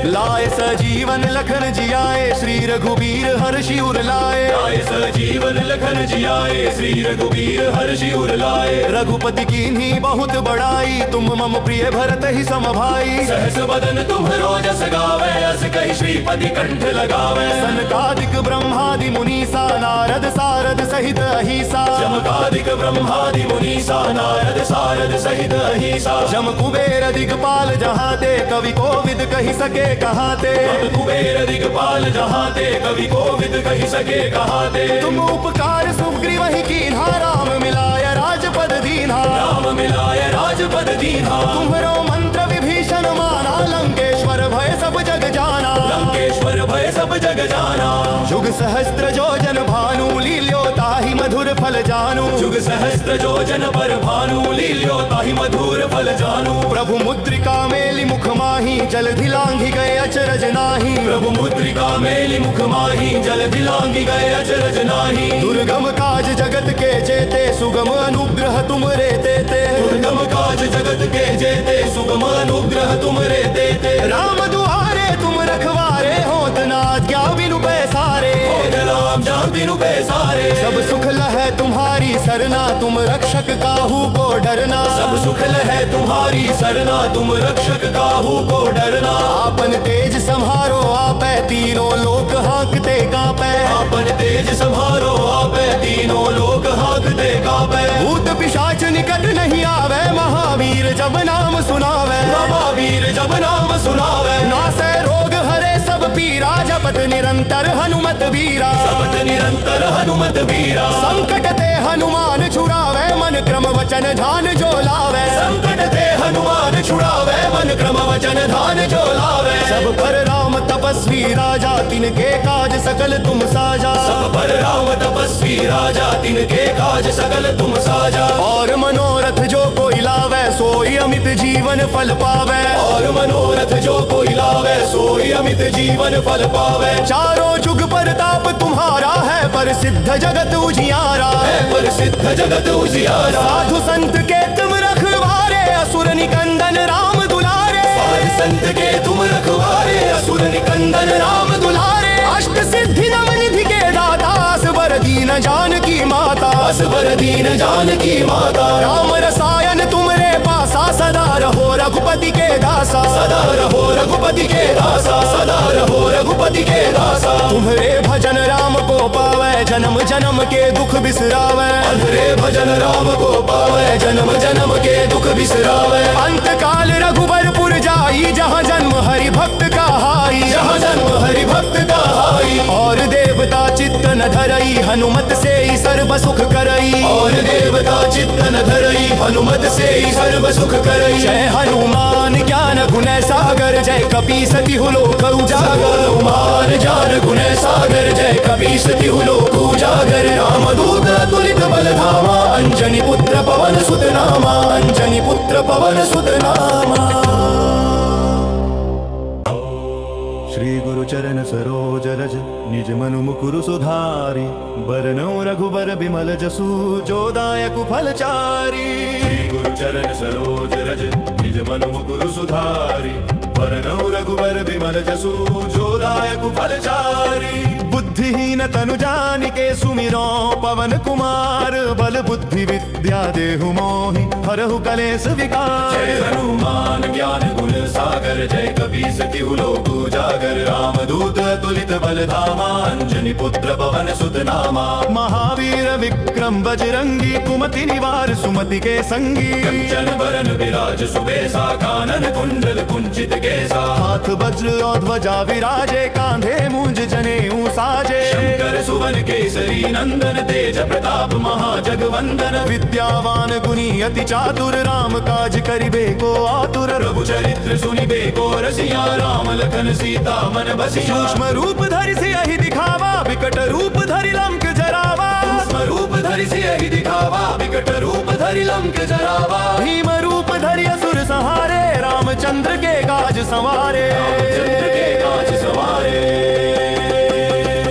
लाए सजीवन लखन जियाए श्री रघुबीर हर्षि उर लाए। लाए सजीवन लखन जियाए श्री रघुबीर हर्षि उर लाए। रघुपति कीन्ही बहुत बड़ाई तुम मम प्रिय भरत ही सम भाई। सहस बदन तुम्हरो जस गावे अस कहि श्रीपति कंठ लगावे। सनकादिक ब्रह्मादि मुनीसा नारद सारद सहित अहिसा। चमकादिक ब्रह्मादि मुनीसा नारद सारद सहित अहिसा। जम कुबेर दिगपाल जहाते कवि कोविद कहि सके कहाते। कुबेर दिगपाल जहाते कवि कोविद कहि सके कहाते। तुम उपकार सुग्रीव ही कीन्हा राम मिलाय राजपद दीन्हा। राम मिलाय राजपद दीन्हा। तुम्हरो मंत्र विभीषण माना लंकेश्वर भय सब जग जाना। लंकेश्वर भय सब जग जाना। जुग सहस्त्र जोजन भानु लील्यो ताहि मधुर फल जानू। जुग सहस्त्र जोजन पर भानु लील्यो ताहि मधुर फल जानू। प्रभु मुद्रिका मेलि मुख माही जल धिलांघि गए अचरज नाही। प्रभु मुद्रिका मेलि मुख माही जल दिलांगी गए अचरज नाही। दुर्गम काज जगत के जेते सुगम अनुग्रह तुम रे देते। दुर्गम काज जगत के जेते सुगम अनुग्रह तुम रे देते। राम दुआरे तुम रखवारे होत न आज्ञा बिनु पैसारे। राम जान बिनु पैसारे। सब सुख लहै तुम्हारी सरना तुम रक्षक काहू को डरना। सब सुख लहै तुम्हारी सरना तुम रक्षक काहू को डरना। आपन तेज संहारो आपै तीनों लोक हाँकते कांपै। आपन तेज संहारो आपै तीनों लोक हाँकते कांपै। भूत पिशाच निकट नहीं आवे महावीर जब नाम सुनावे। महावीर जब नाम सुनावे। नासै रोग हरे सब पीरा जपत निरंतर हनुमत वीरा। जपत निरंतर हनुमत वीरा। संकट ते हनुमान छुड़ावे मन क्रम वचन ध्यान जो लावे। संकट ते हनुमान छुड़ावे मन क्रम वचन ध्यान जो लावे। सब पर राम तपस्वी राजा तिनके काज सकल तुम साजा। सब पर राम तपस्वी राजा तिनके काज सकल तुम साजा। और मनोरथ जो कोई लावे सोई अमित जीवन फल पावे। और मनोरथ जो कोई लावे सोई अमित जीवन फल पावे। चारों जुग परताप तुम्हारा है पर सिद्ध जगत उजियारा। है पर सिद्ध जगत उजियारा। साधु संत के तुम रखवारे असुर निकंदन राम दुलारे। साधु संत के तुम रखवारे असुर निकंदन राम दुलारे। अष्ट सिद्धि नव निधि के दाता असबर दीन जानकी माता। असबर दीन जानकी माता। राम रसायन तुमरे पासा सदा रहो रघुपति के दासा। सदा रहो रघुपति के दासा। सदा रहो रघुपति के दासा। तुम्हारे भजन राम को पावे जन्म जन्म के दुख बिसरावे। अंधरे भजन राम को पावे जन्म जन्म के दुख बिसरावे। अंत काल रघुबरपुर जाई जहाँ जन्म हरि भक्त का हाई। जहाँ जन्म हरि भक्त का हाई। और देवता चित्त न धरई हनुमत से ही सर्व सुख करई। और देवता चित्त न धरई हनुमत से ही सर्व सुख करई। जय हनुमान ज्ञान गुण सागर जय कपीस तिहु लोक उजागर। हनुमान ज्ञान गुण सागर जय कपीस तिहु लोक उजागर। रामदूत तुलित बल धामा अंजनी पुत्र पवन सुत नामा। अंजनी पुत्र पवन सुत नामा। श्री गुरु चरण सरोज रज निज मनु मुकुरु सुधारि। बरनौ रघुबर बिमल जसु जो दायक फल चारि। श्री गुरु चरण सरोज रज निज मनु मुकुरु सुधारि। बरनौ रघुबर बिमल जसु जो दायक फल चारि। बुद्धि बुद्धिहीन तनु जानिके सुमिरो पवन कुमार बल बुद्धि विद्या देहु मोहि हरहु कलेश विकार। जय हनुमान ज्ञान गुण सागर जय कपीस तिहु लोक उजागर रामदूत तुलित बल धामा अंजनी पुत्र पवन सुत नामा। महावीर विक्रम बजरंगी कुमति निवार सुमति के संगी। कंचन बरन विराज सुबेसा कानन कुंडल कुंचित केसा। हाथ वज्र और ध्वजा विराजे कांधे मूंज जनेऊ साजे। शंकर सुवन केसरी नंदन तेज प्रताप महाजगवंदन। विद्यावान गुणी अति चातुर राम काज करिबे को आतुर। प्रभु चरित्र सुनिबे को रसिया राम लखन सीता मन बसिया। सूक्ष्म रूप धरि सियहि दिखावा विकट रूप धरि लंक जरावा। सूक्ष्म रूप धरि सियहि दिखावा विकट रूप धरि लंक जरावा। भीम रूप धरि असुर संहारे रामचंद्र के काज संवारे। रामचंद्र के काज सवारे।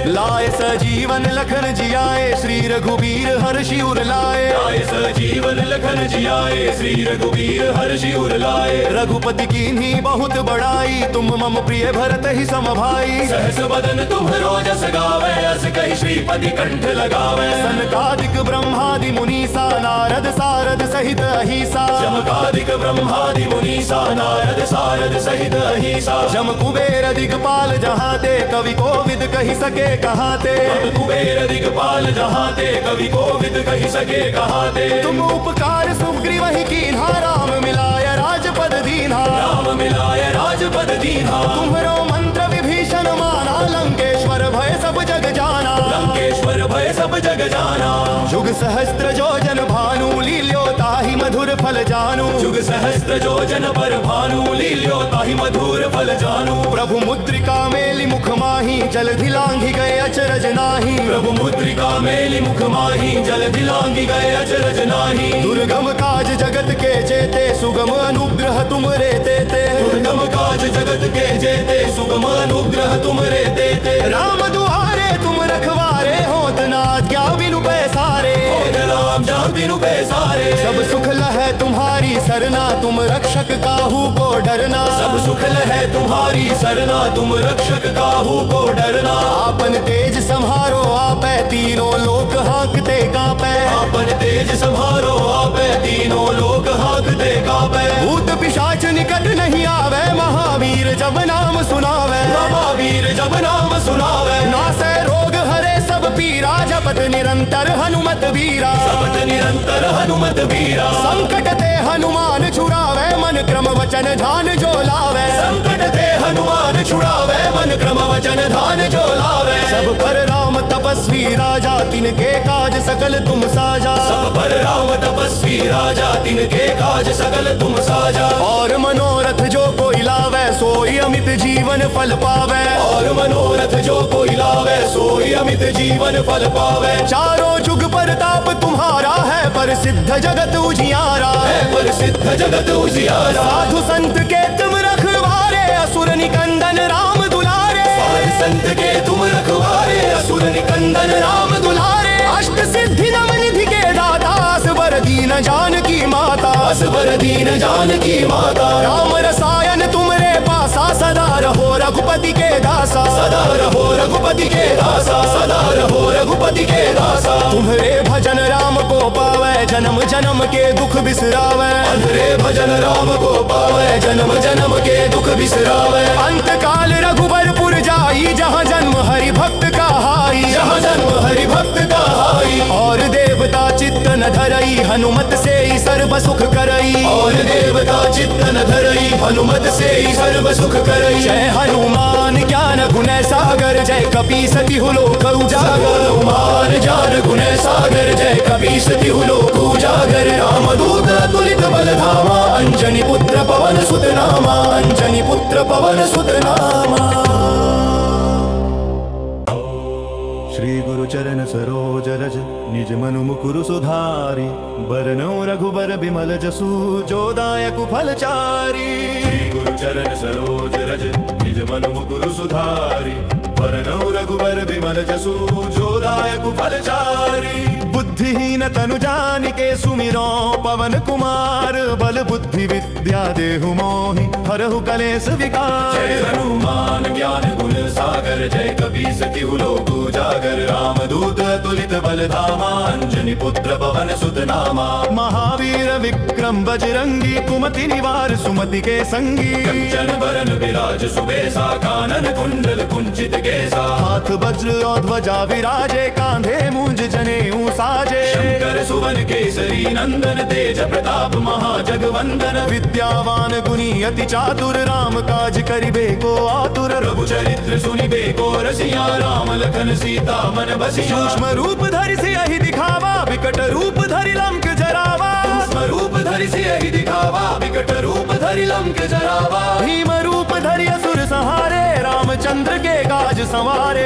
लाए सजीवन लखन जियाए श्री रघुबीर हर्षि उर लाए। लाए सजीवन लखन जियाए श्री रघुबीर हर्षि उर लाए। रघुपति कीन्ही बहुत बड़ाई तुम मम प्रिय भरत ही सम भाई। सहस बदन तुम्हरो जस गावे अस कहि श्रीपति कंठ लगावे। सनकादिक ब्रह्मादि मुनीसा नारद सारद सहित अहिसा। जमकादिक ब्रह्मादि मुनीसा नारद सारद सहित अहिसा। जम कुबेर दिगपाल जहाँ ते कवि कोविद कहि सके कहाते। कुबेर दिगपाल जहाँ ते कवि कोविद कहि सके कहाते। तुम उपकार सुग्रीव ही कीन्हा राम मिलाय राजपद दीन्हा। राम मिलाय राजपद दीन्हा। तुम्हरो मंत्र विभीषण माना लंकेश्वर भय सब जग जाना। लंकेश्वर भय सब जग जाना। जुग सहस्त्र जो जन भानु लील्यो ताहि मधुर फल जानू। जुग सहस्त्र जो जन पर भानु लील्यो ताहि मधुर फल जानू। प्रभु मुद्रिका मेलि मुख माही जल धिलांघि गए अचरज नाही। प्रभु मुद्रिका मेलि मुख माही जल दिलांगी गए अचरज नाही। दुर्गम काज जगत के जेते सुगम अनुग्रह तुम रे देते। दुर्गम काज जगत के जेते सुगम अनुग्रह तुम रे देते। राम दुआरे तुम रखवारे होत ना क्या बिनु पैसारे। होत राम जहाँ बिनु पैसारे। सब सुख लहै तुम्हारी सरना तुम रक्षक काहू को डरना। सब सुख लहै तुम्हारी सरना तुम रक्षक काहू को डरना। आपन तेज संहारो आपै तीनों लोक हाँकते कांपै। आपन तेज संहारो आपै तीनों लोक हाँकते कांपै। भूत पिशाच निकट नहीं आवे महावीर जब नाम सुनावे। महावीर जब नाम सुनावे। नासै रोग हरे सब पीरा जपत निरंतर हनुमत वीरा। जपत निरंतर हनुमत वीरा। संकट ते हनुमान छुड़ावे मन क्रम वचन ध्यान जो लावे। संकट ते हनुमान छुड़ावे मन क्रम वचन ध्यान जो लावे। सब पर राम तपस्वी राजा तिनके काज सकल तुम साजा। सब पर राम तपस्वी राजा तिनके काज सकल तुम साजा। और मनोरथ जो कोई लावे सोई अमित जीवन फल पावे। और मनोरथ जो कोई लावे सोई अमित जीवन फल पावे। चारों जुग परताप तुम्हारा है प्रसिद्ध जगत उजियारा। है प्रसिद्ध जगत उजियारा। साधु संत के तुम रखवारे असुर निकंदन राम दुलारे। साधु संत के तुम रखवारे असुर निकंदन राम दुलारे। अष्ट सिद्धि नव निधि के दाता असबर दीन जानकी माता। असबर दीन जानकी माता। राम रसायन तुमरे पासा सदा रहो रघुपति के दासा। सदा रहो रघुपति के दासा। सदा रहो रघुपति के दासा। तुम्हारे भजन राम को पावे जन्म जन्म के दुख बिसरावे। अंधरे भजन राम को पावे जन्म जन्म के दुख बिसरावे। अंत काल रघुबरपुर जाई जहाँ जन्म हरि भक्त का हाई। जहाँ जन्म हरि भक्त का हाई। और देवता चित्त न धरई हनुमत से ही सर्व सुख करई। और देवता चित्त न धरई हनुमत से ही सर्व सुख करई। जय हनुमान ज्ञान गुण सागर जय कपीस तिहु लोक उजागर। हनुमान ज्ञान गुण सागर जय कपीस तिहु लोक उजागर। रामदूत तुलित बल धामा अंजनी पुत्र पवन सुत नामा। अंजनी पुत्र पवन सुत नामा। श्री गुरु चरण सरोज रज निज मनु मुकुरु सुधारि। बरनौ रघुबर बिमल जसु जो दायक फल चारि। श्री गुरु चरण सरोज रज निज मनु मुकुरु सुधारि। वरनौ रघुबर विमल जसु जो दायक फलचारी। बुद्धिहीन तनु जानिके सुमिरो पवन कुमार बल बुद्धि विद्या देहु मोहि हरहु कलेश विकार। जय हनुमान ज्ञान गुण सागर जय कपीस तिहु लोक उजागर रामदूत तुलित बल धामा अंजनी पुत्र पवन सुत नामा। महावीर विक्रम बजरंगी कुमति निवार सुमति के संगी। कंचन बरन विराज सुबेसा कानन कुंडल कुंचित केसा। हाथ वज्र और ध्वजा विराजे कांधे मूंज जनेऊ साजे। शंकर सुवन केसरी नंदन तेज प्रताप महाजगवंदन। विद्यावान गुणी अति चातुर राम काज करिबे को आतुर। प्रभु चरित्र सुनिबे को रसिया राम लखन सीता मन बसिया। सूक्ष्म रूप धरि सियहि दिखावा विकट रूप धरि लंक जरावा। सूक्ष्म रूप धरि सियहि दिखावा विकट रूप धरि लंक जरावा। भीम रूप धरि असुर संहारे रामचंद्र के काज संवारे।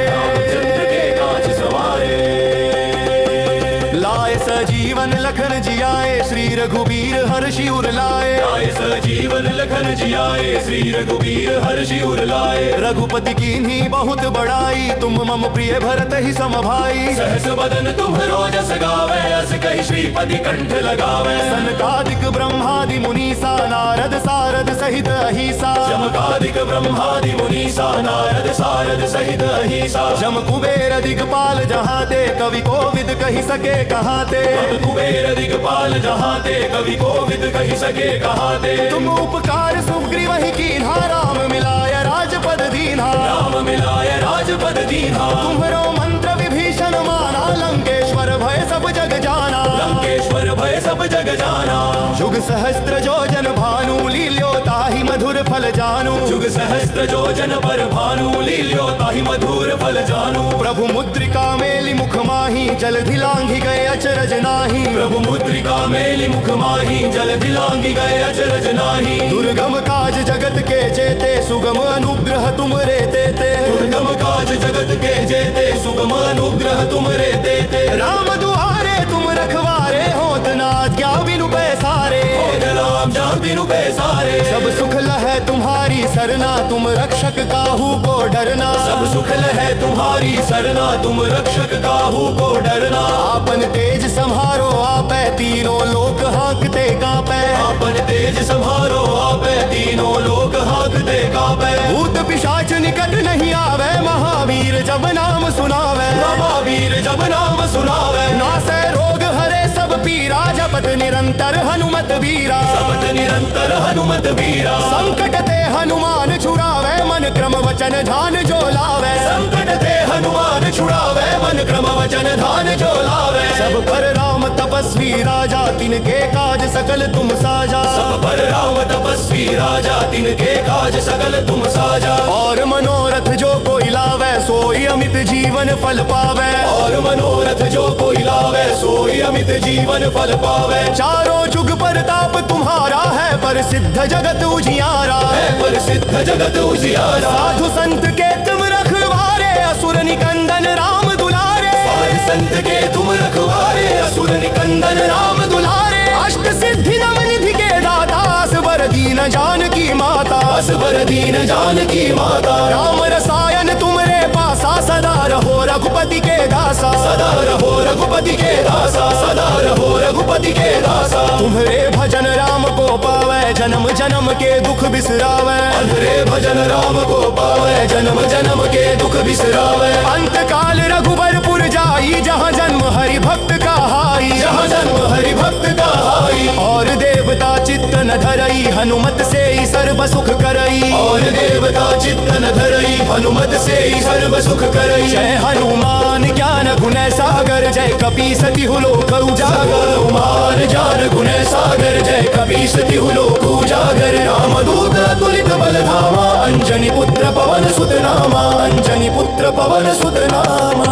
लाए सजीवन लखन जियाए श्री रघुबीर हर्षि उर लाए। लाए सजीवन लखन जियाए श्री रघुबीर हर्षि उर लाए। रघुपति कीन्ही बहुत बड़ाई तुम मम प्रिय भरत ही सम भाई। सहस बदन तुम्हरो जस गावे अस कहि श्रीपति कंठ लगावे। सनकादिक ब्रह्मादि मुनीसा नारद सारद सहित अहिसा। जमकादिक ब्रह्मादि मुनीसा नारद सारद सहित अहिसा। जम कुबेर दिगपाल जहाते कवि कोविद कहि सके कहाते। कुबेर दिगपाल जहाते कवि कोविद कहि सके कहाते। तुम उपकार सुग्रीव ही कीन्हा राम मिलाय राजपद दीन्हा। राम मिलाय राजपद दीन्हा। तुम्हरो मंत्र विभीषण माना लंकेश्वर भय सब जग जाना। लंकेश्वर भय सब जग जाना। जुग सहस्त्र जोजन भानु लील्यो ताहि मधुर फल जानू। जुग सहस्त्र जोजन पर भानु लील्यो ताहि मधुर फल जानू। प्रभु मुद्रिका मेलि मुख माही जलधि लांघि गए अचरज नाही। प्रभु मुद्रिका मेलि मुख माही जलधि लांघि गए अचरज नाही। दुर्गम काज जगत के जेते सुगम अनुग्रह तुम रे देते। दुर्गम काज जगत के जेते सुगम अनुग्रह तुम रे देते। राम दुआरे तुम रखवारे होत न आज्ञा बिनु पैसारे। होत राम जान बिनु पैसारे। सब सुख लहै तुम्हारी सरना तुम रक्षक काहू को डरना। सब सुख लहै तुम्हारी सरना तुम रक्षक काहू को डरना। आपन तेज संहारो आपै तीनों लोक हाँकते कांपै। आपन तेज संहारो आपै तीनों लोक हाँकते कांपै। भूत पिशाच निकट नहीं आवे महावीर जब नाम सुनावे। महावीर जब नाम सुनावे। नासै रोग हरे सब पीरा जपत निरंतर हनुमत वीरा। जपत निरंतर हनुमत वीरा। संकट ते हनुमान छुड़ावे मन क्रम वचन ध्यान जो लावे। संकट ते हनुमान छुड़ावे मन क्रम वचन ध्यान जो लावे। सब पर राम तपस्वी राजा तिनके काज सकल तुम साजा। सब पर राम तपस्वी राजा तिनके काज सकल तुम साजा। और मनोरथ जो कोई लावे सोई अमित जीवन फल पावे। और मनोरथ जो कोई लावे सोई अमित जीवन फल पावे। चारों जुग परताप तुम्हारा है पर सिद्ध जगत उजियारा। है पर सिद्ध जगत उजियारा। साधु संत के तुम रखवारे असुर निकंदन राम दुलारे। साधु संत के तुम रखवारे असुर निकंदन राम दुलारे। अष्ट सिद्धि नव निधि के दाता असबर दीन जानकी माता। असबर दीन जानकी माता। राम रसायन तुमरे पासा सदा रहो रघुपति के दासा। सदा रहो रघुपति के दासा। सदा रहो रघुपति के दासा। तुम्हारे भजन राम को पावे जन्म जन्म के दुख बिसरावे। तुम्हारे भजन राम को पावे जन्म जन्म के दुख बिसरावे। अंत काल रघुबरपुर जाई जहाँ जन्म हरि भक्त का हाई। जहाँ जन्म हरि भक्त का हाई। और देवता चित्त न धरई हनुमत से ही सर्व सुख करई। और देवता चित्त न धरई हनुमत से ही सर्व सुख करई। जय हनुमान ज्ञान गुण सागर जय कपीस तिहु लोक उजागर। हनुमान ज्ञान गुण सागर जय कपीस तिहु लोक उजागर। रामदूत तुलित बल धामा अंजनी पुत्र पवन सुत नामा। अंजनी पुत्र पवन सुत नामा।